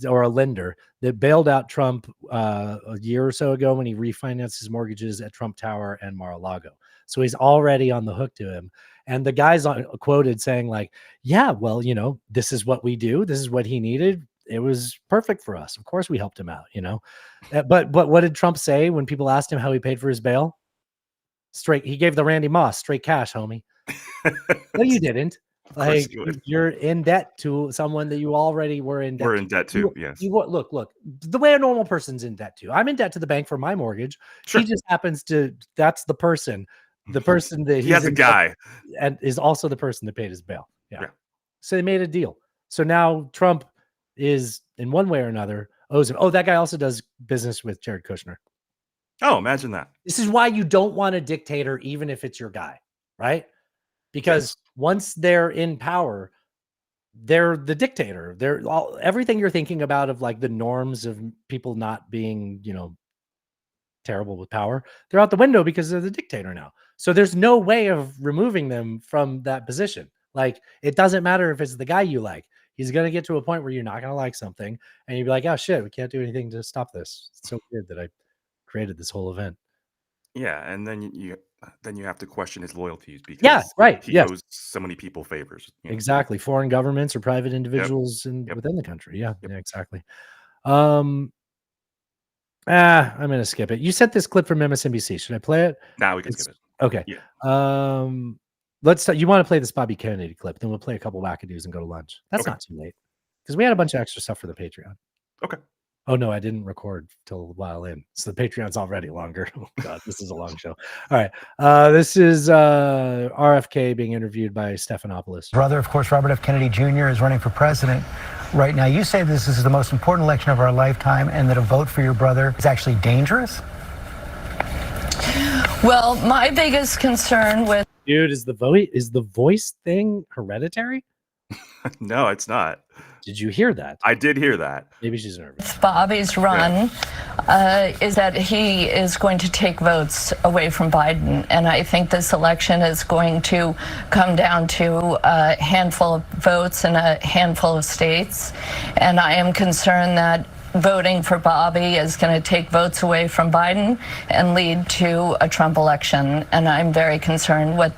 or a lender that bailed out Trump a year or so ago when he refinanced his mortgages at Trump Tower and Mar-a-Lago. So he's already on the hook to him. And the guy's quoted saying like, yeah, well, you know, this is what we do. This is what he needed. It was perfect for us. Of course we helped him out, you know. But what did Trump say when people asked him how he paid for his bail? He gave the Randy Moss straight cash, homie. No, you didn't. Like you're in debt to someone that you already were in debt. We're in debt too. Yes. Look, the way a normal person's in debt to. I'm in debt to the bank for my mortgage. Sure. He just happens to. That's the person that he has a guy, and is also the person that paid his bail. Yeah. So they made a deal. So now Trump is in one way or another owes him. Oh, that guy also does business with Jared Kushner. Oh, imagine that. This is why you don't want a dictator, even if it's your guy, right? Because once they're in power, they're the dictator. They're everything you're thinking about of like the norms of people not being, you know, terrible with power. They're out the window because they're the dictator now. So there's no way of removing them from that position. Like it doesn't matter if it's the guy you like. He's going to get to a point where you're not going to like something and you'll be like, oh shit, we can't do anything to stop this. It's so weird that I created this whole event. Yeah, and then you have to question his loyalties because he owes so many people favors. You know? Exactly. Foreign governments or private individuals within the country. Yeah, exactly. I'm going to skip it. You sent this clip from MSNBC. Should I play it? Now we can skip it. Okay. Yeah. Let's start. You want to play this Bobby Kennedy clip, then we'll play a couple wackadoos and go to lunch. That's not too late because we had a bunch of extra stuff for the Patreon. Okay. Oh no, I didn't record till a while in. So the Patreon's already longer. Oh God, this is a long show. All right. This is RFK being interviewed by Stephanopoulos. Brother, of course, Robert F. Kennedy Jr. is running for president right now. You say this is the most important election of our lifetime and that a vote for your brother is actually dangerous? Well, my biggest concern with Dude, is the voice thing hereditary? No, it's not. Did you hear that? I did hear that. Maybe she's nervous. Bobby's run is that he is going to take votes away from Biden. And I think this election is going to come down to a handful of votes in a handful of states. And I am concerned that voting for Bobby is going to take votes away from Biden and lead to a Trump election. And I'm very concerned what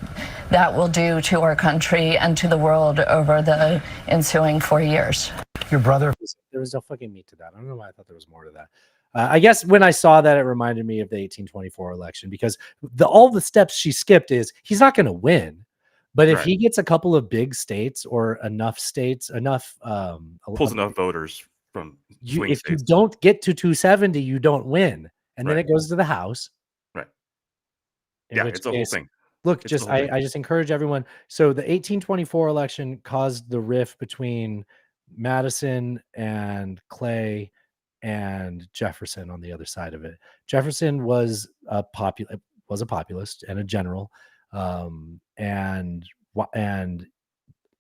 that will do to our country and to the world over the ensuing 4 years. Your brother. There was no fucking meat to that. I don't know why I thought there was more to that. I guess when I saw that, it reminded me of the 1824 election, because all the steps she skipped is he's not going to win. But if he gets a couple of big states or enough states, pulls enough voters from swing if states. you don't get to 270, you don't win. And then it goes to the House. Right. In Yeah, which it's a whole case- thing. Look, It's the whole thing. I just encourage everyone. So the 1824 election caused the rift between Madison and Clay and Jefferson on the other side of it. Jefferson was a populist and a general, and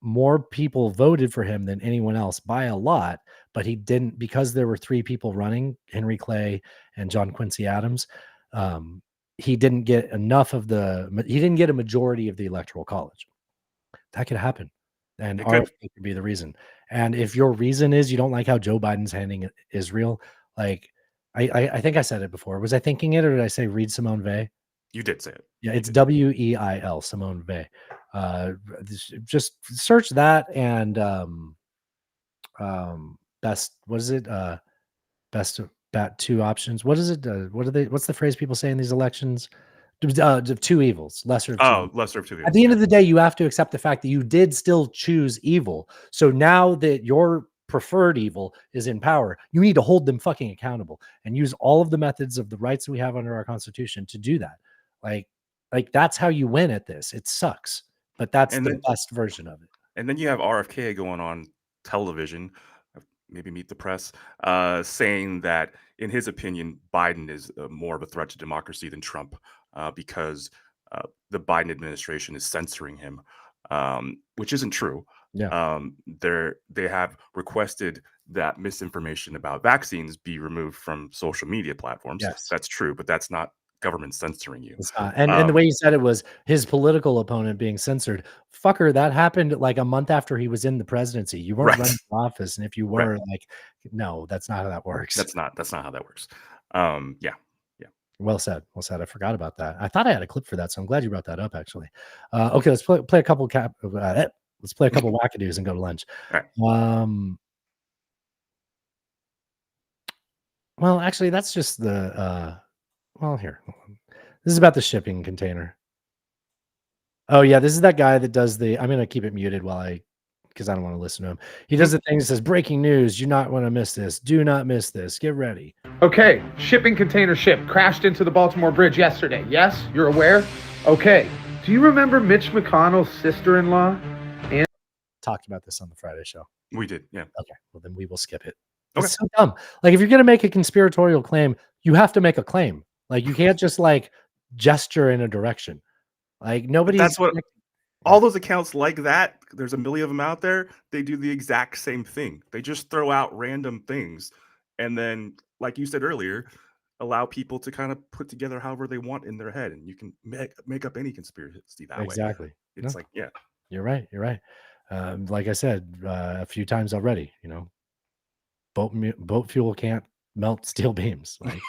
more people voted for him than anyone else by a lot. But he didn't, because there were three people running, Henry Clay and John Quincy Adams. He didn't get enough of he didn't get a majority of the electoral college. That could happen. And RFK could be the reason. And if your reason is you don't like how Joe Biden's handling Israel, like I think I said it before. Was I thinking it, or did I say read Simone Weil? You did say it. Yeah, it's Weil, Simone Weil. Just search that and best. What is it? Best two options. What is it? What's the phrase people say in these elections? Two evils, lesser of two. Oh, lesser of two evils. At the end of the day, you have to accept the fact that you did still choose evil. So now that your preferred evil is in power, you need to hold them fucking accountable and use all of the methods of the rights that we have under our Constitution to do that. Like that's how you win at this. It sucks, but that's the best version of it. And then you have RFK going on television, maybe Meet the Press, saying that, in his opinion, Biden is more of a threat to democracy than Trump, because the Biden administration is censoring him, which isn't true. Yeah. They have requested that misinformation about vaccines be removed from social media platforms. Yes. That's true, but that's not government censoring you. It's not. And the way he said it was his political opponent being censored. Fucker, that happened like a month after he was in the presidency. You weren't running for office, and if you were, no, that's not how that works. That's not how that works. Yeah. Well said. Well said. I forgot about that. I thought I had a clip for that, so I'm glad you brought that up. Actually, okay. Let's play a couple let's play a couple wackadoos and go to lunch. All right. Well, actually, that's just the. Well, here. This is about the shipping container. Oh yeah, this is that guy that does the. I'm gonna keep it muted because I don't want to listen to him. He does the thing that says breaking news. You not want to miss this. Do not miss this. Get ready. Okay, shipping container ship crashed into the Baltimore Bridge yesterday. Yes, you're aware? Okay. Do you remember Mitch McConnell's sister-in-law? And talked about this on the Friday show. We did, yeah. Okay, well then we will skip it. It's so dumb. Like if you're gonna make a conspiratorial claim, you have to make a claim. Like you can't just gesture in a direction. Like nobody. That's what all those accounts like that. There's a million of them out there. They do the exact same thing. They just throw out random things, and then, like you said earlier, allow people to kind of put together however they want in their head, and you can make up any conspiracy that way. Exactly. It's No. yeah. You're right. You're right. Like I said a few times already, boat fuel can't melt steel beams. Like,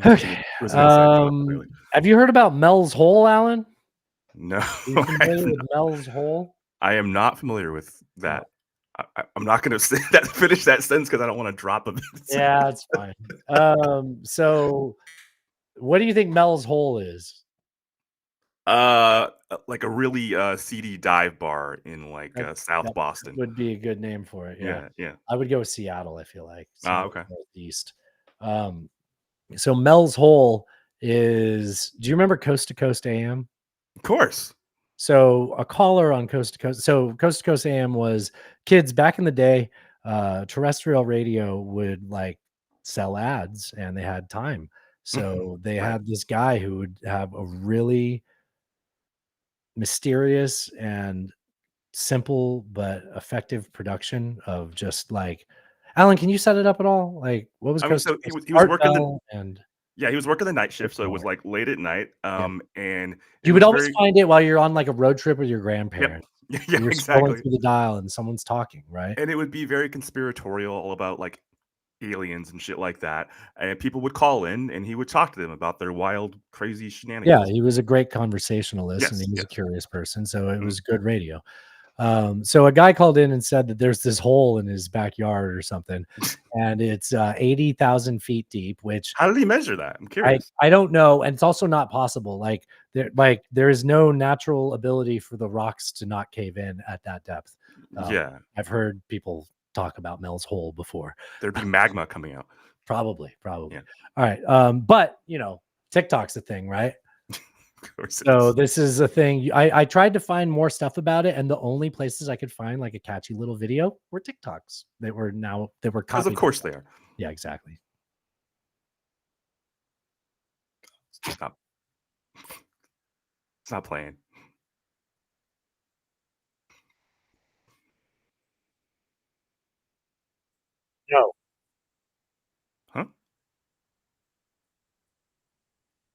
okay. Have you heard about Mel's Hole, Alan? No. Are you familiar with Mel's Hole? I am not familiar with that. I'm not going to finish that sentence because I don't want to drop a bit. Yeah, it's fine. So, what do you think Mel's Hole is? Like a really seedy dive bar in like South That Boston. would be a good name for it. Yeah. Yeah. I would go with Seattle, I feel like. Okay. East. So Mel's Hole is, do you remember Coast to Coast AM? Of course. So a caller on Coast to Coast. So Coast to Coast AM was kids back in the day. Terrestrial radio would like sell ads, and they had time. So they had this guy who would have a really mysterious and simple but effective production of just like, Alan, can you set it up at all? Like, what was I mean, Coast so to he Coast? was Art working Bell and he was working the night shift, so it was like late at night. And you it would was always very find it while you're on like a road trip with your grandparents. yeah, You're scrolling exactly. through the dial and someone's talking, right? And it would be very conspiratorial, all about like aliens and shit like that. And people would call in, and he would talk to them about their wild, crazy Yeah, shenanigans. he was a great conversationalist, and Yes, he was yes. a curious person, so it was good radio. So a guy called in and said that there's this hole in his backyard or something, and it's 80,000 feet deep. Which, How did he measure that? I'm curious. I don't know, and it's also not possible. Like there is no natural ability for the rocks to not cave in at that depth. Yeah. I've heard people talk about Mel's Hole before. There'd be magma coming out. Probably. Yeah. All right. But TikTok's a thing, right? Of course it So is. this is a thing. I tried to find more stuff about it, and the only places I could find like a catchy little video were TikToks. They were Because of copied. course they are. Yeah, exactly. Stop. It's not playing. No. Huh?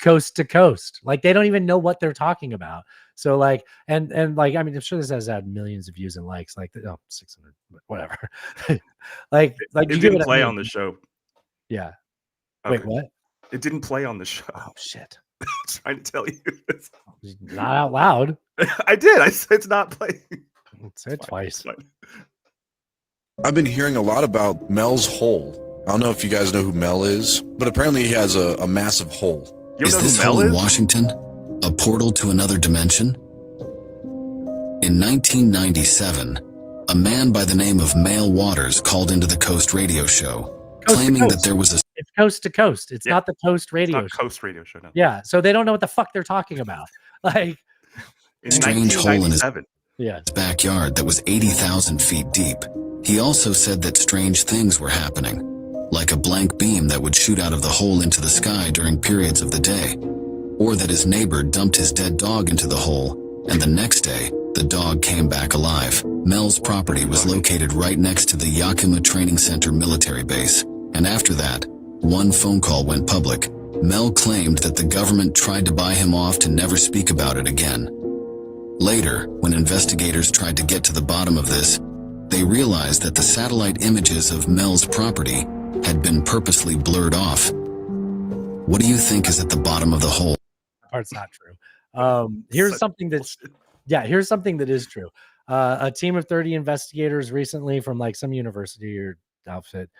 Coast to coast. Like they don't even know what they're talking about. So like, and like, I mean, I'm sure this has had millions of views and likes, like 600, whatever. like It you get didn't what I play mean. on the show. Yeah. Okay. Wait, what? It didn't play on the show. Oh shit. I'm trying to tell you. Not out loud. I did. I said it's not playing. Say it twice. I've been hearing a lot about Mel's Hole. I don't know if you guys know who Mel is, but apparently he has a massive hole. Is this hole in Washington a portal to another dimension? In 1997, a man by the name of Mel Waters called into the Coast radio show, claiming that there was a... It's Coast to Coast. It's not the Coast radio It's not Coast radio show. No. Yeah, so they don't know what the fuck they're talking about. Like strange hole in his yeah. backyard that was 80,000 feet deep. He also said that strange things were happening, like a blank beam that would shoot out of the hole into the sky during periods of the day, or that his neighbor dumped his dead dog into the hole, and the next day, the dog came back alive. Mel's property was located right next to the Yakima Training Center military base, and after that, one phone call went public. Mel claimed that the government tried to buy him off to never speak about it again. Later, when investigators tried to get to the bottom of this, they realized that the satellite images of Mel's property had been purposely blurred off. What do you think is at the bottom of the hole? That part's not true. Here's something that's here's something that is true. A team of 30 investigators recently from like some university or outfit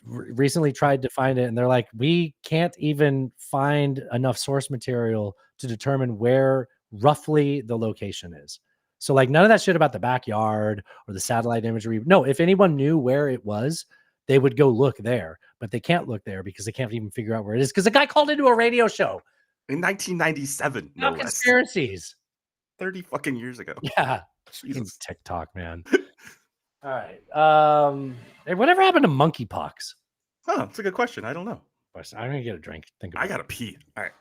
recently tried to find it, and they're like, we can't even find enough source material to determine where roughly the location is. So like none of that shit about the backyard or the satellite imagery. No, if anyone knew where it was, they would go look there, but they can't look there because they can't even figure out where it is because the guy called into a radio show in 1997. No less. Conspiracies. 30 fucking years ago. Yeah. Jesus. TikTok, man. All right. Hey, whatever happened to monkeypox? Huh, that's a good question. I don't know. I'm gonna get a drink. Think about I gotta pee. All right.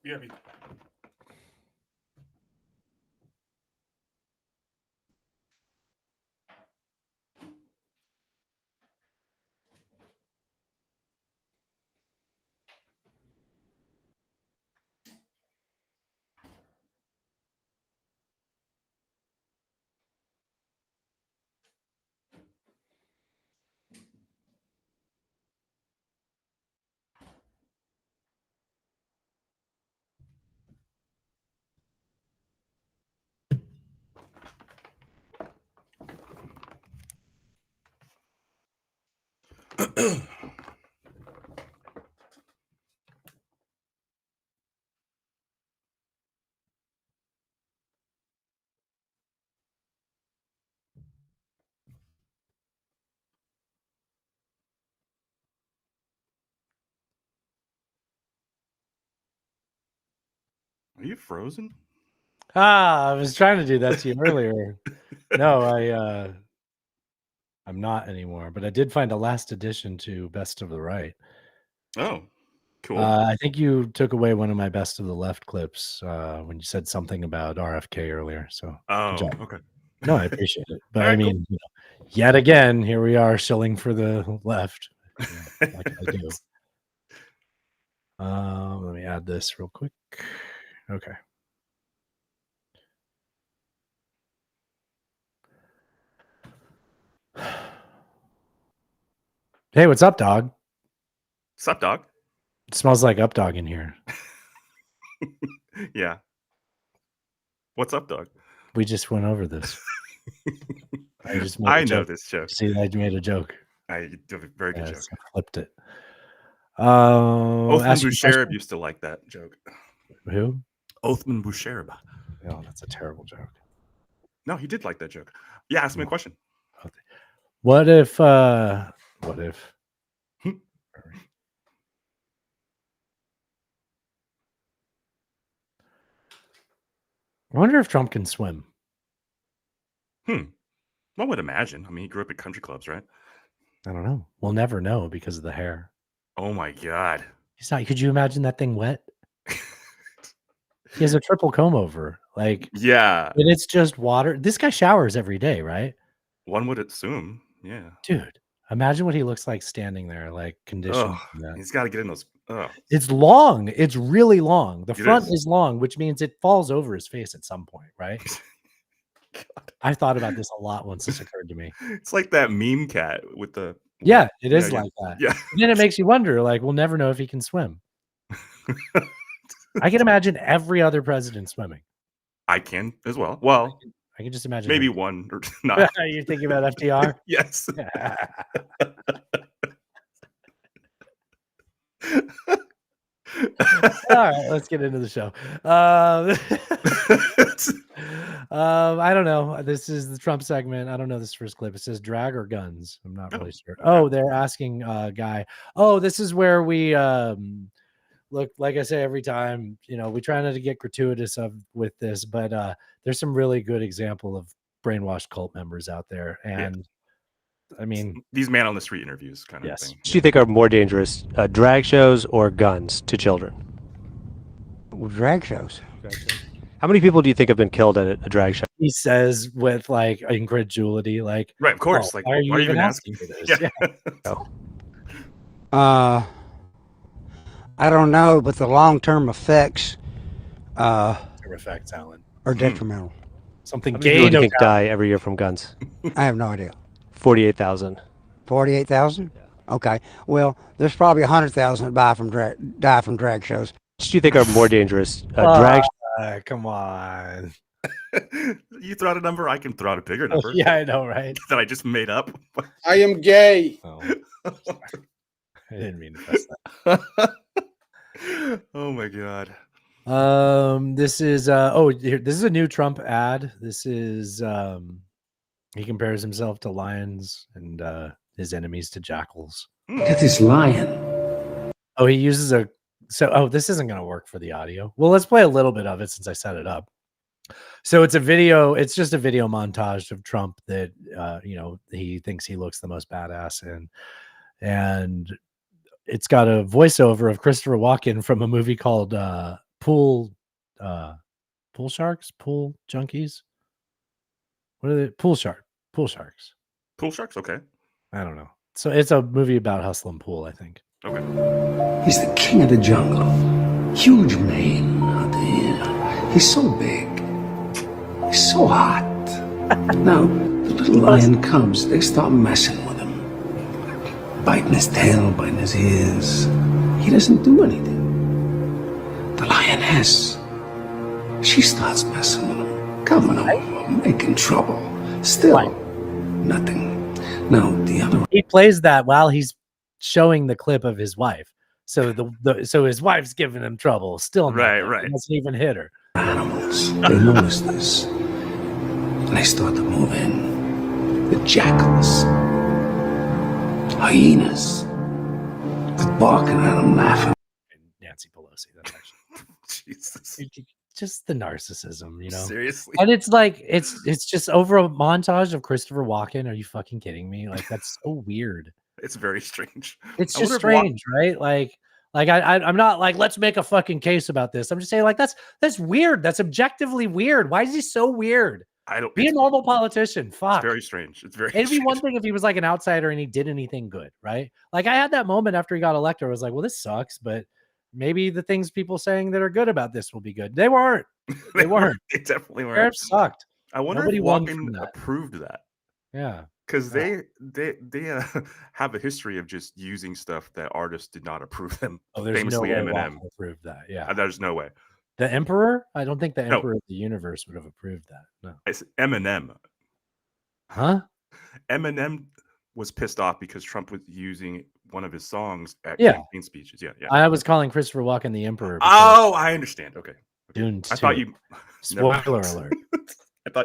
BRB. Are you frozen? I was trying to do that to you earlier. No, I'm not anymore, but I did find a last edition to Best of the Right. Oh, cool. I think you took away one of my Best of the Left clips when you said something about RFK earlier. So, good job. Okay. No, I appreciate it. But All right, I mean, yet again, here we are shilling for the left. Like I do. Let me add this real quick. Okay. Hey, what's up, dog? What's up, dog? It smells like up dog in here. Yeah. What's up, dog? We just went over this. I just I know this joke. See, I made a joke. I did a very good joke. I flipped it. Othman ask you a Boucherib question. used to like that joke. Who? Othman Boucherib. Oh, that's a terrible joke. No, he did like that joke. Yeah, ask me a question. What if I wonder if Trump can swim. One would imagine. I mean, he grew up at country clubs, right? I don't know. We'll never know because of the hair. Oh my God. He's not. Could you imagine that thing wet? He has a triple comb over. Like, Yeah. and it's just water. This guy showers every day, right? One would assume. Yeah. Dude, imagine what he looks like standing there, like conditioned. Oh, he's got to get in those. Oh. It's long. It's really long. The It front is. is long, which means it falls over his face at some point, right? I thought about this a lot once this occurred to me. It's like that meme cat with the. Yeah, it is yeah, like that. Yeah. And then it makes you wonder, like, we'll never know if he can swim. I can imagine every other president swimming. I can as well. Well, I can just imagine. maybe him. one or not. You're thinking about FDR? Yes. All right, let's get into the show. I don't know. This is the Trump segment. I don't know this first clip. It says drag or guns. I'm not really sure. Oh, they're asking guy. Oh, this is where we look, like I say every time, we try not to get gratuitous with this, but there's some really good example of brainwashed cult members out there. And I mean, these man on the street interviews kind of thing. What do you think are more dangerous, drag shows or guns to children? Drag shows. How many people do you think have been killed at a drag show? He says with like incredulity, like, right, of course. Oh, like, why are you even asking for this? Yeah. I don't know, but the long-term effects effects, Alan, are detrimental. Something How many people gay. do you think die every year from guns? I have no idea. 48,000. 48,000? Okay. Well, there's probably 100,000 that die from drag shows. What do you think are more dangerous, drag? Come on. You throw out a number, I can throw out a bigger number. Yeah, I know, right? That I just made up. I am gay. Oh, I didn't mean to press that. Oh my God. This is this is a new Trump ad. This is he compares himself to lions and his enemies to jackals. Look at this lion. Oh, he uses this isn't going to work for the audio. Well, let's play a little bit of it since I set it up. So it's a video. It's just a video montage of Trump that he thinks he looks the most badass in, and it's got a voiceover of Christopher Walken from a movie called pool sharks, pool junkies. What are they? Pool sharks. Pool sharks. Okay. I don't know. So it's a movie about hustling pool, I think. Okay. He's the king of the jungle. Huge mane out there. He's so big. He's so hot. Now, the little lion comes. They start messing with him. Biting his tail, biting his ears. He doesn't do anything. The lioness, she starts messing with him. Coming over, making trouble. Still, nothing. Now, the other... He plays that while he's showing the clip of his wife. So so his wife's giving him trouble. Still right. He doesn't even hit her. Animals, they notice this. And they start to move in. The jackals, hyenas, they're barking at him, laughing. Nancy Pelosi. That's actually Jesus. Just the narcissism, you know. Seriously. And it's like it's just over a montage of Christopher Walken. Are you fucking kidding me? Like that's so weird. It's very strange. It's I just wonder if strange, right? Like I'm not like, let's make a fucking case about this. I'm just saying, like, that's weird. That's objectively weird. Why is he so weird? Be a normal politician. Fuck. It's very strange. It's very It'd be strange. one thing if he was like an outsider and he did anything good, right? Like I had that moment after he got elected. I was like, well, this sucks, but maybe the things people saying that are good about this will be good. They weren't. They weren't. They definitely weren't. It sucked. I wonder Nobody if won Walken from that. approved that. Yeah. Because they have a history of just using stuff that artists did not approve them. Oh, there's Famously, no way Eminem Walken approved that. Yeah. There's no way. The Emperor? I don't think the No. Emperor of the Universe would have approved that. No. It's Eminem. Huh? Eminem was pissed off because Trump was using one of his songs at Yeah. campaign speeches. Yeah. I was calling Christopher Walken the Emperor. Oh, I understand. Okay. Dune I thought 2. you. Spoiler alert.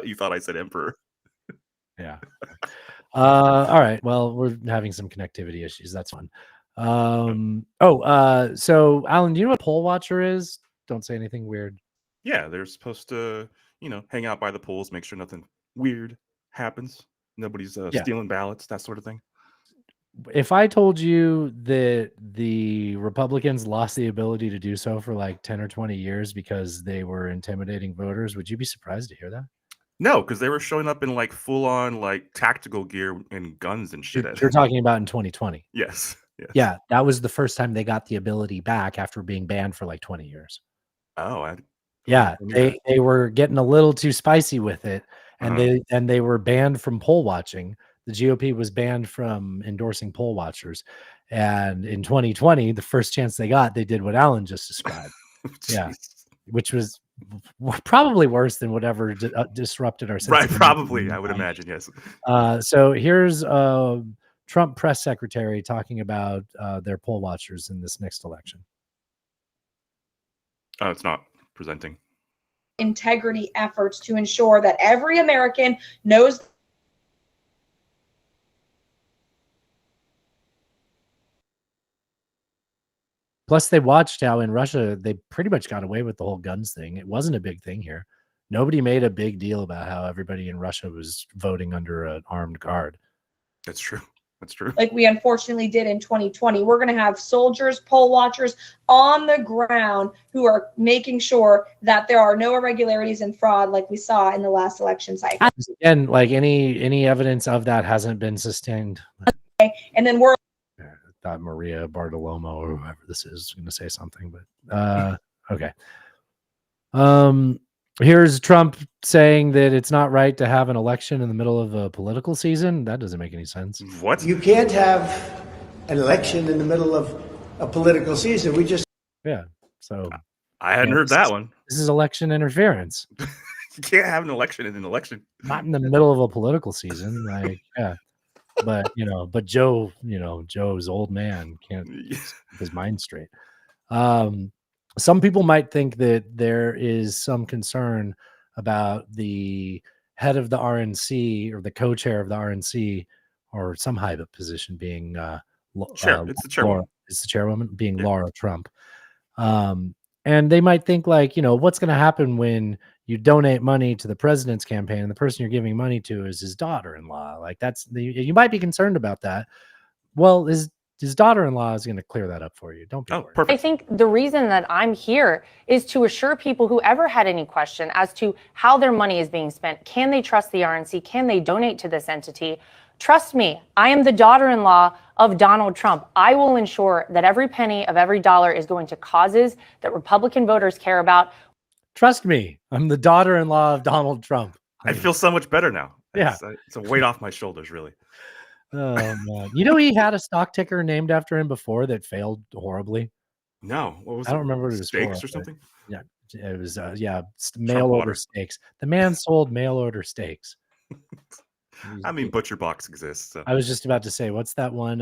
You thought I said emperor. Yeah. All right. Well, we're having some connectivity issues. That's fun. So Alan, do you know what a poll watcher is? Don't say anything weird. Yeah, they're supposed to, hang out by the polls, make sure nothing weird happens. Nobody's stealing ballots, that sort of thing. If I told you that the Republicans lost the ability to do so for like 10 or 20 years because they were intimidating voters, would you be surprised to hear that? No, because they were showing up in like full on like tactical gear and guns and shit. You're talking about in 2020. Yes. Yeah, that was the first time they got the ability back after being banned for like 20 years. Oh, yeah, they were getting a little too spicy with it, and they were banned from poll watching. The GOP was banned from endorsing poll watchers, and in 2020, the first chance they got, they did what Alan just described. Yeah, which was probably worse than whatever disrupted our sense. Right, probably, I would imagine. Yes. So here's Trump press secretary talking about their poll watchers in this next election. Oh, it's not presenting. Integrity efforts to ensure that every American knows. Plus, they watched how in Russia, they pretty much got away with the whole guns thing. It wasn't a big thing here. Nobody made a big deal about how everybody in Russia was voting under an armed guard. That's true. That's true. Like we unfortunately did in 2020. We're going to have soldiers, poll watchers on the ground who are making sure that there are no irregularities and fraud like we saw in the last election cycle. And like any evidence of that hasn't been sustained. And then we're thought Maria Bartolomo or whoever this is going to say something, but okay. Here's Trump saying that it's not right to have an election in the middle of a political season. That doesn't make any sense. What? You can't have an election in the middle of a political season. So I hadn't heard that one. This is election interference. You can't have an election in an election. Not in the middle of a political season. Like, yeah. But Joe's old man can't keep his mind straight. Some people might think that there is some concern about the head of the RNC or the co-chair of the RNC or some high position being it's the chairwoman. It's the chairwoman being Laura Trump. And they might think like, what's going to happen when you donate money to the president's campaign and the person you're giving money to is his daughter-in-law. Like you might be concerned about that. Well, his his daughter-in-law is going to clear that up for you. Don't be worried. Perfect. I think the reason that I'm here is to assure people who ever had any question as to how their money is being spent. Can they trust the RNC? Can they donate to this entity? Trust me, I am the daughter-in-law of Donald Trump. I will ensure that every penny of every dollar is going to causes that Republican voters care about. Trust me, I'm the daughter-in-law of Donald Trump. I feel so much better now. Yeah. It's a weight off my shoulders, really. Oh man, you know he had a stock ticker named after him before that failed horribly. No, what was I don't remember what it was Steaks for, or something? Yeah, it was mail order steaks. The man sold mail order steaks. I mean, Butcher Box exists. So. I was just about to say, what's that one?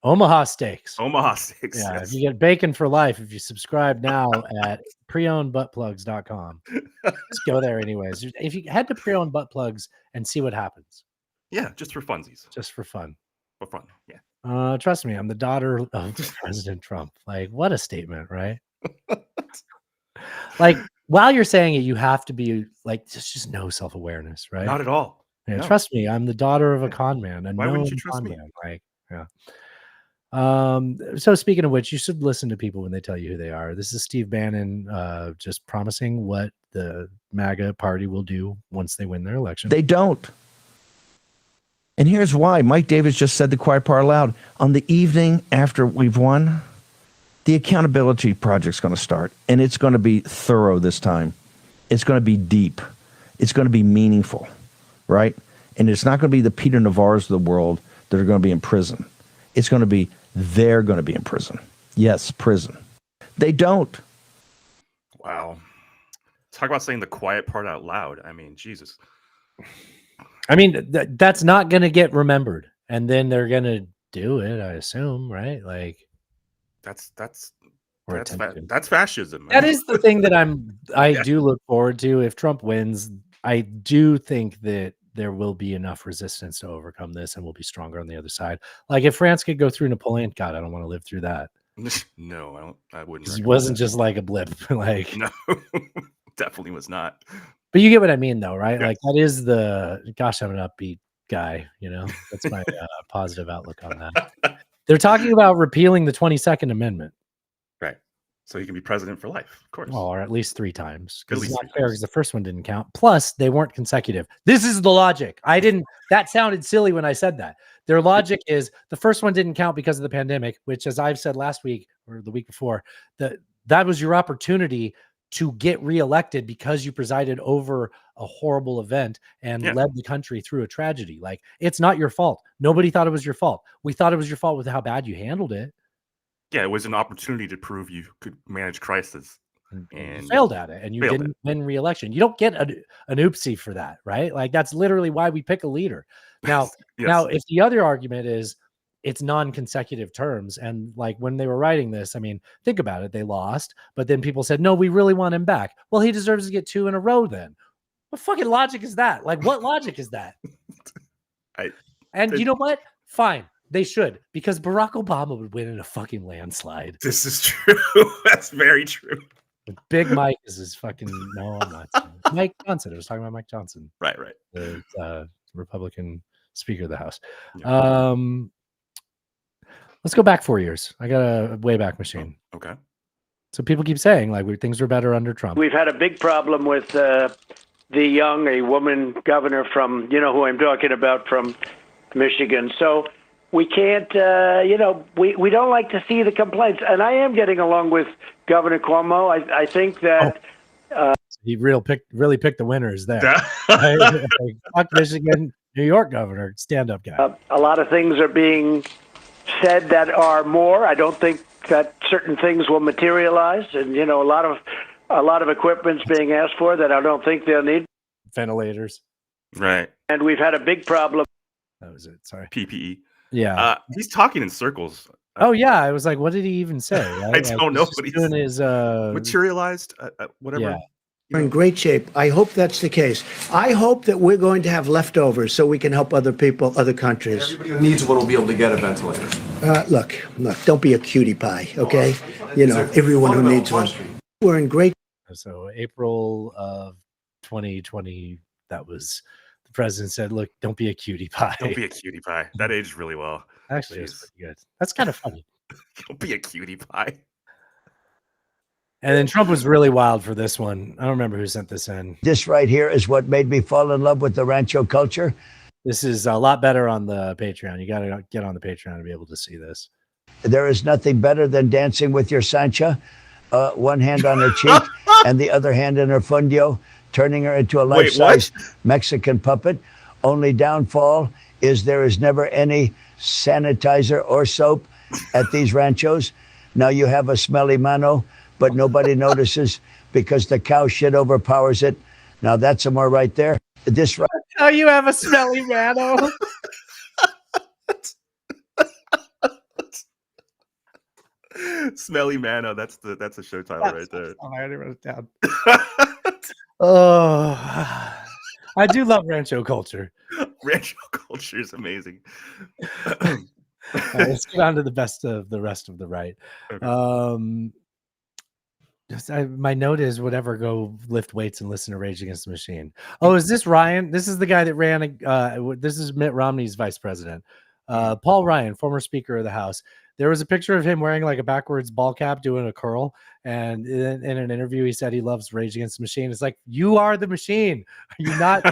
Omaha Steaks. Omaha Steaks. Yeah, yes. if you get bacon for life if you subscribe now at preownedbuttplugs.com. Just go there anyways. If you head to pre-owned butt plugs and see what happens. Yeah, just for funsies. Just for fun. For fun. Yeah. Trust me, I'm the daughter of President Trump. Like, what a statement, right? Like, while you're saying it, you have to be like, just no self-awareness, right? Not at all. Yeah, No. trust me, I'm the daughter of a con man. Why wouldn't you trust me? Like, yeah. So speaking of which, you should listen to people when they tell you who they are. This is Steve Bannon just promising what the MAGA party will do once they win their election. They don't. And here's why. Mike Davis just said the quiet part aloud. On the evening after we've won, the accountability project's going to start. And it's going to be thorough this time. It's going to be deep. It's going to be meaningful, right? And it's not going to be the Peter Navarros of the world that are going to be in prison. It's going to be, they're going to be in prison. Yes, prison. They don't. Wow. Talk about saying the quiet part out loud. I mean, Jesus. I mean, that's not going to get remembered. And then they're going to do it, I assume, right? Like, that's Or That's attempt to. that's fascism. That is the thing that I do look forward to. If Trump wins, I do think that there will be enough resistance to overcome this, and we'll be stronger on the other side. Like if France could go through Napoleon, God, I don't want to live through that. No, I don't. I wouldn't. It recommend wasn't that. just like a blip. Like, No, definitely was not. but you get what I mean, though, right? Yeah. Like that is the gosh, I'm an upbeat guy. You know, that's my positive outlook on that. They're talking about repealing the 22nd Amendment. Right. So he can be president for life, of course. Well, or at least 3 times. At Because it's least not 3 fair because the first one didn't count. Plus, they weren't consecutive. This is the logic. That sounded silly when I said that. Their logic is the first one didn't count because of the pandemic, which, as I've said last week or the week before, that was your opportunity to get reelected because you presided over a horrible event and led the country through a tragedy. Like, it's not your fault. Nobody thought it was your fault. We thought it was your fault with how bad you handled it. Yeah, it was an opportunity to prove you could manage crisis, and You failed at it, and you failed didn't win re-election. You don't get an oopsie for that, right? Like that's literally why we pick a leader. Now, Yes. if the other argument is it's non-consecutive terms, and like when they were writing this, I mean, think about it. They lost, but then people said, no, we really want him back. Well, he deserves to get 2 in a row then. What fucking logic is that? Like, what logic is that? And you know what? Fine. They should, because Barack Obama would win in a fucking landslide. This is true. That's very true. Big Mike is his fucking no, I'm not saying. Mike Johnson. I was talking about Mike Johnson. Right. The Republican Speaker of the House. Yeah. Let's go back 4 years. I got a Wayback Machine. Okay. So people keep saying like things were better under Trump. We've had a big problem with a woman governor from, you know who I'm talking about, from Michigan. So we can't, we don't like to see the complaints. And I am getting along with Governor Cuomo. I think that. He really picked the winners there. Like, fuck Michigan, New York governor, stand-up guy. A lot of things are being said that are more. I don't think that certain things will materialize. And, a lot of equipment's being asked for that I don't think they'll need. Ventilators. Right. And we've had a big problem. That was it. Sorry. PPE. Yeah. He's talking in circles. Oh yeah, I was like, what did he even say? I don't know, but he's doing his materialized, whatever. Yeah. We're in great shape. I hope that's the case. I hope that we're going to have leftovers so we can help other people, other countries. Everybody who needs one will be able to get a ventilator. Look, don't be a cutie pie, okay? Everyone who needs one. We're in great. So April of 2020, that was president said, "Look, don't be a cutie pie." Don't be a cutie pie. That aged really well. Actually, it's Jeez. pretty good. That's kind of funny. Don't be a cutie pie. And then Trump was really wild for this one. I don't remember who sent this in. This right here is what made me fall in love with the Rancho culture. This is a lot better on the Patreon. You got to get on the Patreon to be able to see this. There is nothing better than dancing with your Sancha, one hand on her cheek and the other hand in her fundio, turning her into a life-size Mexican puppet. Only downfall is there is never any sanitizer or soap at these ranchos. Now you have a smelly mano, but nobody notices because the cow shit overpowers it. Now that's a more right there. This right. Oh, you have a smelly mano. Smelly Mano. That's a show title right there. I already wrote it down. Oh, I do love Rancho culture. Rancho culture is amazing. Let's get on to the best of the rest of the right. Okay. My note is whatever, go lift weights and listen to Rage Against the Machine. Oh, is this Ryan? This is the guy that ran. This is Mitt Romney's vice president. Paul Ryan, former Speaker of the House. There was a picture of him wearing like a backwards ball cap doing a curl. And in an interview, he said he loves Rage Against the Machine. It's like, you are the machine. Are you not?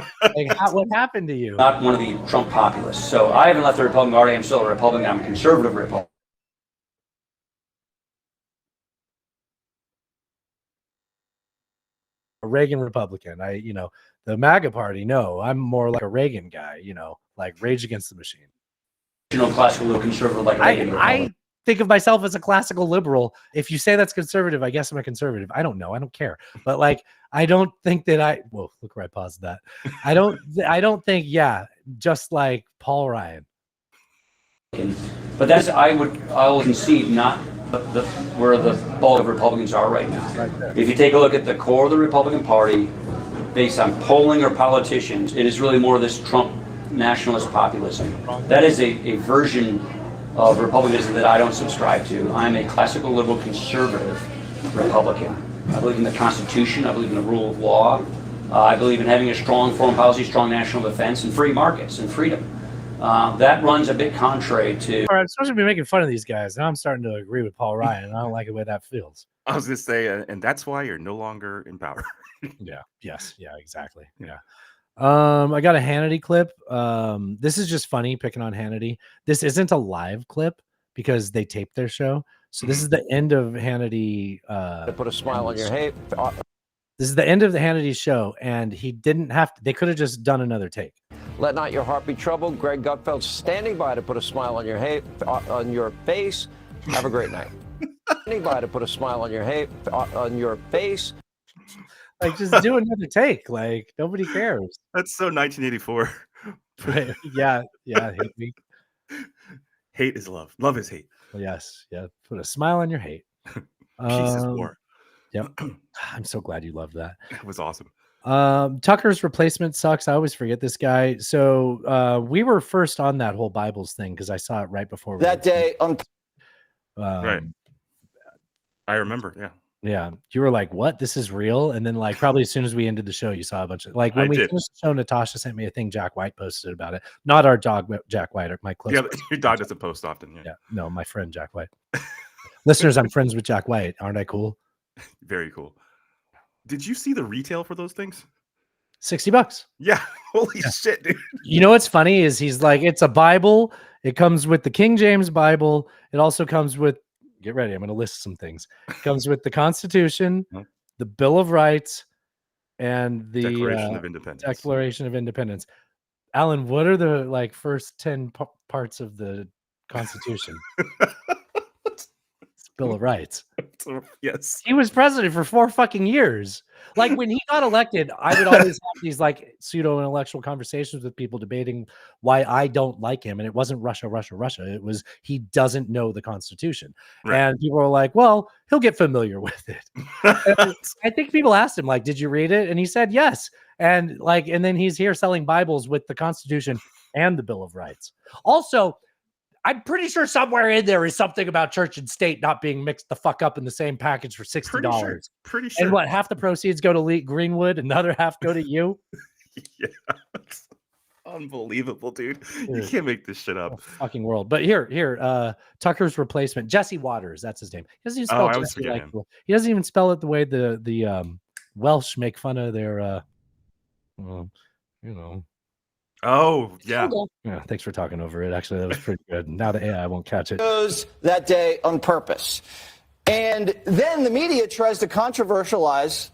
What happened to you? Not one of the Trump populists. So I haven't left the Republican Party. I'm still a Republican. I'm a conservative Republican. A Reagan Republican. The MAGA party. No, I'm more like a Reagan guy, like Rage Against the Machine. Classical liberal conservative like Reagan. I think of myself as a classical liberal. If you say that's conservative, I guess I'm a conservative. I don't know. I don't care. But I don't think that whoa, look where I paused that. I don't think, just like Paul Ryan. But I'll concede not where the bulk of Republicans are right now. Right, if you take a look at the core of the Republican Party, based on polling or politicians, it is really more of this Trump nationalist populism. That is a version of republicanism that I don't subscribe to. I'm a classical liberal conservative Republican. I believe in the Constitution. I believe in the rule of law. I believe in having a strong foreign policy, strong national defense, and free markets and freedom. That runs a bit contrary to. All right, I'm supposed to be making fun of these guys. Now I'm starting to agree with Paul Ryan. I don't like the way that feels. I was going to say, and that's why you're no longer in power. Yeah. Yes. Yeah. Exactly. Yeah. I got a Hannity clip. This is just funny picking on Hannity. This isn't a live clip because they taped their show. So this is the end of Hannity. To put a smile on your face. This is the end of the Hannity show, and he didn't have to. They could have just done another take. Let not your heart be troubled. Greg Gutfeld standing by to put a smile on your face. Have a great night. Standing by to put a smile on your face. Like, just do another take. Like, nobody cares. That's so 1984. Right. Yeah. Hate me. Hate is love. Love is hate. Yes. Yeah. Put a smile on your hate. Peace is war. Yep. I'm so glad you loved that. It was awesome. Tucker's replacement sucks. I always forget this guy. So we were first on that whole Bibles thing because I saw it right before that day. Right. I remember. Yeah. Yeah, you were like, "What? This is real?" And then, probably as soon as we ended the show, you saw a bunch of when we finished the show. Natasha sent me a thing. Jack White posted about it. Not our dog, but Jack White, or my close. Yeah, your dog doesn't post often. Yeah, no, my friend Jack White. Listeners, I'm friends with Jack White. Aren't I cool? Very cool. Did you see the retail for those things? $60. Yeah, holy shit, dude. You know what's funny is he's like, it's a Bible. It comes with the King James Bible. It also comes with. Get ready. I'm going to list some things. It comes with the Constitution, the Bill of Rights, and the Declaration of Independence. Declaration of Independence. Alan, what are the first 10 parts of the Constitution? It's Bill of Rights. Yes. He was president for 4 fucking years. When he got elected, I would always have these pseudo intellectual conversations with people debating why I don't like him. And it wasn't Russia. It was he doesn't know the Constitution. Right. And people were like, well, he'll get familiar with it. I think people asked him, did you read it? And he said, yes. And and then he's here selling Bibles with the Constitution and the Bill of Rights. Also, I'm pretty sure somewhere in there is something about church and state not being mixed the fuck up in the same package for $60. Pretty sure. And half the proceeds go to Lee Greenwood and the other half go to you? Yeah. Unbelievable, dude. You Dude. can't make this shit up. Fucking world. But here, Tucker's replacement, Jesse Waters. That's his name. He doesn't even Oh, spell I always Jesse forget like him. he doesn't even spell it the way the Welsh make fun of their well, you know. Oh, yeah. Yeah, thanks for talking over it. Actually, that was pretty good. Now the AI won't catch it. Chose that day on purpose. And then the media tries to controversialize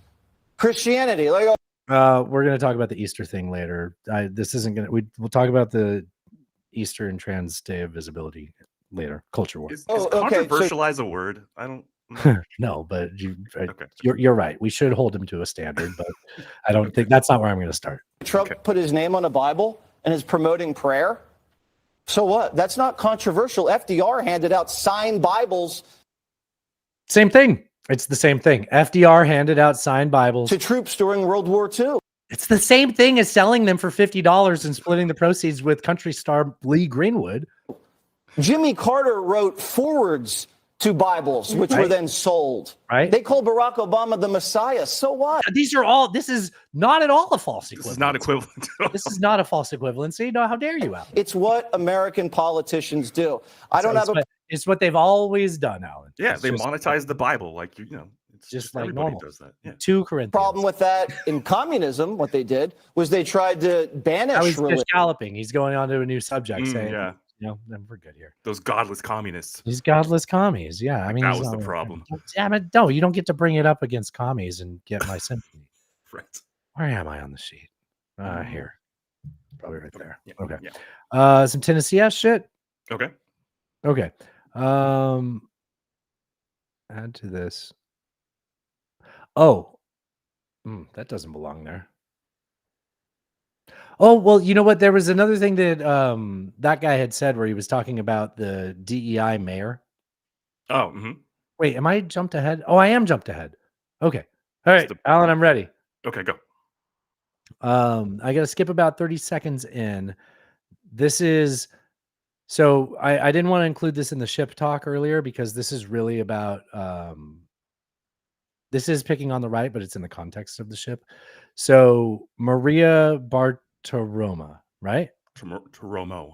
Christianity. Like, We're going to talk about the Easter thing later. This isn't going to. We'll talk about the Easter and Trans Day of Visibility later. Culture war. Is controversialize a word? I don't. No, but you're right. We should hold him to a standard, but I don't think that's not where I'm going to start. Trump put his name on a Bible and is promoting prayer. So what? That's not controversial. FDR handed out signed Bibles. Same thing. It's the same thing. FDR handed out signed Bibles to troops during World War II. It's the same thing as selling them for $50 and splitting the proceeds with country star Lee Greenwood. Jimmy Carter wrote forwards to Bibles, which were then sold. Right. They called Barack Obama the Messiah. So what? This is not at all a false equivalent. This is not equivalent. This is not a false equivalency. No, how dare you, Alan? It's what American politicians do. I don't have a. It's what they've always done, Alan. Yeah, It's they just monetize the Bible, like it's just like everybody normal. does that. Yeah. 2 Corinthians. Problem with that in communism, what they did was they tried to banish Now he's religion. just galloping. He's going on to a new subject saying, yeah. Then we're good here. Those godless communists. These godless commies. Yeah, I mean, That he's was the not- problem. Damn it! No, you don't get to bring it up against commies and get my sympathy. Right. Where am I on the sheet? Here, probably right there. Yeah, Okay. yeah. Some Tennessee ass shit. Okay. Okay. Add to this. Oh, that doesn't belong there. Oh, well, you know what? There was another thing that that guy had said where he was talking about the DEI mayor. Oh, Wait, am I jumped ahead? Oh, I am jumped ahead. Okay. All right, Alan, I'm ready. Okay, go. I got to skip about 30 seconds in. This is so I didn't want to include this in the ship talk earlier because this is really about this is picking on the right, but it's in the context of the ship. So Maria Bartiromo, right? Taromo.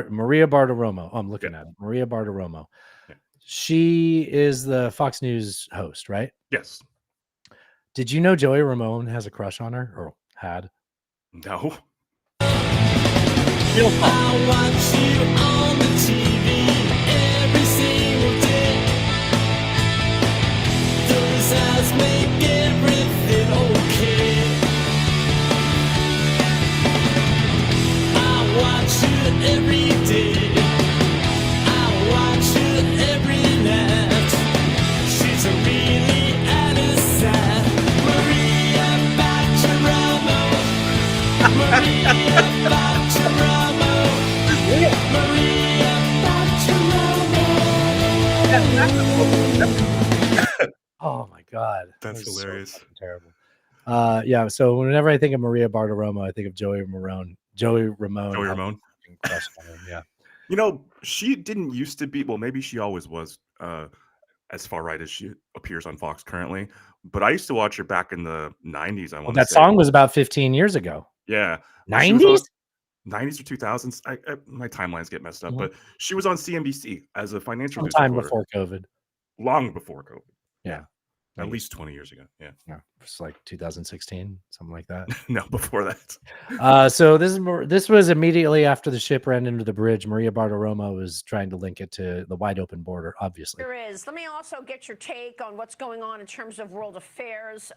Maria Bartiromo. Oh, I'm looking at it. Maria Bartiromo. Yeah. She is the Fox News host, right? Yes. Did you know Joey Ramone has a crush on her or had? No. I watch you on the TV every single day. Those eyes make everything okay. I watch you every day. I watch you every night. She's a really innocent Maria Bartiromo. Maria Bartiromo. Oh my god, That's that was hilarious. so fucking terrible. Yeah. So whenever I think of Maria Bartiromo, I think of Joey Ramone. Joey Ramone. Joey Ramone. Crush on him, yeah. You know, she didn't used to be. Well, maybe she always was as far right as she appears on Fox currently. But I used to watch her back in the 90s. I Well, want that song was about 15 years ago. Yeah. 90s? 90s or 2000s. My timelines get messed up, but she was on CNBC as a financial news Sometime reporter. before COVID. Long before COVID. Yeah. At least 20 years ago. Yeah. Yeah. It's like 2016, something like that. No, before that. So this was immediately after the ship ran into the bridge. Maria Bartiromo was trying to link it to the wide open border, obviously. There is. Let me also get your take on what's going on in terms of world affairs.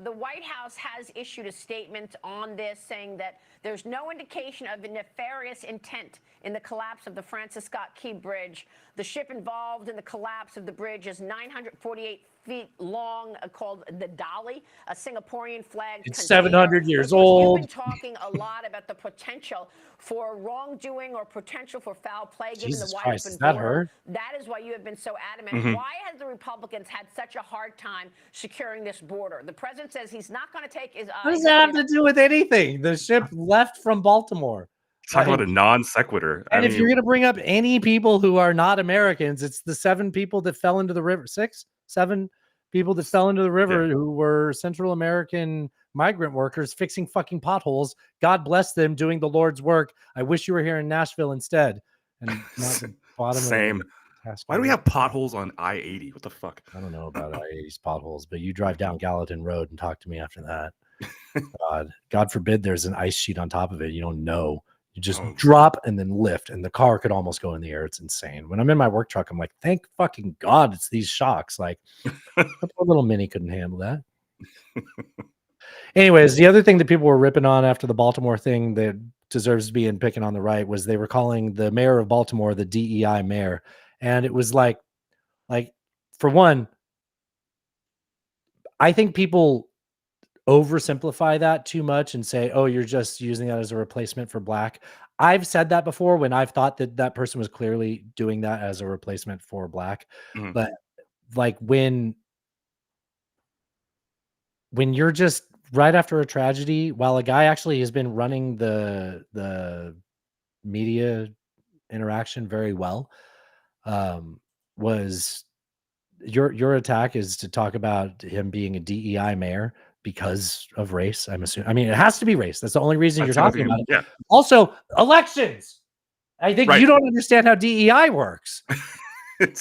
The White House has issued a statement on this saying that there's no indication of a nefarious intent in the collapse of the Francis Scott Key Bridge. The ship involved in the collapse of the bridge is 948 feet long, called the Dolly, a Singaporean flag. It's 700 years old. You've been talking a lot about the potential for wrongdoing or potential for foul play given Jesus the wide Christ, open is that border. her? That is why you have been so adamant. Mhm. Why has the Republicans had such a hard time securing this border? The president says he's not going to take his What does that have to do with anything? The ship left from Baltimore. Talk about a non sequitur. And if you're going to bring up any people who are not Americans, it's the 7 people that fell into the river. 7 people that fell into the river who were Central American migrant workers fixing fucking potholes. God bless them doing the Lord's work. I wish you were here in Nashville instead. And not the bottom Same. of the task Why do we order. have potholes on I-80? What the fuck? I don't know about I-80's potholes, but you drive down Gallatin Road and talk to me after that. God forbid there's an ice sheet on top of it. You don't know. You just drop and then lift, and the car could almost go in the air. It's insane. When I'm in my work truck, I'm like, thank fucking God it's these shocks. Like, a little Mini couldn't handle that. Anyways, the other thing that people were ripping on after the Baltimore thing that deserves to be in picking on the right was they were calling the mayor of Baltimore the DEI mayor. And it was like, for one, I think people oversimplify that too much and say, oh, you're just using that as a replacement for black. I've said that before when I've thought that that person was clearly doing that as a replacement for black. Mhm. But like when you're just right after a tragedy, while a guy actually has been running the media interaction very well, was your attack is to talk about him being a DEI mayor because of race. I'm assuming. I mean, it has to be race. That's the only reason you're That's gonna talking be- about it. yeah. Also, elections. I think Right. you don't understand how DEI works.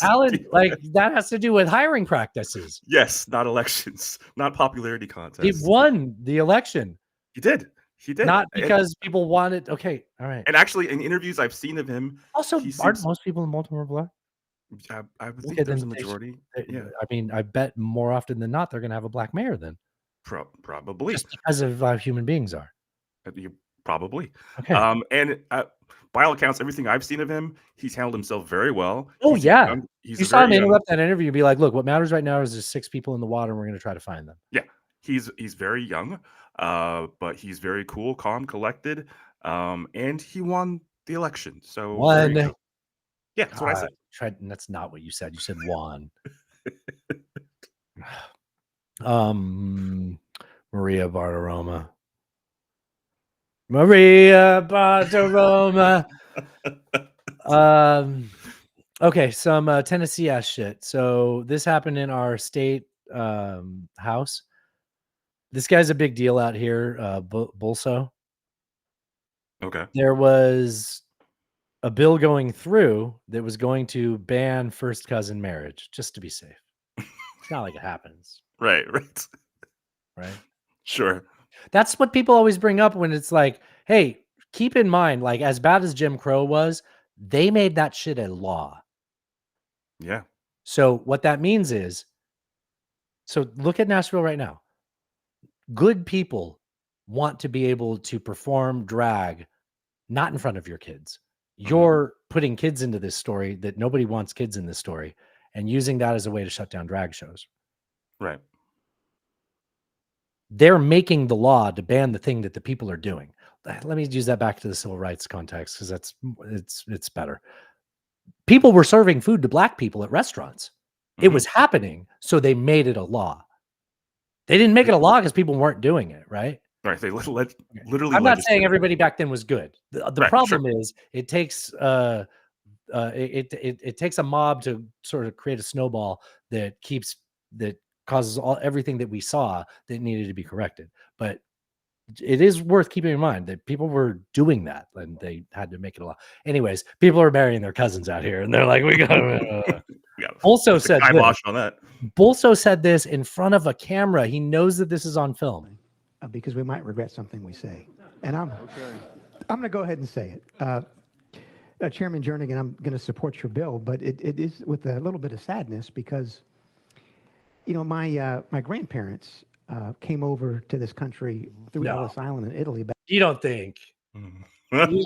Alan, like that has to do with hiring practices. Yes, not elections, not popularity He contests. won the election. He did. He did. Not And- because people wanted. Okay, all right. And actually, in interviews I've seen of him, Also, he aren't seems- most people in Baltimore black? I would think Okay, there's a then they should- majority. Yeah, I mean, I bet more often than not they're going to have a black mayor then, probably. just because of how human beings are. Probably. Okay. And by all accounts, everything I've seen of him, he's handled himself very well. Oh He's yeah, young- he's you a saw him very young- interrupt that interview and be like, "Look, what matters right now is there's 6 people in the water, and we're going to try to find them." Yeah, he's very young, but he's very cool, calm, collected, and he won the election. So there you One. go. Yeah, that's what I said. That's not what you said. You said one. Maria Bartiromo. Maria Bartiromo. Okay, some Tennessee ass shit. So this happened in our state house. This guy's a big deal out here, Bulso. Okay. There was a bill going through that was going to ban first cousin marriage, just to be safe. It's not like it happens, Right. right? Sure. That's what people always bring up when it's like, hey, keep in mind, like as bad as Jim Crow was, they made that shit a law. Yeah. So what that means is, so look at Nashville right now. Good people want to be able to perform drag, not in front of your kids. You're putting kids into this story that nobody wants kids in this story and using that as a way to shut down drag shows. Right. They're making the law to ban the thing that the people are doing. Let me use that back to the civil rights context because it's better. People were serving food to black people at restaurants. It was happening, so they made it a law. They didn't make it a law because people weren't doing it, right? Right. They literally. I'm not saying legislated. everybody back then was good. The Right, problem is it takes it takes a mob to sort of create a snowball that causes everything that we saw that needed to be corrected. But it is worth keeping in mind that people were doing that and they had to make it a law. Anyways, people are marrying their cousins out here and they're like, we got also Put the said kibosh on that. Bulso said this in front of a camera. He knows that this is on film. Because we might regret something we say. And I'm going to go ahead and say it. Chairman Jernigan, I'm going to support your bill, but it is with a little bit of sadness because, you know, my grandparents came over to this country through No. Ellis Island in Italy. You don't think? You don't think he's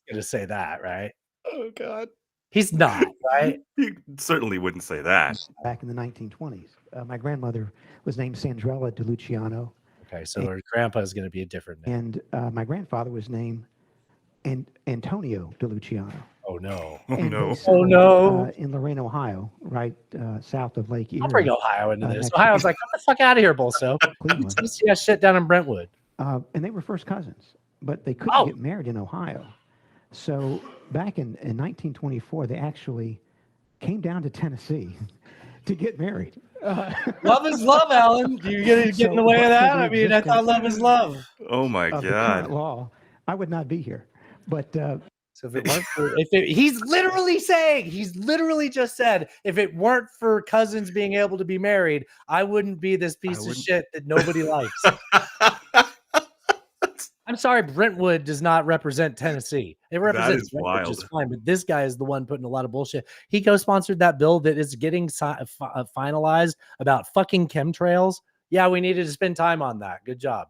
going to say that, right? Oh God. He's not, right? He certainly wouldn't say that. Back in the 1920s. My grandmother was named Sandrella De Luciano. Okay, so her grandpa is going to be a different name. And my grandfather was named Antonio De Luciano. Oh no! And no! his Oh son, no! In Lorraine, Ohio, right south of Lake Erie. I'll bring Ohio into this. next- Ohio's like, get the fuck out of here, Bolso. Cleveland. You see that shit down in Brentwood. And they were first cousins, but they couldn't Oh. get married in Ohio. So back in 1924, they actually came down to Tennessee to get married. Love is love, Alan. Do you get in the way of that? I mean, I thought love is love. Oh my Of the current God. law, I would not be here. But So if it weren't for, he's literally just said, if it weren't for cousins being able to be married, I wouldn't be this piece of shit that nobody likes. I'm sorry, Brentwood does not represent Tennessee. It represents Brentwood just fine, but this guy is the one putting a lot of bullshit. He co-sponsored that bill that is getting finalized about fucking chemtrails. Yeah, we needed to spend time on that. Good job.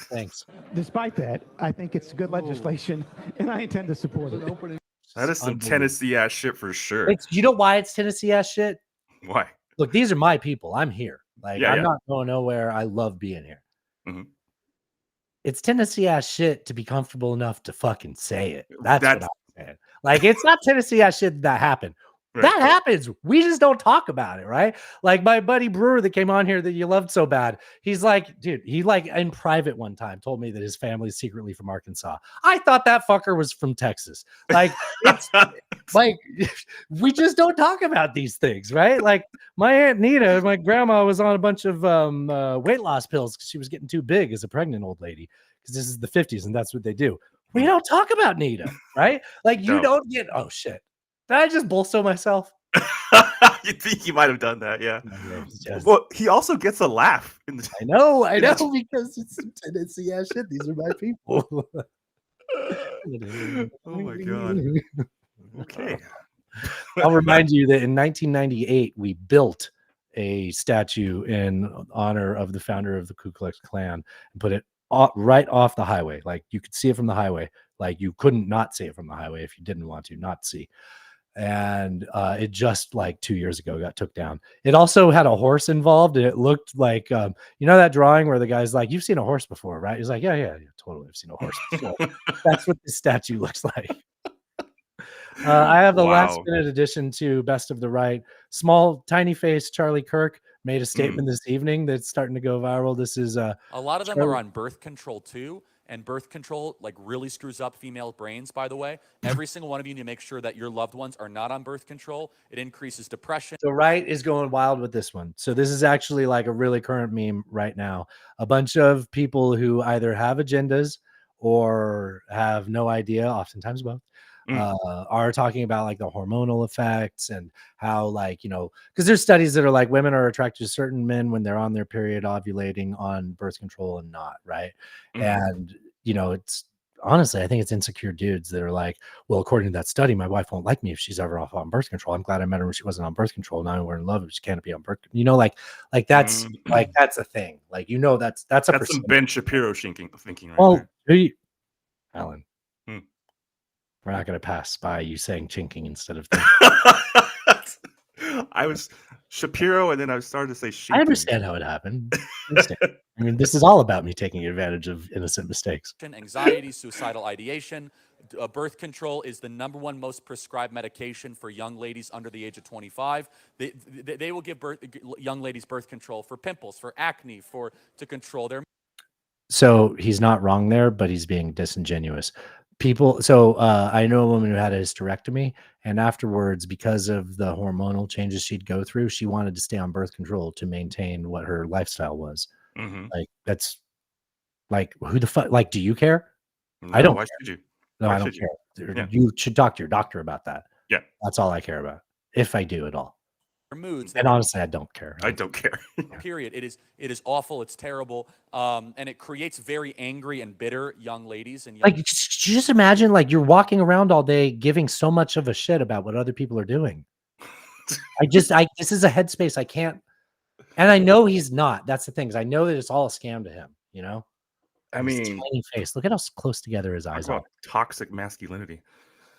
Thanks. despite that, I think it's good legislation, and I intend to support it. That is some Tennessee ass shit for sure. You know why it's Tennessee ass shit? Why? Look, these are my people. I'm here. Like, Yeah, I'm yeah. not going nowhere. I love being here. Mhm. It's Tennessee ass shit to be comfortable enough to fucking say it. That's what I'm saying. Like, it's not Tennessee ass shit that happened. Right. That happens. We just don't talk about it, right? Like my buddy Brewer that came on here that you loved so bad. He's like, dude, he like in private one time told me that his family's secretly from Arkansas. I thought that fucker was from Texas. Like, it's like we just don't talk about these things, right? Like my Aunt Nita, my grandma was on a bunch of weight loss pills because she was getting too big as a pregnant old lady. Because this is the 50s and that's what they do. We don't talk about Nita, right? Like you don't get, oh shit. Did I just bolster myself? You think he might have done that, yeah. Just- Well, he also gets a laugh. In the- I know, because it's some Tennessee ass shit. These are my people. Oh my God. Okay. I'll remind you that in 1998 we built a statue in honor of the founder of the Ku Klux Klan and put it right off the highway. Like you could see it from the highway. Like you couldn't not see it from the highway if you didn't want to not see. And it just like 2 years ago got took down. It also had a horse involved, and it looked like you know that drawing where the guy's like, "You've seen a horse before, right?" He's like, "Yeah, totally. I've seen a horse before." That's what this statue looks like. I have the last minute addition to Best of the Right. Small, tiny face Charlie Kirk made a statement this evening that's starting to go viral. This is a lot of them are on birth control too. And birth control like really screws up female brains, by the way. Every single one of you need to make sure that your loved ones are not on birth control. It increases depression. So Right is going wild with this one. So this is actually like a really current meme right now. A bunch of people who either have agendas or have no idea, oftentimes both, are talking about like the hormonal effects and how like, you know, because there's studies that are like women are attracted to certain men when they're on their period ovulating on birth control and not, right? And, you know, it's honestly, I think it's insecure dudes that are like, well, according to that study, my wife won't like me if she's ever off on birth control. I'm glad I met her when she wasn't on birth control. Now we're in love if she can't be on birth. You know, like that's like that's a thing. Like, you know, that's some Ben Shapiro thinking right well, there. Alan, Hmm. we're not going to pass by you saying chinking instead of I was Shapiro, and then I started to say shinking. I understand how it happened. I mean, this is all about me taking advantage of innocent mistakes. Anxiety, suicidal ideation. Birth control is the #1 most prescribed medication for young ladies under the age of 25. They will give young ladies birth control for pimples, for acne, to control their. So he's not wrong there, but he's being disingenuous. I know a woman who had a hysterectomy, and afterwards, because of the hormonal changes she'd go through, she wanted to stay on birth control to maintain what her lifestyle was. Like, that's like, who the fuck, like, do you care? I don't. Why care. should you? No, Why I don't should you? care. Yeah. You should talk to your doctor about that. Yeah. That's all I care about, if I do at all. Moods. And honestly, I don't care. I don't care. Period. It is awful. It's terrible. And it creates very angry and bitter young ladies and young Like, just imagine, like, you're walking around all day giving so much of a shit about what other people are doing. This is a headspace I can't, and I know he's not. That's the thing, is I know that it's all a scam to him, you know? I His mean, tiny face. Look at how close together his eyes are. toxic masculinity.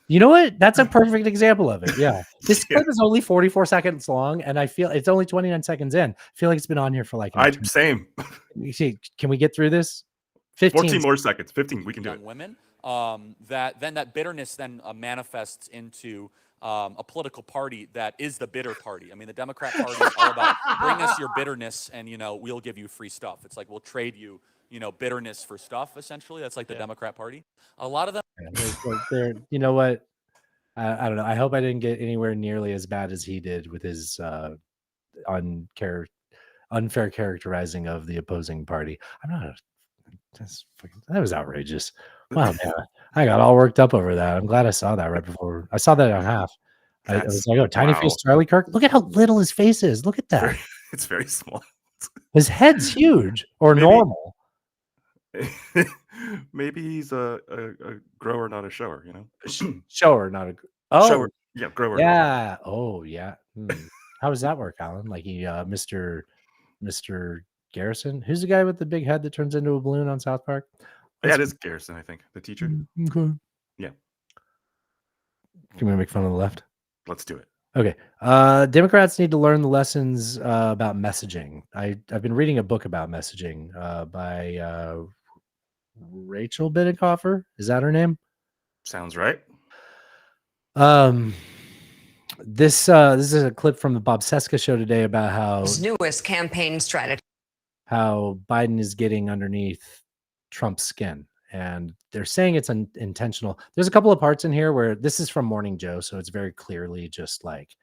You know what? That's a perfect example of it. Yeah. This clip is only 44 seconds long, and I feel it's only 29 seconds in. I feel like it's been on here for like Same. You see, can we get through this? 14 more seconds. 15. We can do it. young women. That bitterness then manifests into a political party that is the bitter party. I mean, the Democrat Party is all about bring us your bitterness, and we'll give you free stuff. It's like we'll trade you. Bitterness for stuff, essentially. That's like the Democrat Party. A lot of them. You know what? I don't know. I hope I didn't get anywhere nearly as bad as he did with his unfair characterizing of the opposing party. I'm not. That was outrageous. Wow, man, I got all worked up over that. I'm glad I saw that right before I saw that on half. I was like, "Oh, tiny face Charlie Kirk! Look at how little his face is. Look at that. It's very small. His head's huge or normal." Maybe he's a grower, not a shower. You know, Shower, not a shower. Yeah, grower. yeah. Oh, yeah. How does that work, Alan? Like he, Mr. Garrison, who's the guy with the big head that turns into a balloon on South Park? Yeah, it is Garrison, I think, the teacher. Okay. Yeah. Can we make fun of the left? Let's do it. Okay. Democrats need to learn the lessons about messaging. I've been reading a book about messaging by Rachel Bittencofer. Is that her name? Sounds right. This is a clip from the Bob Seska show today about how His newest campaign strategy. how Biden is getting underneath Trump's skin. And they're saying it's intentional. There's a couple of parts in here where this is from Morning Joe, so it's very clearly just like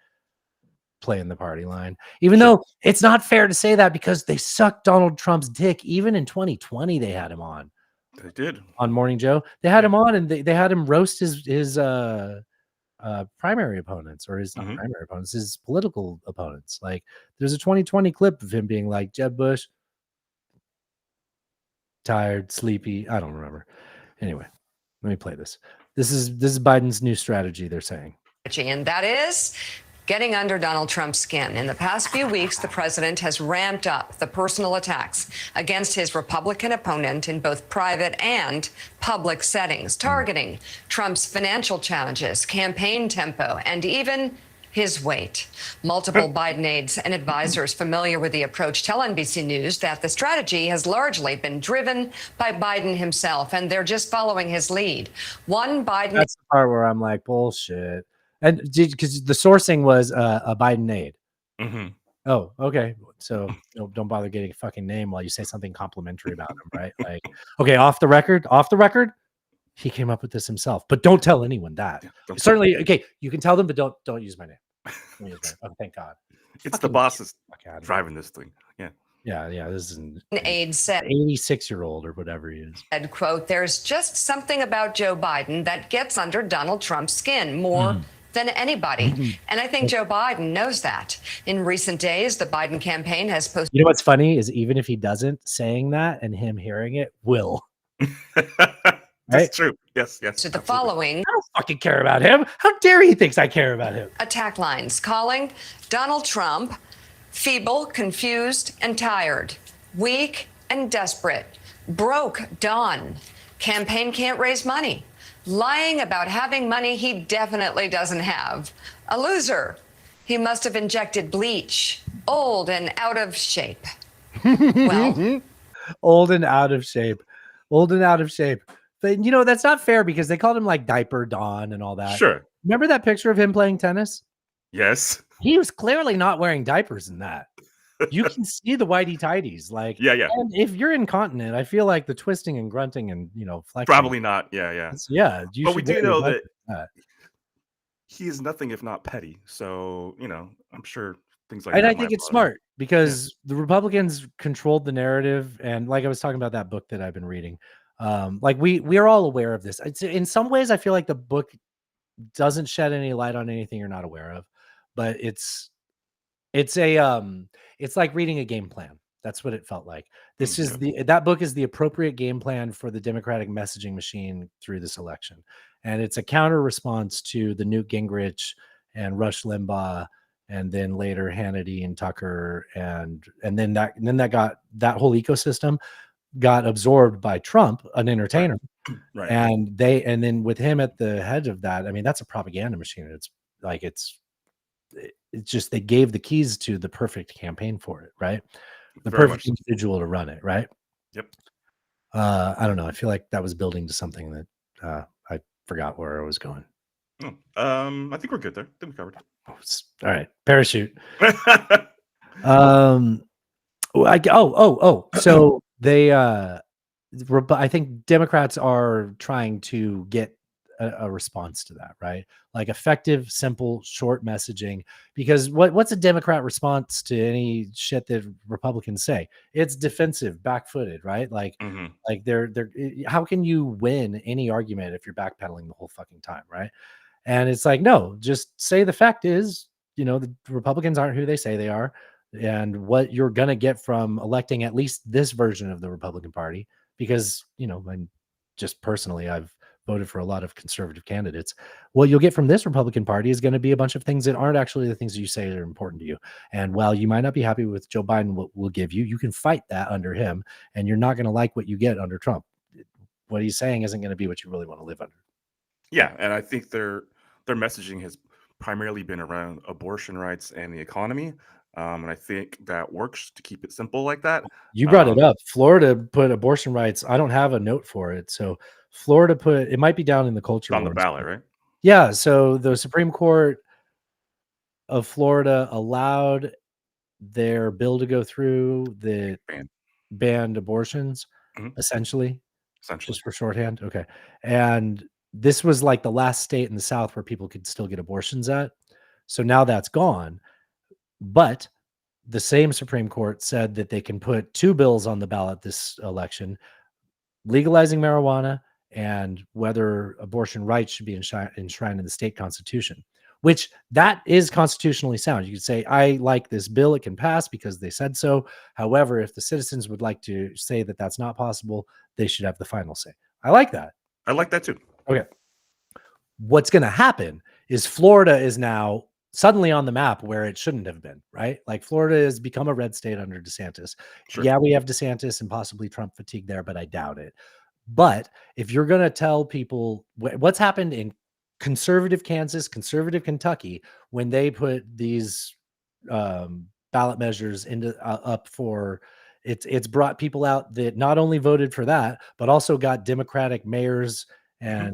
playing the party line. Even though it's not fair to say that because they sucked Donald Trump's dick. Even in 2020, they had him on. They did. On Morning Joe. They had him on and they had him roast his primary opponents, or his not primary opponents, his political opponents. Like there's a 2020 clip of him being like, Jeb Bush, tired, sleepy. I don't remember. Anyway, let me play this. This is Biden's new strategy, they're saying. And that is getting under Donald Trump's skin. In the past few weeks, the president has ramped up the personal attacks against his Republican opponent in both private and public settings, targeting Trump's financial challenges, campaign tempo, and even his weight. Multiple Biden aides and advisors familiar with the approach tell NBC News that the strategy has largely been driven by Biden himself, and they're just following his lead. One Biden... That's the part where I'm like, bullshit. And because the sourcing was a Biden aide. Oh, okay. So don't bother getting a fucking name while you say something complimentary about him, right? Like, okay, off the record, he came up with this himself. But don't tell anyone that. Certainly, okay, you can tell them, but don't use my name. Don't use my name. Oh, thank God. It's the bosses driving this thing. Yeah. Yeah, this is an aide said 86-year-old or whatever he is. Said, quote, there's just something about Joe Biden that gets under Donald Trump's skin more than anybody. And I think Joe Biden knows that. In recent days, the Biden campaign has posted. You know what's funny is even if he doesn't, saying that and him hearing it will. That's true. Yes. To the following. I don't fucking care about him. How dare he thinks I care about him? Attack lines calling Donald Trump feeble, confused, and tired, weak and desperate, broke, done, campaign can't raise money, lying about having money he definitely doesn't have, a loser, he must have injected bleach, old and out of shape. Well, old and out of shape. But you know, that's not fair because they called him like Diaper Don and all that. Sure. Remember that picture of him playing tennis? Yes. He was clearly not wearing diapers in that. You can see the whitey tighties. Like, yeah. And if you're incontinent, I feel like the twisting and grunting and flexing. Probably not. Yeah. Yeah. But we do know that he is nothing if not petty. So I'm sure things like that. And I think it's smart because the Republicans controlled the narrative, and like I was talking about that book that I've been reading. Like we are all aware of this. In some ways, I feel like the book doesn't shed any light on anything you're not aware of, but it's like reading a game plan. That's what it felt like. That book is the appropriate game plan for the Democratic messaging machine through this election, and it's a counter response to the Newt Gingrich and Rush Limbaugh, and then later Hannity and Tucker, and then that whole ecosystem got absorbed by Trump, an entertainer. Right. And then with him at the head of that, I mean, that's a propaganda machine. It's just, they gave the keys to the perfect campaign for it, right? The Very perfect individual to run it, right? Yep. I don't know. I feel like that was building to something that I forgot where I was going. I think we're good there. I think we covered it. All right. Parachute. So they I think Democrats are trying to get a response to that, right? Like effective, simple, short messaging. Because what's a Democrat response to any shit that Republicans say? It's defensive, back-footed, right? Like they're how can you win any argument if you're backpedaling the whole fucking time, right? And it's like, no, just say the fact is, the Republicans aren't who they say they are, and what you're gonna get from electing at least this version of the Republican Party, because I'm just personally, I've voted for a lot of conservative candidates. What you'll get from this Republican Party is going to be a bunch of things that aren't actually the things that you say are important to you. And while you might not be happy with Joe Biden, what will give you, you can fight that under him, and you're not going to like what you get under Trump. What he's saying isn't going to be what you really want to live under. Yeah, and I think their messaging has primarily been around abortion rights and the economy. And I think that works to keep it simple like that. You brought it up. Florida put abortion rights. I don't have a note for it. So Florida put, it might be down in the culture. It's on the ballot, right? Yeah. So the Supreme Court of Florida allowed their bill to go through that banned abortions, essentially, just for shorthand. Okay. And this was like the last state in the South where people could still get abortions at. So now that's gone. But the same Supreme Court said that they can put two bills on the ballot this election, legalizing marijuana and whether abortion rights should be enshrined in the state constitution, which that is constitutionally sound. You could say, I like this bill, it can pass because they said so. However, if the citizens would like to say that that's not possible, they should have the final say. I like that. I like that too. Okay. What's going to happen is Florida is now suddenly on the map where it shouldn't have been, right? Like Florida has become a red state under DeSantis. Sure. Yeah, we have DeSantis and possibly Trump fatigue there, but I doubt it. But if you're going to tell people what's happened in conservative Kansas, conservative Kentucky, when they put these ballot measures into up for it's brought people out that not only voted for that, but also got Democratic mayors and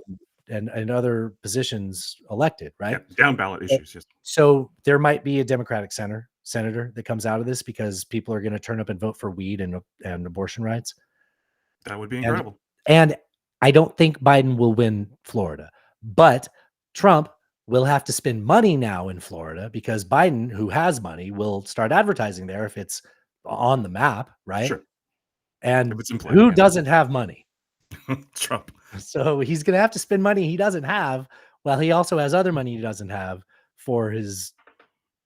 other positions elected, right? Yeah, down ballot issues. Yes. So there might be a Democratic senator that comes out of this because people are going to turn up and vote for weed and abortion rights. That would be incredible. And I don't think Biden will win Florida, but Trump will have to spend money now in Florida because Biden, who has money, will start advertising there if it's on the map, right? Sure. And If it's important, who yeah. doesn't have money? Trump. So he's going to have to spend money he doesn't have, while he also has other money he doesn't have for his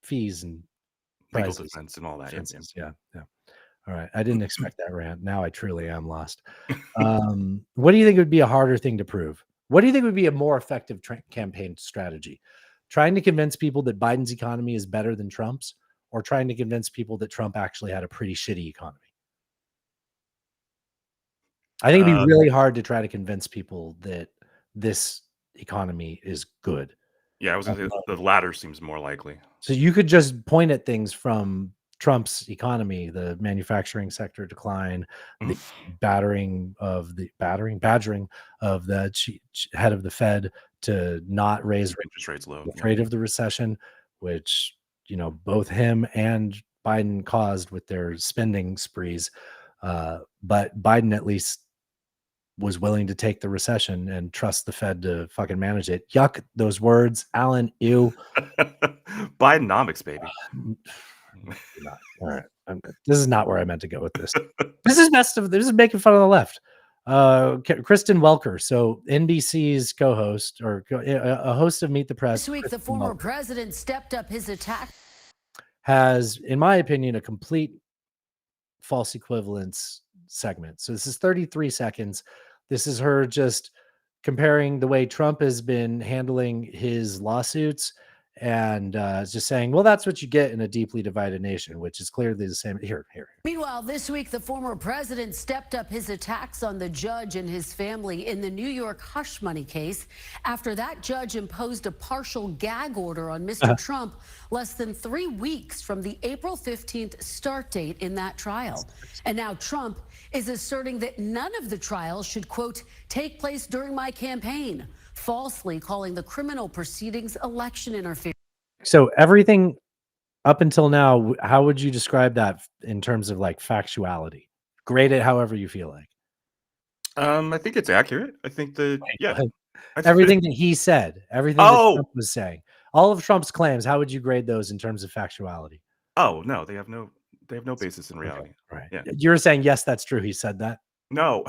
fees and Legal prices. defense and all that. Defenses. Yeah. All right. I didn't expect that rant. Now I truly am lost. What do you think would be a harder thing to prove? What do you think would be a more effective campaign strategy? Trying to convince people that Biden's economy is better than Trump's, or trying to convince people that Trump actually had a pretty shitty economy? I think it'd be really hard to try to convince people that this economy is good. Yeah, I was gonna say the latter seems more likely. So you could just point at things from Trump's economy, the manufacturing sector decline, the badgering of the head of the Fed to not raise interest rates low, afraid of the recession, which both him and Biden caused with their spending sprees. But Biden at least was willing to take the recession and trust the Fed to fucking manage it. Yuck, those words, Alan. Ew. Bidenomics, baby. All right, this is not where I meant to go with this. This is making fun of the left. Kristen Welker, so NBC's co-host or a host of Meet the Press. This week, the Kristen former Welker president stepped up his attack. has, in my opinion, a complete false equivalence segment. So this is 33 seconds. This is her just comparing the way Trump has been handling his lawsuits and just saying, well, that's what you get in a deeply divided nation, which is clearly the same. Here. Meanwhile, this week, the former president stepped up his attacks on the judge and his family in the New York hush money case after that judge imposed a partial gag order on Mr. Trump less than 3 weeks from the April 15th start date in that trial. And now Trump is asserting that none of the trials should, quote, take place during my campaign, falsely calling the criminal proceedings election interference. So everything up until now, how would you describe that in terms of like factuality? Grade it however you feel like. I think it's accurate. I think Everything that he said, everything that Trump was saying, all of Trump's claims. How would you grade those in terms of factuality? Oh no, they have no basis in reality. Okay, right. Yeah. You were saying yes, that's true. He said that. No.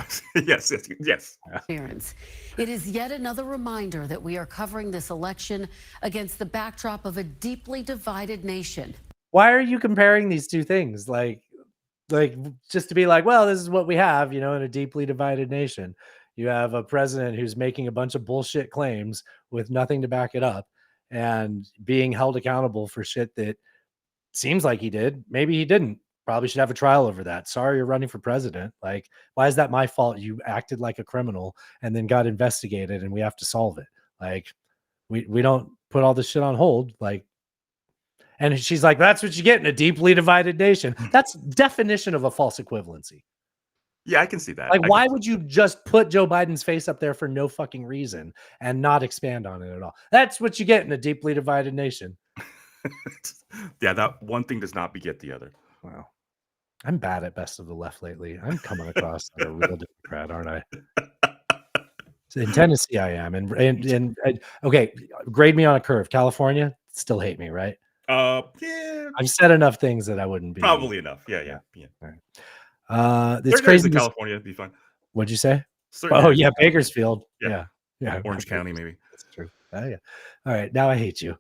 yes. It is yet another reminder that we are covering this election against the backdrop of a deeply divided nation. Why are you comparing these two things? Like just to be like, well, this is what we have, in a deeply divided nation. You have a president who's making a bunch of bullshit claims with nothing to back it up and being held accountable for shit that seems like he did. Maybe he didn't. Probably should have a trial over that. Sorry, you're running for president. Like, why is that my fault? You acted like a criminal and then got investigated and we have to solve it. Like, we don't put all this shit on hold. Like, and she's like, that's what you get in a deeply divided nation. That's definition of a false equivalency. Yeah, I can see that. Like, why would you just put Joe Biden's face up there for no fucking reason and not expand on it at all? That's what you get in a deeply divided nation. Yeah, that one thing does not beget the other. Wow. I'm bad at best of the left lately. I'm coming across like a real Democrat, aren't I? So in Tennessee, I am. And okay, grade me on a curve. California, still hate me, right? Yeah. I've said enough things that I wouldn't be. Probably enough. Yeah. All right. It's Certain crazy. areas in California would be fine. What'd you say? Certain Oh areas yeah, in California. Bakersfield. Yeah. Orange County, maybe. That's true. Oh yeah. All right, now I hate you.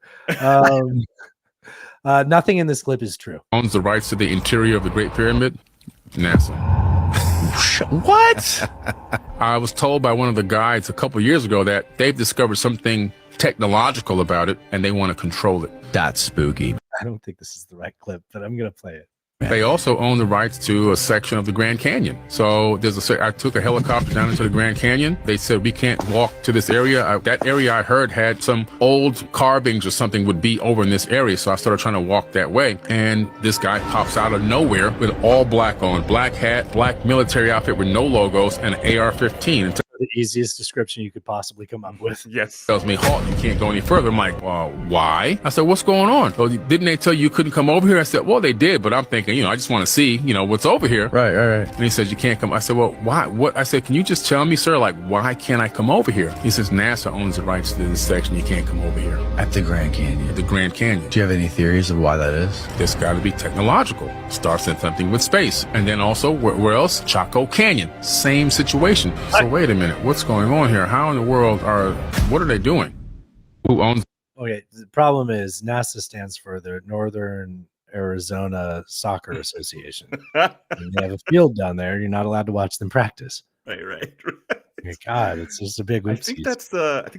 Nothing in this clip is true. Owns the rights to the interior of the Great Pyramid? NASA. What? I was told by one of the guides a couple years ago that they've discovered something technological about it and they want to control it. That's spooky. I don't think this is the right clip, but I'm gonna play it. They also own the rights to a section of the Grand Canyon. So I took a helicopter down into the Grand Canyon. They said we can't walk to this area. That area I heard had some old carvings or something would be over in this area. So I started trying to walk that way. And this guy pops out of nowhere with all black on, black hat, black military outfit with no logos and an AR-15. The easiest description you could possibly come up with. Yes. Tells me, halt, you can't go any further. I'm like, well, why? I said, what's going on? Oh, didn't they tell you couldn't come over here? I said, well, they did, but I'm thinking, I just want to see, what's over here. Right. And he says, you can't come. I said, well, why? What? I said, can you just tell me, sir, like, why can't I come over here? He says, NASA owns the rights to this section. You can't come over here. At the Grand Canyon. The Grand Canyon. Do you have any theories of why that is? This got to be technological. Starts in something with space. And then also, where else? Chaco Canyon. Same situation. So wait a minute. What's going on here? How in the world what are they doing? Who owns? Okay, the problem is NASA stands for the Northern Arizona Soccer Association. And they have a field down there. You're not allowed to watch them practice. Right. God, it's just a big I oopsies. think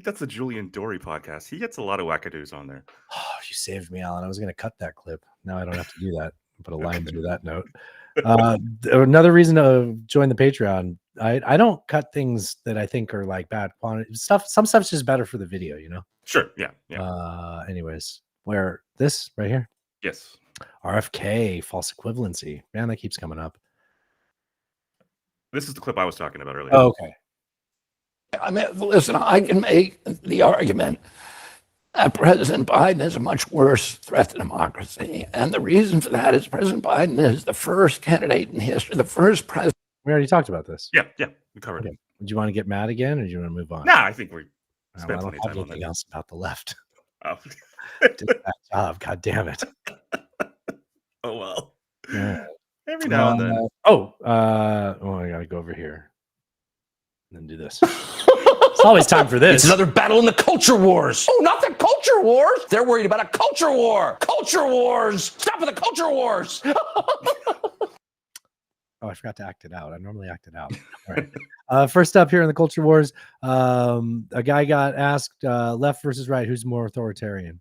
that's the Julian Dory podcast. He gets a lot of wackadoos on there. Oh, you saved me, Alan. I was going to cut that clip. Now I don't have to do that. Put a line through that note. Another reason to join the Patreon. I don't cut things that I think are like bad quantity stuff. Some stuff's just better for the video, Sure. Yeah. Anyways, where this right here? Yes. RFK, false equivalency. Man, that keeps coming up. This is the clip I was talking about earlier. Oh, okay. I mean, listen, I can make the argument that President Biden is a much worse threat to democracy. And the reason for that is President Biden is the first candidate in history, the first president. We already talked about this. Yeah, we covered it. Do you want to get mad again, or do you want to move on? Nah, I think we I spent don't plenty of have time on anything that. else about the left. Oh. Did that job. God damn it. Oh well. Yeah. Every now and then. I gotta go over here and then do this. It's always time for this. It's another battle in the culture wars. Oh, not the culture wars. They're worried about a culture war. Culture wars. Stop with the culture wars. Oh, I forgot to act it out. I normally act it out. All right. First up here in the culture wars, a guy got asked left versus right, who's more authoritarian?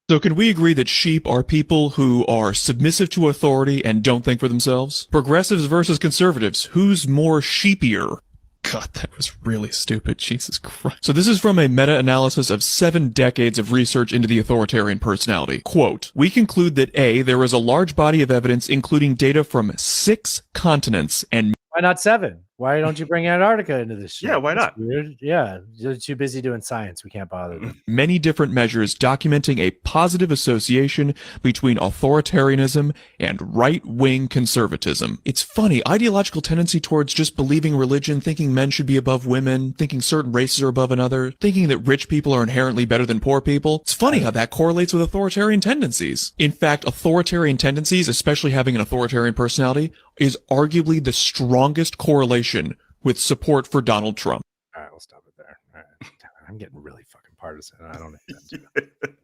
So can we agree that sheep are people who are submissive to authority and don't think for themselves? Progressives versus conservatives, who's more sheepier? God, that was really stupid. Jesus Christ. So this is from a meta-analysis of 7 decades of research into the authoritarian personality. Quote, we conclude that A, there is a large body of evidence including data from 6 continents and... Why not 7? Why don't you bring Antarctica into this shit? Yeah, why That's not? weird. Yeah, you're too busy doing science. We can't bother them. Many different measures documenting a positive association between authoritarianism and right-wing conservatism. It's funny, ideological tendency towards just believing religion, thinking men should be above women, thinking certain races are above another, thinking that rich people are inherently better than poor people. It's funny how that correlates with authoritarian tendencies. In fact, authoritarian tendencies, especially having an authoritarian personality, is arguably the strongest correlation with support for Donald Trump. All right, we'll stop it there. All right. I'm getting really fucking partisan. I don't know.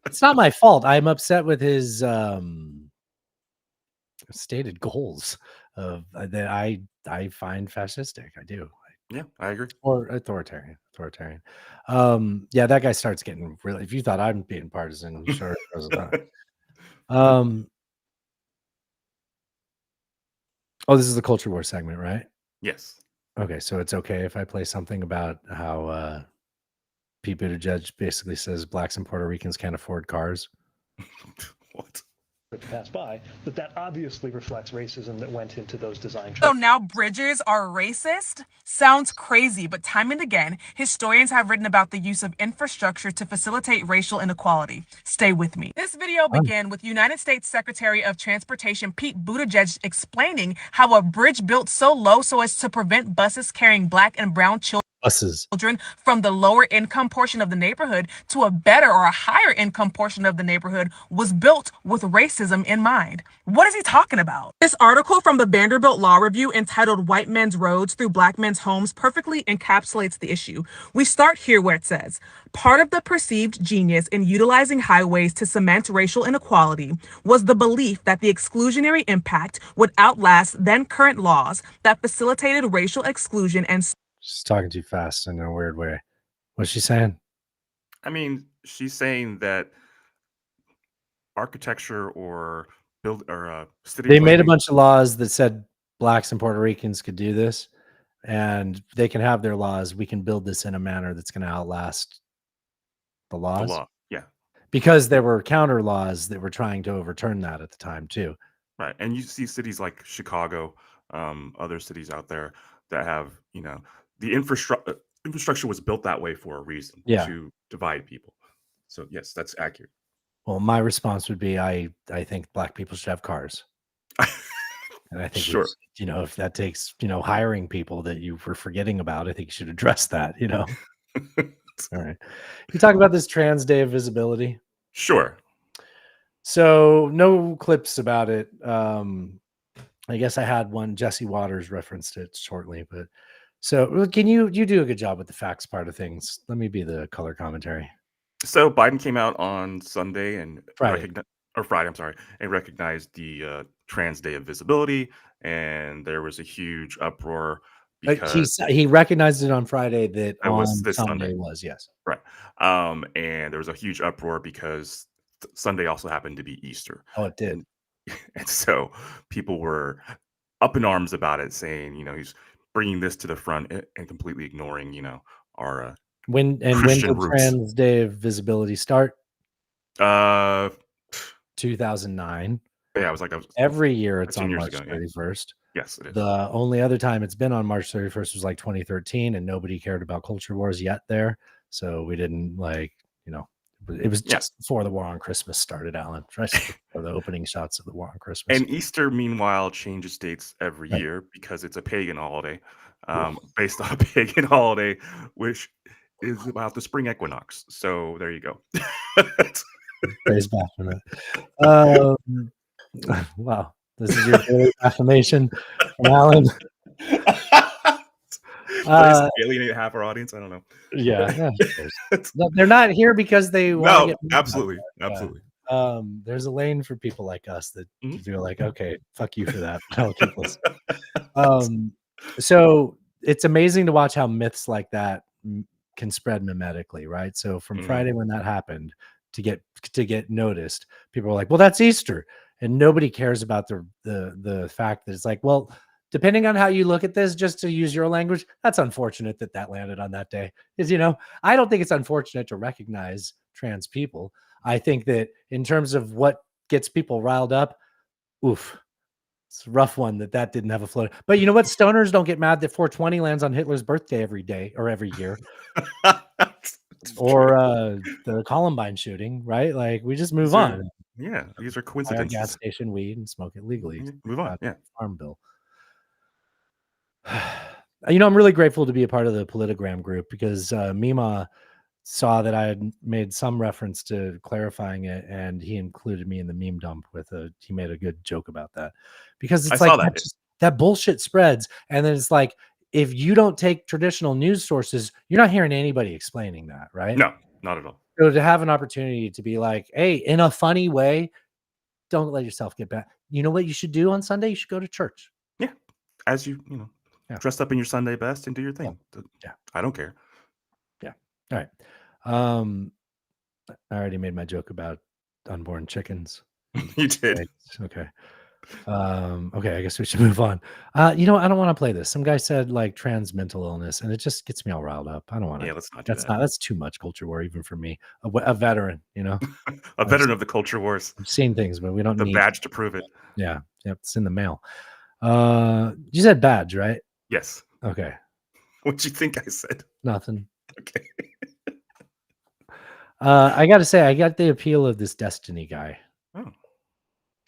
It's not my fault. I'm upset with his stated goals of that I find fascistic. I do. Yeah, I agree. Or authoritarian. Yeah, that guy starts getting really. If you thought I'm being partisan, sure. It was not. Oh, this is the culture war segment, right? Yes. Okay, so it's okay if I play something about how Pete Buttigieg basically says blacks and Puerto Ricans can't afford cars. What? To pass by, that obviously reflects racism that went into those design So now bridges are racist? Sounds crazy, but time and again, historians have written about the use of infrastructure to facilitate racial inequality. Stay with me. This video began with United States Secretary of Transportation Pete Buttigieg explaining how a bridge built so low so as to prevent buses carrying black and brown children from the lower income portion of the neighborhood to a better or a higher income portion of the neighborhood was built with racism in mind. What is he talking about? This article from the Vanderbilt Law Review entitled White Men's Roads Through Black Men's Homes perfectly encapsulates the issue. We start here where it says, part of the perceived genius in utilizing highways to cement racial inequality was the belief that the exclusionary impact would outlast then current laws that facilitated racial exclusion and She's talking too fast in a weird way. What's she saying? I mean, she's saying that architecture or city They made a planning- bunch of laws that said blacks and Puerto Ricans could do this, and they can have their laws. We can build this in a manner that's going to outlast the laws. law. Yeah. Because there were counter laws that were trying to overturn that at the time too. Right. And you see cities like Chicago, other cities out there that have, the infrastructure was built that way for a reason, Yeah. to divide people. So yes, that's accurate. Well, my response would be, I think black people should have cars. And I think, Sure. if that takes, hiring people that you were forgetting about, I think you should address that, All right. You talk about this Trans Day of Visibility. Sure. So no clips about it. I guess I had one. Jesse Waters referenced it shortly, but so can you do a good job with the facts part of things? Let me be the color commentary. So Biden came out on Sunday and Friday, I'm sorry, and recognized the Trans Day of Visibility, and there was a huge uproar because He recognized it on Friday that it was on this Sunday was, yes. right, and there was a huge uproar because Sunday also happened to be Easter. Oh, it did. And so people were up in arms about it, saying, he's bringing this to the front and completely ignoring, our When did Christian roots. Trans Day of Visibility start? 2009. Yeah, it was like Every year it's 15 on years March ago, yeah. 31st. Yes, it is. The only other time it's been on March 31st was like 2013, and nobody cared about culture wars yet there. So we didn't it was just before the war on Christmas started, Alan. Just before the opening shots of the war on Christmas. And Easter, meanwhile, changes dates every year because it's a pagan holiday, based on a pagan holiday, which is about the spring equinox. So there you go. Praise Baphomet. Wow, this is your daily affirmation from Alan. Alienate half our audience. I don't know. Yeah, they're not here because they want to get absolutely. There's a lane for people like us that feel like, okay, fuck you for that. I'll keep listening. So it's amazing to watch how myths like that can spread mimetically, right? So from Friday when that happened to get noticed, people were like, well, that's Easter, and nobody cares about the fact that it's like, well, depending on how you look at this, just to use your language, that's unfortunate that landed on that day. I don't think it's unfortunate to recognize trans people. I think that in terms of what gets people riled up, It's a rough one that didn't have a float. But you know what? Stoners don't get mad that 420 lands on Hitler's birthday every day or every year. Or the Columbine shooting, right? Like we just move on. Yeah, these are Buy our coincidences. gas station weed and smoke it legally. Move on. Yeah. Farm bill. You know, I'm really grateful to be a part of the Politigram group because Mima saw that I had made some reference to clarifying it, and he included me in the meme dump he made a good joke about that. Because it's I like saw that. that bullshit spreads, and then it's like if you don't take traditional news sources, you're not hearing anybody explaining that, right? No, not at all. So to have an opportunity to be like, hey, in a funny way, don't let yourself get back. You know what you should do on Sunday? You should go to church. Yeah, as you dress up in your Sunday best and do your thing. Yeah, I don't care. Yeah. All right. I already made my joke about unborn chickens. You did. Okay. Okay, I guess we should move on. You know, I don't want to play this. Some guy said like trans mental illness, and it just gets me all riled up. I don't want to. Yeah, let's not do that. That's too much culture war, even for me, a veteran. You know, A veteran of the culture wars. I've seen things, but we don't The need badge to prove it. Yeah, yep, it's in the mail. You said badge, right? Yes. Okay. What'd you think I said? Nothing. Okay. I got to say, I got the appeal of this Destiny guy. Oh.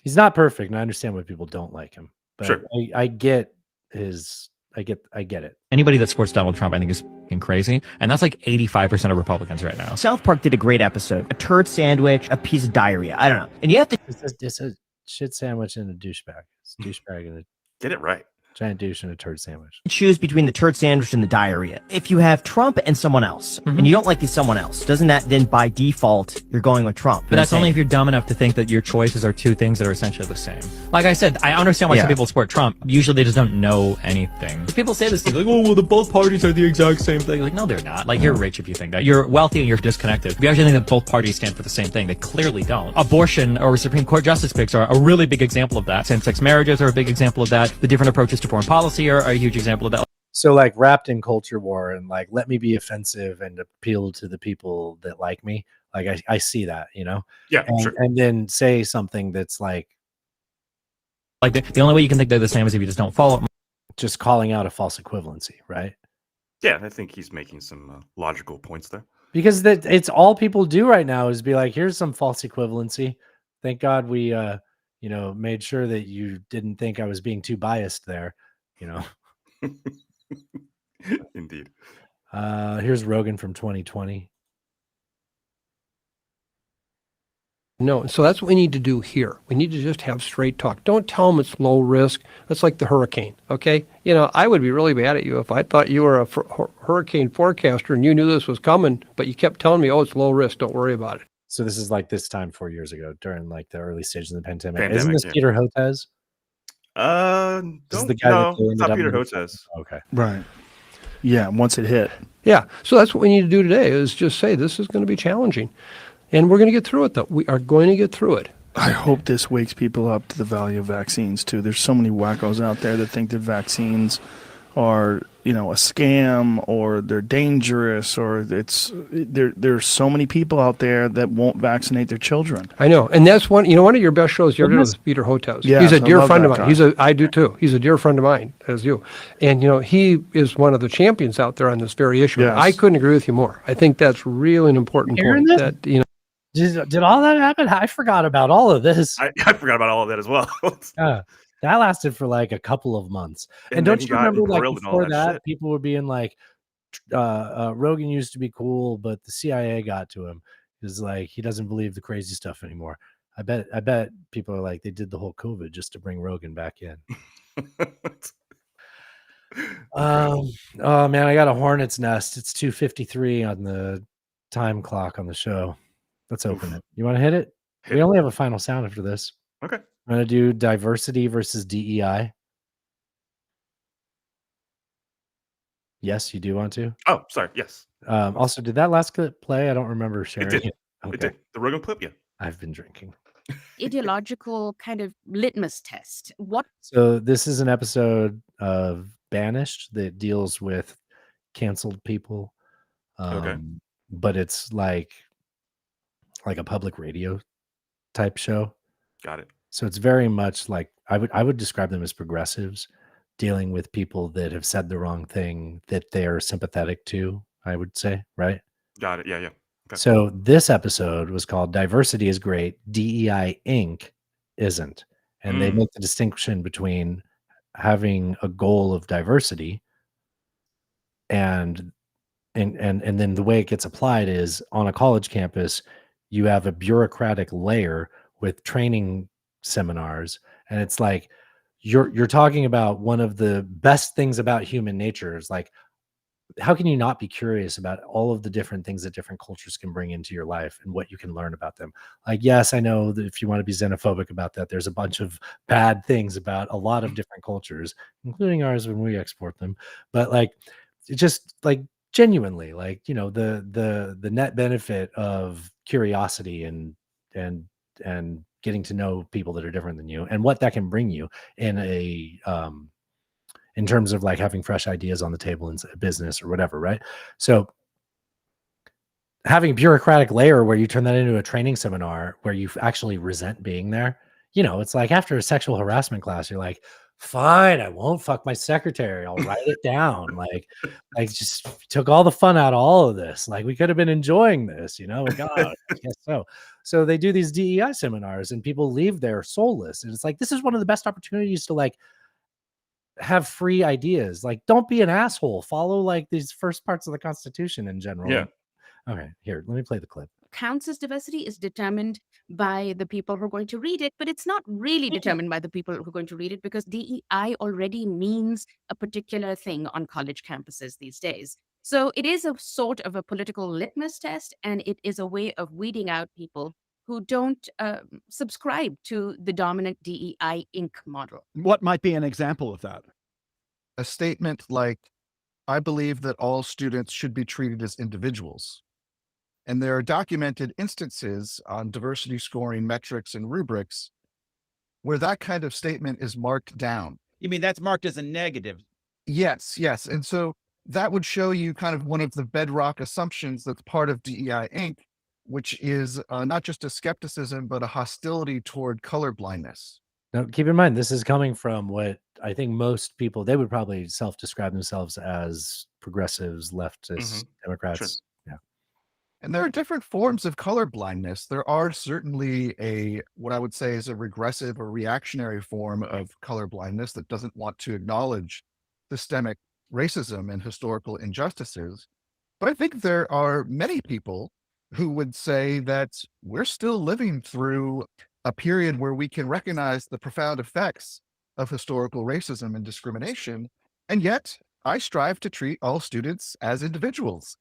He's not perfect, and I understand why people don't like him. But Sure. I get his. I get it. Anybody that supports Donald Trump, I think, is fucking crazy. And that's like 85% of Republicans right now. South Park did a great episode. A turd sandwich, a piece of diarrhea. I don't know. And you have to. It's a shit sandwich and a douchebag. It's a douchebag and a Get it right. giant douche and a turd sandwich. choose between the turd sandwich and the diarrhea. If you have Trump and someone else, and you don't like the someone else, doesn't that then by default you're going with Trump? But that's only if you're dumb enough to think that your choices are two things that are essentially the same. Like I said, I understand why some people support Trump. Usually they just don't know anything. People say this thing like, oh, well, the both parties are the exact same thing. Like, no, they're not. Like, you're rich if you think that. You're wealthy and you're disconnected. If you actually think that both parties stand for the same thing, they clearly don't. Abortion or Supreme Court justice picks are a really big example of that. Same-sex marriages are a big example of that. The different approaches to foreign policy are a huge example of that. So like wrapped in culture war and like let me be offensive and appeal to the people that like me. Like I see that, you know? Yeah, and, sure. And then say something that's like the only way you can think they're the same is if you just don't follow it. Just calling out a false equivalency, right? Yeah, I think he's making some logical points there. Because it's all people do right now is be like, here's some false equivalency. Thank God we made sure that you didn't think I was being too biased there, you know. Indeed. Here's Rogan from 2020. No, so that's what we need to do here. We need to just have straight talk. Don't tell them it's low risk. That's like the hurricane, okay? You know, I would be really mad at you if I thought you were a hurricane forecaster and you knew this was coming, but you kept telling me, oh, it's low risk. Don't worry about it. So this is like this time 4 years ago during like the early stages of the pandemic. Pandemic, Isn't this yeah. Peter Hotez? This is the guy that they it's ended not up Peter with- Hotez. Okay. Right. Yeah, once it hit. Yeah, so that's what we need to do today is just say this is going to be challenging. And we're going to get through it, though. We are going to get through it. I hope this wakes people up to the value of vaccines too. There's so many wackos out there that think that vaccines are, a scam or they're dangerous or there's so many people out there that won't vaccinate their children. I know. And that's one of your best shows you ever did was Peter Hotez. Yes, He's a I dear love friend of that mine. guy. I do too. He's a dear friend of mine, as you. And, he is one of the champions out there on this very issue. Yes. I couldn't agree with you more. I think that's really an important Hearing point this? that, Did all that happen? I forgot about all of this. I forgot about all of that as well. That lasted for like a couple of months. And And then don't he you got remember like embroiled in all before that that, shit. people were being like, Rogan used to be cool, but the CIA got to him. Is like he doesn't believe the crazy stuff anymore. I bet people are like they did the whole COVID just to bring Rogan back in. Oh man, I got a hornet's nest. It's 2:53 on the time clock on the show. Let's open it. You want to hit it? We only have a final sound after this. Okay. I'm gonna do diversity versus DEI. Yes, you do want to. Oh, sorry. Yes. Also, did that last clip play? I don't remember sharing It did. it. It did. The Rogan clip, yeah. I've been drinking. Ideological kind of litmus test. What So this is an episode of Banished that deals with canceled people. Okay. But it's like a public radio type show. Got it. So it's very much like I would describe them as progressives dealing with people that have said the wrong thing that they're sympathetic to, I would say, right? Got it. Yeah, yeah. Okay. So this episode was called Diversity is Great, DEI Inc. isn't. And they make the distinction between having a goal of diversity and then the way it gets applied is on a college campus, you have a bureaucratic layer with training seminars, and it's like you're talking about one of the best things about human nature is like, how can you not be curious about all of the different things that different cultures can bring into your life and what you can learn about them? Like, yes, I know that if you want to be xenophobic about that, there's a bunch of bad things about a lot of different cultures, including ours when we export them. But like, it just like genuinely, like, you know, the net benefit of curiosity and getting to know people that are different than you and what that can bring you in a in terms of like having fresh ideas on the table in a business or whatever, right? So having a bureaucratic layer where you turn that into a training seminar where you actually resent being there, you know, it's like after a sexual harassment class, you're like, fine, I won't fuck my secretary. I'll write it down. Like just took all the fun out of all of this. Like we could have been enjoying this, you know? God, I guess so. So they do these DEI seminars and people leave there soulless. And it's like, this is one of the best opportunities to like have free ideas. Like, don't be an asshole. Follow like these first parts of the Constitution in general. Yeah. Okay, here, let me play the clip. Counts as diversity is determined by the people who are going to read it, but it's not really determined by the people who are going to read it because DEI already means a particular thing on college campuses these days. So it is a sort of a political litmus test, and it is a way of weeding out people who don't subscribe to the dominant DEI Inc. model. What might be an example of that? A statement like, I believe that all students should be treated as individuals. And there are documented instances on diversity scoring metrics and rubrics where that kind of statement is marked down. You mean that's marked as a negative? Yes, yes. And so that would show you kind of one of the bedrock assumptions that's part of DEI Inc., which is not just a skepticism, but a hostility toward colorblindness. Now, keep in mind, this is coming from what I think most people, they would probably self-describe themselves as progressives, leftists, Democrats. Sure. Yeah. And there are different forms of colorblindness. There are certainly what I would say is a regressive or reactionary form of colorblindness that doesn't want to acknowledge systemic racism and historical injustices. But I think there are many people who would say that we're still living through a period where we can recognize the profound effects of historical racism and discrimination. And yet I strive to treat all students as individuals.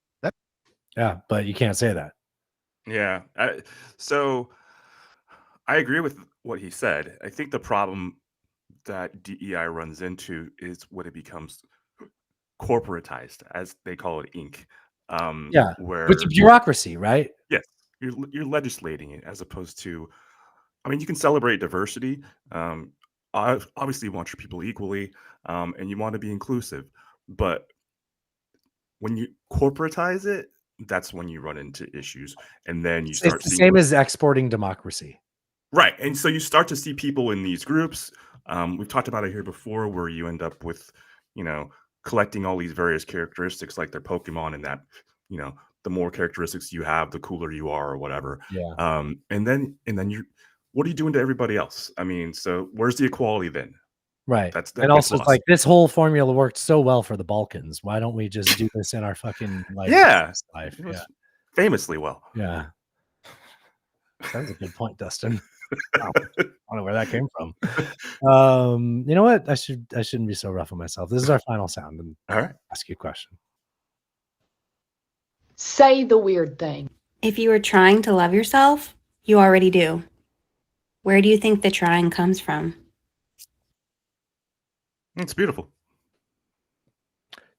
Yeah, but you can't say that. Yeah. So I agree with what he said. I think the problem that DEI runs into is when it becomes corporatized, as they call it, Inc. Yeah, where with the bureaucracy, right? Yes, you're legislating it as opposed to, I mean, you can celebrate diversity. Obviously, you want your people equally, and you want to be inclusive. But when you corporatize it, that's when you run into issues, and then you start. It's the same as exporting democracy, right? And so you start to see people in these groups. We've talked about it here before, where you end up with, you know, collecting all these various characteristics like they're Pokemon, and that, you know, the more characteristics you have, the cooler you are, or whatever. Yeah. And then you, what are you doing to everybody else? I mean, so where's the equality then? Right. That And also, it's like this whole formula worked so well for the Balkans. Why don't we just do this in our fucking life? It was Yeah. famously well. Yeah. That's a good point, Dustin. Wow. I don't know where that came from. You know what? I shouldn't be so rough on myself. This is our final sound, and all right, ask you a question. Say the weird thing. If you are trying to love yourself, you already do. Where do you think the trying comes from? It's beautiful.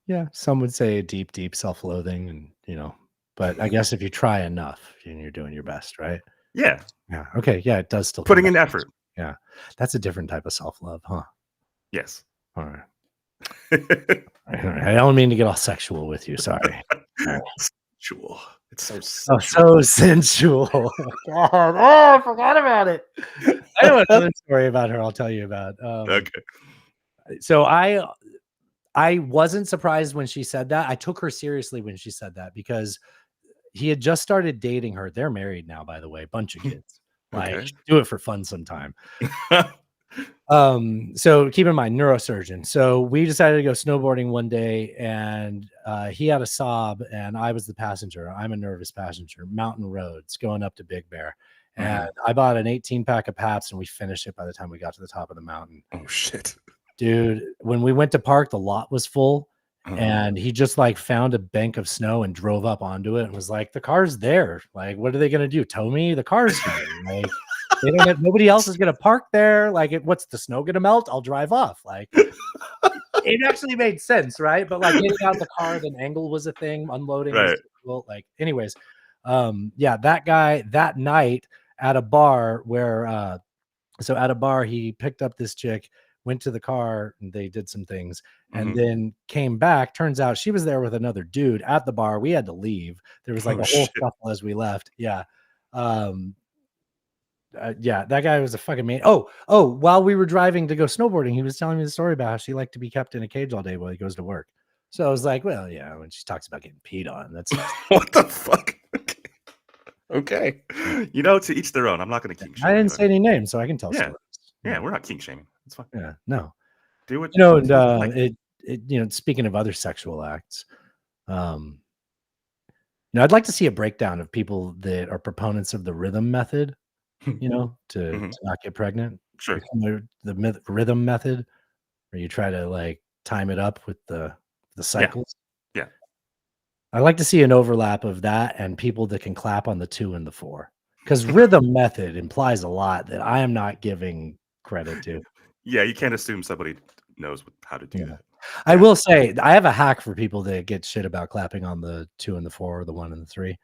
Yeah, some would say deep, deep self-loathing, and you know, but I guess if you try enough, you're doing your best, right? Yeah. Yeah. Okay. Yeah, it does still putting come in back. effort. Yeah, that's a different type of self-love, huh? Yes. All right. All right. I don't mean to get all sexual with you. Sorry. All right. Sensual. It's so Oh, sensual. so sensual. God. Oh, I forgot about it. I know another story about her. I'll tell you about. Okay. So I wasn't surprised when she said that. I took her seriously when she said that because he had just started dating her. They're married now, by the way, bunch of kids. Like, Okay. do it for fun sometime. So keep in mind, neurosurgeon. So we decided to go snowboarding one day, and he had a Saab, and I was the passenger. I'm a nervous passenger. Mountain roads going up to Big Bear, and I bought an 18-pack of Pabst, and we finished it by the time we got to the top of the mountain. Oh shit, dude! When we went to park, the lot was full. And he just like found a bank of snow and drove up onto it and was like, the car's there. Like, what are they going to do? Tow me? The car's here. Like, they don't have, nobody else is going to park there. Like, what's the snow going to melt? I'll drive off. Like, it actually made sense, right? But like getting out the car, then angle was a thing. Unloading was difficult. Like, anyways, yeah, that guy that night at a bar where, so at a bar, he picked up this chick, went to the car, and they did some things, and then came back. Turns out she was there with another dude at the bar. We had to leave. There was like a whole scuffle as we left. Yeah. Yeah, that guy was a fucking man. Oh, while we were driving to go snowboarding, he was telling me the story about how she liked to be kept in a cage all day while he goes to work. So I was like, well, yeah, when she talks about getting peed on, that's what the fuck. Okay. You know, to each their own. I'm not going to kink shame. I didn't say any names, so I can tell stories. Yeah, we're not kink shaming. It's fine. Yeah, no. Do it. You know, and you know, speaking of other sexual acts, you know, I'd like to see a breakdown of people that are proponents of the rhythm method, you know, to not get pregnant. Sure. The rhythm method, where you try to like time it up with the cycles. Yeah. I like to see an overlap of that and people that can clap on the 2 and the 4, because rhythm method implies a lot that I am not giving credit to. Yeah, you can't assume somebody knows how to do that. I will say I have a hack for people that get shit about clapping on the 2 and the 4 or the 1 and the 3.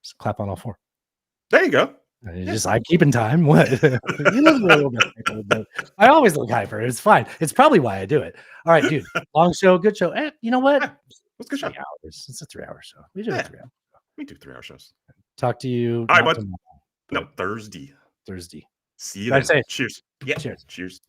Just clap on all 4. There you go. And just I'm keeping time. What? You look a little bit hyper, but I always look hyper. It's fine. It's probably why I do it. All right, dude. Long show, good show. You know what? Let's go. 3 hours. It's a 3-hour show. We do a 3 hour. We do 3-hour shows. Talk to you. All right, bud. No, Thursday. Thursday. See you Drive then. safe. Cheers. Yeah. Cheers. Cheers.